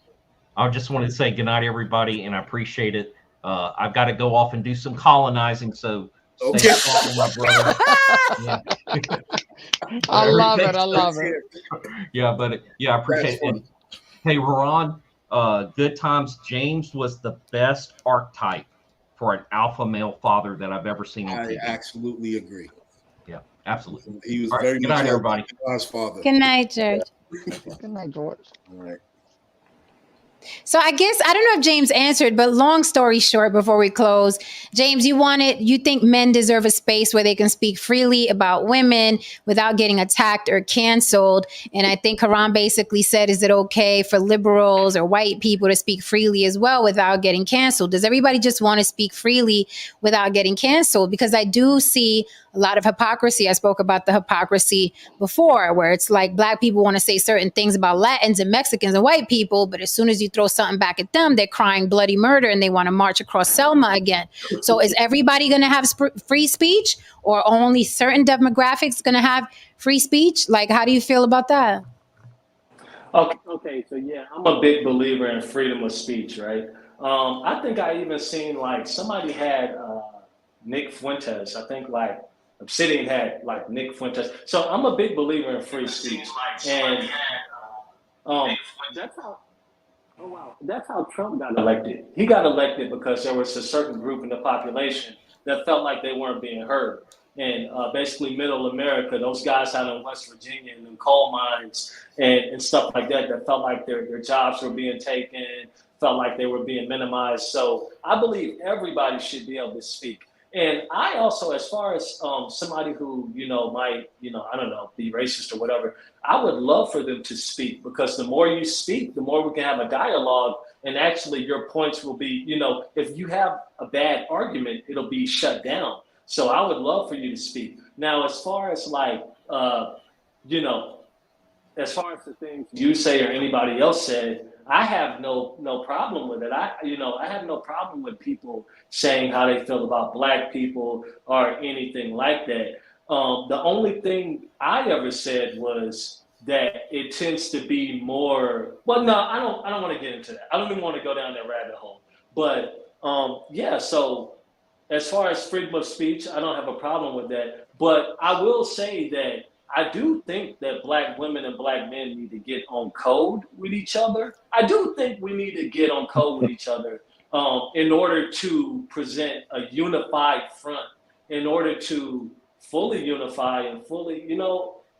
I just wanted to say good night, everybody, and I appreciate it. I've got to go off and do some colonizing, so stay strong, my brother. Yeah. I love it. I love it. Yeah, but I appreciate it. And, hey, Haran, good times. James was the best archetype for an alpha male father that I've ever seen on TV. I absolutely agree. Yeah, absolutely. He was All right, very good much night, everybody. like his father. Good night, George. Good night, George. All right. So I guess I don't know if James answered, but long story short, before we close, James, you think men deserve a space where they can speak freely about women without getting attacked or canceled. And I think Haran basically said, is it okay for liberals or white people to speak freely as well without getting canceled? Does everybody just want to speak freely without getting canceled? Because I do see a lot of hypocrisy. I spoke about the hypocrisy before, where it's like black people want to say certain things about Latins and Mexicans and white people, but as soon as you throw something back at them, they're crying bloody murder and they want to march across Selma again. So is everybody going to have free speech, or only certain demographics going to have free speech? Like, how do you feel about that? Okay, so yeah, I'm a big believer in freedom of speech, right? I think I even seen like somebody had Nick Fuentes. I think like Obsidian had like Nick Fuentes. So I'm a big believer in free speech, and um, that's how. Oh wow, that's how Trump got elected. He got elected because there was a certain group in the population that felt like they weren't being heard. And basically, middle America, those guys out in West Virginia and in coal mines and stuff like that, that felt like their jobs were being taken, felt like they were being minimized. So I believe everybody should be able to speak. And I also, as far as somebody who, might, I don't know, be racist or whatever, I would love for them to speak, because the more you speak, the more we can have a dialogue. And actually, your points will be, if you have a bad argument, it'll be shut down. So I would love for you to speak. Now, as far as like, you know, as far as the things you say or anybody else said, I have no problem with it. I have no problem with people saying how they feel about black people or anything like that. The only thing I ever said was that it tends to be more. Well, no, I don't want to get into that. I don't even want to go down that rabbit hole. But yeah, so as far as freedom of speech, I don't have a problem with that. But I will say that I do think that black women and black men need to get on code with each other. I do think we need to get on code with each other in order to present a unified front, in order to fully unify and fully,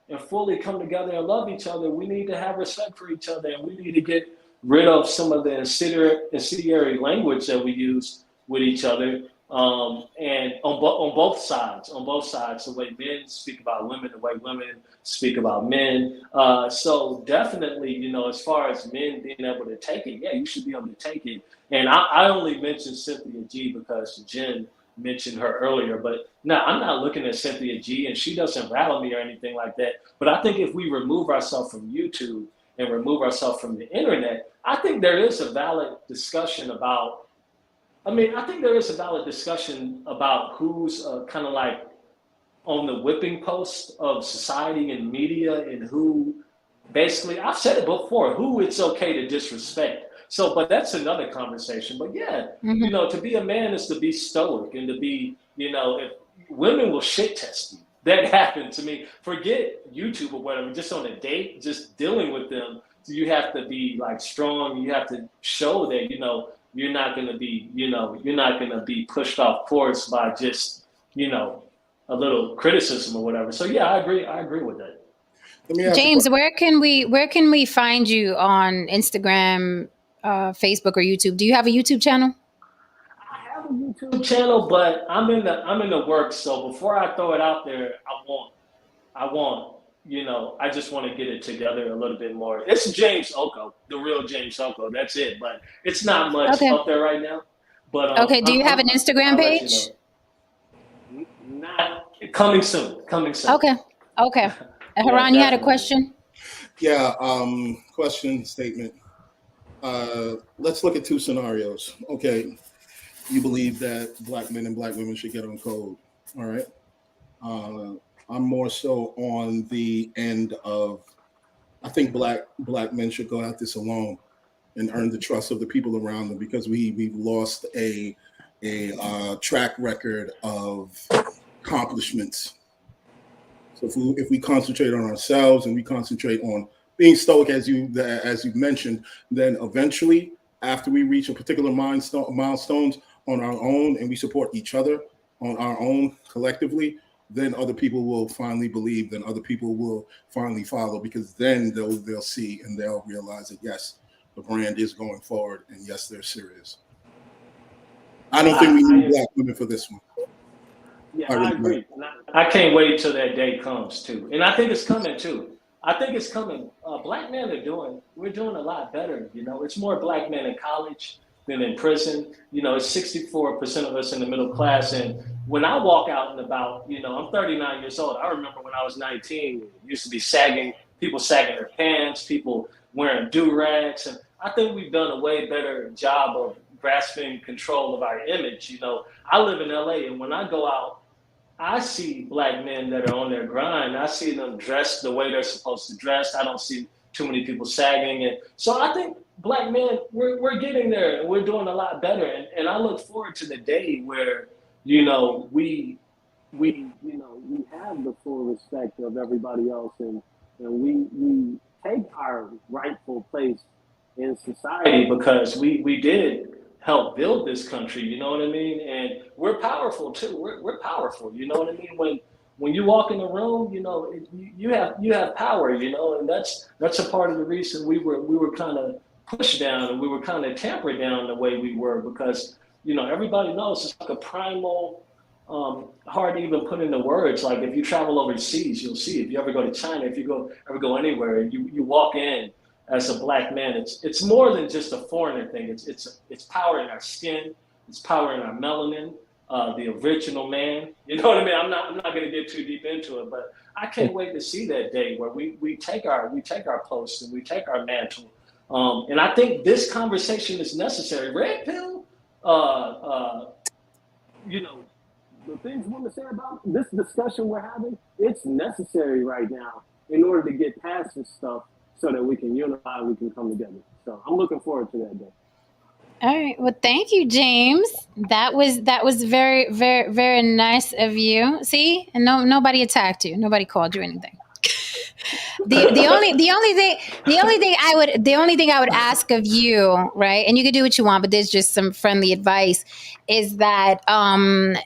and fully come together and love each other. We need to have respect for each other, and we need to get rid of some of the incendiary language that we use with each other. And on both sides, the way men speak about women, the way women speak about men. So definitely, as far as men being able to take it, yeah, you should be able to take it. And I only mentioned Cynthia G because Jen mentioned her earlier, but no, I'm not looking at Cynthia G, and she doesn't rattle me or anything like that. But I think if we remove ourselves from YouTube and remove ourselves from the internet, I think there is a valid discussion about. I think there is a valid discussion about who's kind of like on the whipping post of society and media, and who basically, I've said it before, who it's okay to disrespect. So, but that's another conversation. But yeah, to be a man is to be stoic, and to be, if women will shit test you. That happened to me. Forget YouTube or whatever, just on a date, just dealing with them. You have to be like strong. You have to show that, you're not going to be, you're not going to be pushed off course by just, a little criticism or whatever. So yeah, I agree with that. James, where can we find you on Instagram, Facebook, or YouTube? Do you have a YouTube channel? I have a YouTube channel, but I'm in the works. So before I throw it out there, I want, I just want to get it together a little bit more. It's James Oko, the real James Oko. That's it. But it's not much Okay. up there right now. But Okay. Do you have an Instagram I'll let you page? know. Not coming soon. Coming soon. Okay. Okay. Yeah, Haran, you had a definitely. question? Yeah, question, statement. Let's look at two scenarios. Okay, you believe that black men and black women should get on code. All right. I'm more so on the end of, I think black men should go at this alone and earn the trust of the people around them, because we've lost a track record of accomplishments. So if we concentrate on ourselves and we concentrate on being stoic, as you mentioned, then eventually, after we reach a particular milestones on our own, and we support each other on our own collectively, then other people will finally believe. Then other people will finally follow, because then they'll see and they'll realize that yes, the brand is going forward. And yes, they're serious. I don't think we need black women for this one. Yeah, I agree. And I can't wait till that day comes too. And I think it's coming too. I think it's coming. Black men we're doing a lot better. It's more black men in college than in prison. It's 64% of us in the middle class. And when I walk out and about, I'm 39 years old. I remember when I was 19, it used to be people sagging their pants, people wearing do-rags. And I think we've done a way better job of grasping control of our image. I live in LA, and when I go out, I see black men that are on their grind. I see them dressed the way they're supposed to dress. I don't see too many people sagging. And so I think black men, we're getting there, and we're doing a lot better. And I look forward to the day where, we have the full respect of everybody else, and we take our rightful place in society, because we did help build this country, you know what I mean? And we're powerful too. We're powerful, you know what I mean? When you walk in the room, you have power, and that's a part of the reason we were kind of pushed down, and we were kind of tampered down the way we were, because everybody knows it's like a primal, hard to even put into words. Like if you travel overseas, you'll see. If you ever go to China, if you ever go anywhere, you walk in as a black man, it's more than just a foreigner thing. It's power in our skin. It's power in our melanin. The original man. You know what I mean? I'm not going to get too deep into it, but I can't wait to see that day where we take our post and we take our mantle. And I think this conversation is necessary. Red pill. The things women say about this discussion we're having, it's necessary right now in order to get past this stuff, so that we can unify, we can come together. So I'm looking forward to that day. All right. Well, thank you, James. That was very, very, very nice of you. See, and nobody attacked you. Nobody called you anything. The only thing I would ask of you, right? And you can do what you want, but there's just some friendly advice. Is that I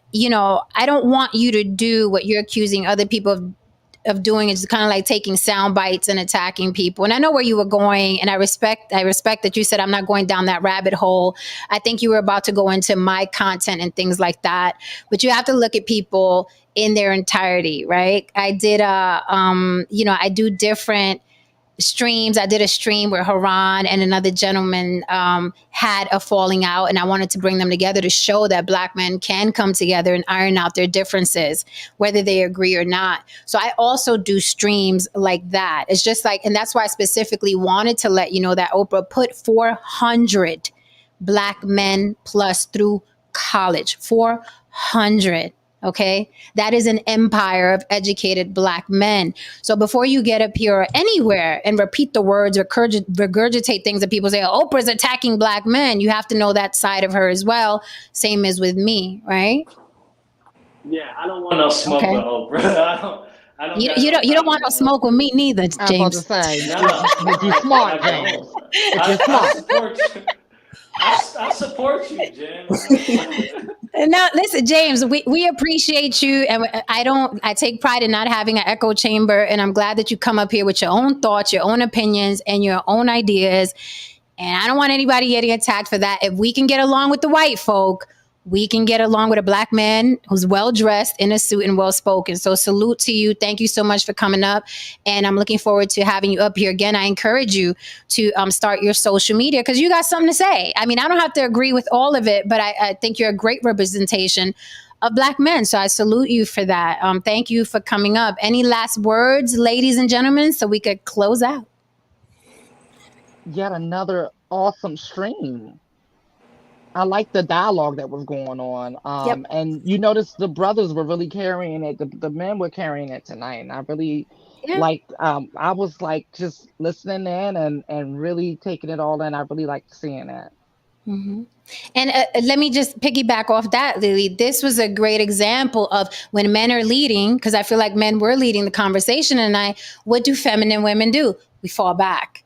don't want you to do what you're accusing other people of doing, is kind of like taking sound bites and attacking people. And I know where you were going, and I respect that you said I'm not going down that rabbit hole. I think you were about to go into my content and things like that. But you have to look at people in their entirety, right? I did I do different streams. I did a stream where Haran and another gentleman had a falling out, and I wanted to bring them together to show that black men can come together and iron out their differences, whether they agree or not. So I also do streams like that. It's just like, and that's why I specifically wanted to let you know that Oprah put 400 black men plus through college. 400. Okay, that is an empire of educated black men. So before you get up here or anywhere and repeat the words or regurgitate things that people say, oh, Oprah's attacking black men, you have to know that side of her as well. Same as with me, right? Yeah, I don't want no smoke with Oprah. You don't want no smoke with me neither, James. I'm about to say, if you're smart, James. If you're smart. I support you, James. No, listen, James, we appreciate you. And I take pride in not having an echo chamber. And I'm glad that you come up here with your own thoughts, your own opinions, and your own ideas. And I don't want anybody getting attacked for that. If we can get along with the white folk, we can get along with a black man who's well-dressed in a suit and well-spoken. So salute to you. Thank you so much for coming up. And I'm looking forward to having you up here again. I encourage you to start your social media because you got something to say. I mean, I don't have to agree with all of it, but I think you're a great representation of black men. So I salute you for that. Thank you for coming up. Any last words, ladies and gentlemen, so we could close out? Yet another awesome stream. I like the dialogue that was going on. Yep. And you notice the brothers were really carrying it. The men were carrying it tonight. And I really liked, I was like just listening in and really taking it all in. I really liked seeing that. Mm-hmm. And let me just piggyback off that, Lily. This was a great example of when men are leading, because I feel like men were leading the conversation tonight. What do feminine women do? We fall back.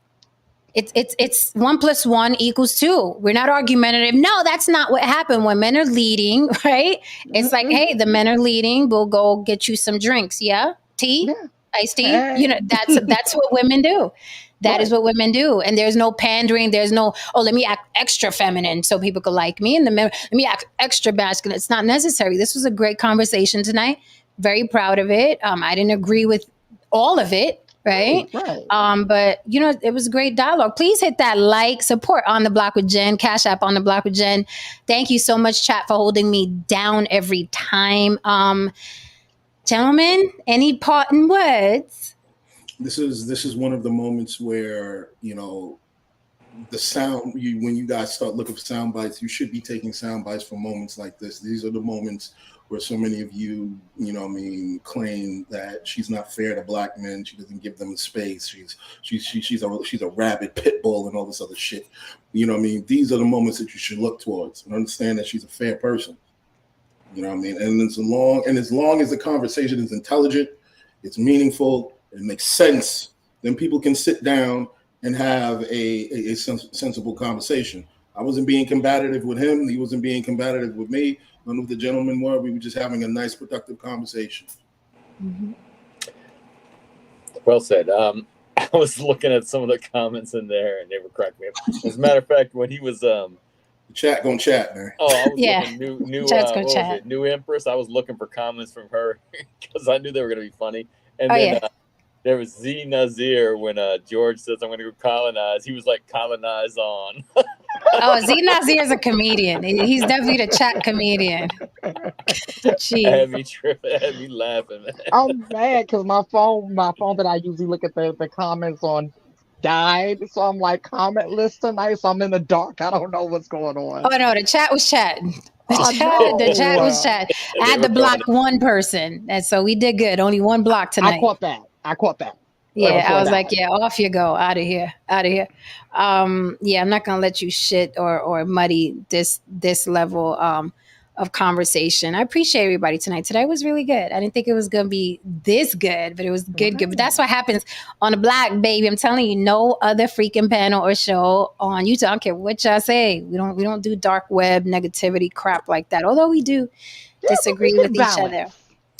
It's 1 + 1 = 2. We're not argumentative. No, that's not what happened when men are leading, right? It's like, hey, the men are leading. We'll go get you some drinks. Yeah, tea, iced tea. Hey. That's what women do. That is Right. what women do. And there's no pandering. There's no, oh, let me act extra feminine so people could like me. And let me act extra masculine. It's not necessary. This was a great conversation tonight. Very proud of it. I didn't agree with all of it, right? Right. Right. But it was a great dialogue. Please hit that like, support On the Block with Jen, Cash App On the Block with Jen. Thank you so much, chat, for holding me down every time. Gentlemen, any parting words? This is one of the moments where the sound when you guys start looking for sound bites, you should be taking sound bites from moments like this. These are the moments where so many of you, claim that she's not fair to black men. She doesn't give them space. She's a rabid pit bull and all this other shit. These are the moments that you should look towards and understand that she's a fair person. And as long as the conversation is intelligent, it's meaningful, it makes sense, then people can sit down and have a sensible conversation. I wasn't being combative with him. He wasn't being combative with me. None of the gentlemen were. We were just having a nice, productive conversation. Mm-hmm. Well said. I was looking at some of the comments in there, and they were cracking me up. As a matter of fact, when he was the chat gonna chat, man. Oh, I was Yeah. looking new Chat's what gonna was chat. it? New Empress. I was looking for comments from her because I knew they were gonna be funny. And Oh, then yeah. there was Z Nazir when George says I'm gonna go colonize. He was like colonize on. Oh, Z Nazir is a comedian. He's definitely the chat comedian. It Jeez. had me tripping. It had me laughing, man. I'm mad because my phone that I usually look at the comments on died. So I'm like commentless tonight. So I'm in the dark. I don't know what's going on. Oh no, the chat was chatting. I The chat was know. chatting. I They had were to block going. one person, and so we did good. Only one block I tonight. caught that. I caught that. Right Yeah, before I it was like, died. yeah, off you go, out of here, out of here. Yeah, I'm not gonna let you shit or muddy this level of conversation. I appreciate everybody tonight. Today was really good. I didn't think it was gonna be this good, but it was good. But that's Right. what happens on the Black, baby. I'm telling you, no other freaking panel or show on YouTube. I don't care what y'all say. We don't do dark web negativity crap like that. Although we do Yeah, but we disagree with get each other. balance.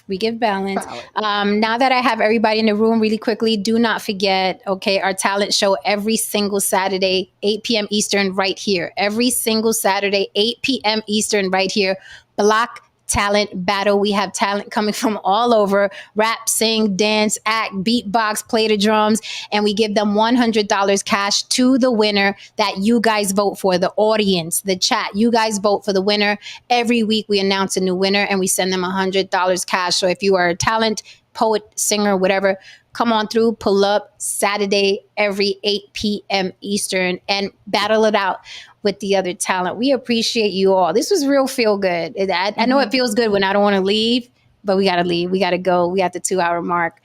We give balance. Balance. Now that I have everybody in the room really quickly, do not forget, okay, our talent show every single Saturday, 8 p.m. Eastern, right here. Every single Saturday, 8 p.m. Eastern, right here. Block Talent Battle. We have talent coming from all over: rap, sing, dance, act, beatbox, play the drums, and we give them $100 cash to the winner that you guys vote for, the audience, the chat. You guys vote for the winner. Every week we announce a new winner and we send them $100 cash. So if you are a talent, poet, singer, whatever, come on through, pull up Saturday every 8 p.m. Eastern and battle it out with the other talent. We appreciate you all. This was real feel good. I know it feels good when I don't want to leave, but we got to leave. We got to go. We at the 2-hour mark.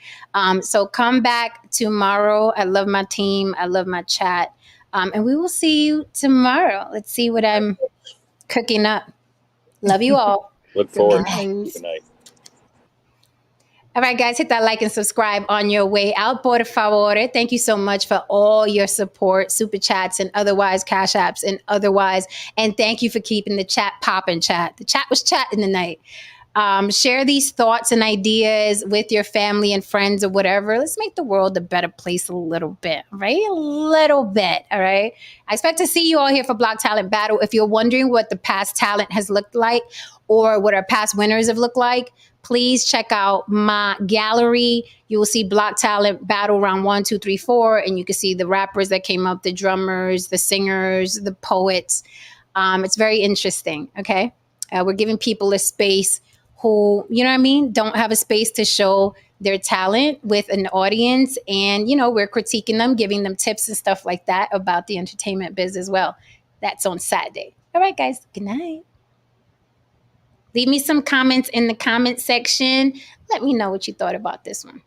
So come back tomorrow. I love my team. I love my chat. And we will see you tomorrow. Let's see what I'm cooking up. Love you all. Look Good forward. night. Good night. All right, guys, hit that like and subscribe on your way out. Por favor. Thank you so much for all your support, super chats and otherwise, cash apps and otherwise. And thank you for keeping the chat popping, chat. The chat was chatting tonight. Share these thoughts and ideas with your family and friends or whatever. Let's make the world a better place a little bit, right? A little bit, all right? I expect to see you all here for Block Talent Battle. If you're wondering what the past talent has looked like or what our past winners have looked like, please check out my gallery. You will see Block Talent Battle round 1, 2, 3, 4, and you can see the rappers that came up, the drummers, the singers, the poets. It's very interesting, okay? We're giving people a space who, you know what I mean, don't have a space to show their talent with an audience. And, we're critiquing them, giving them tips and stuff like that about the entertainment biz as well. That's on Saturday. All right, guys. Good night. Leave me some comments in the comment section. Let me know what you thought about this one.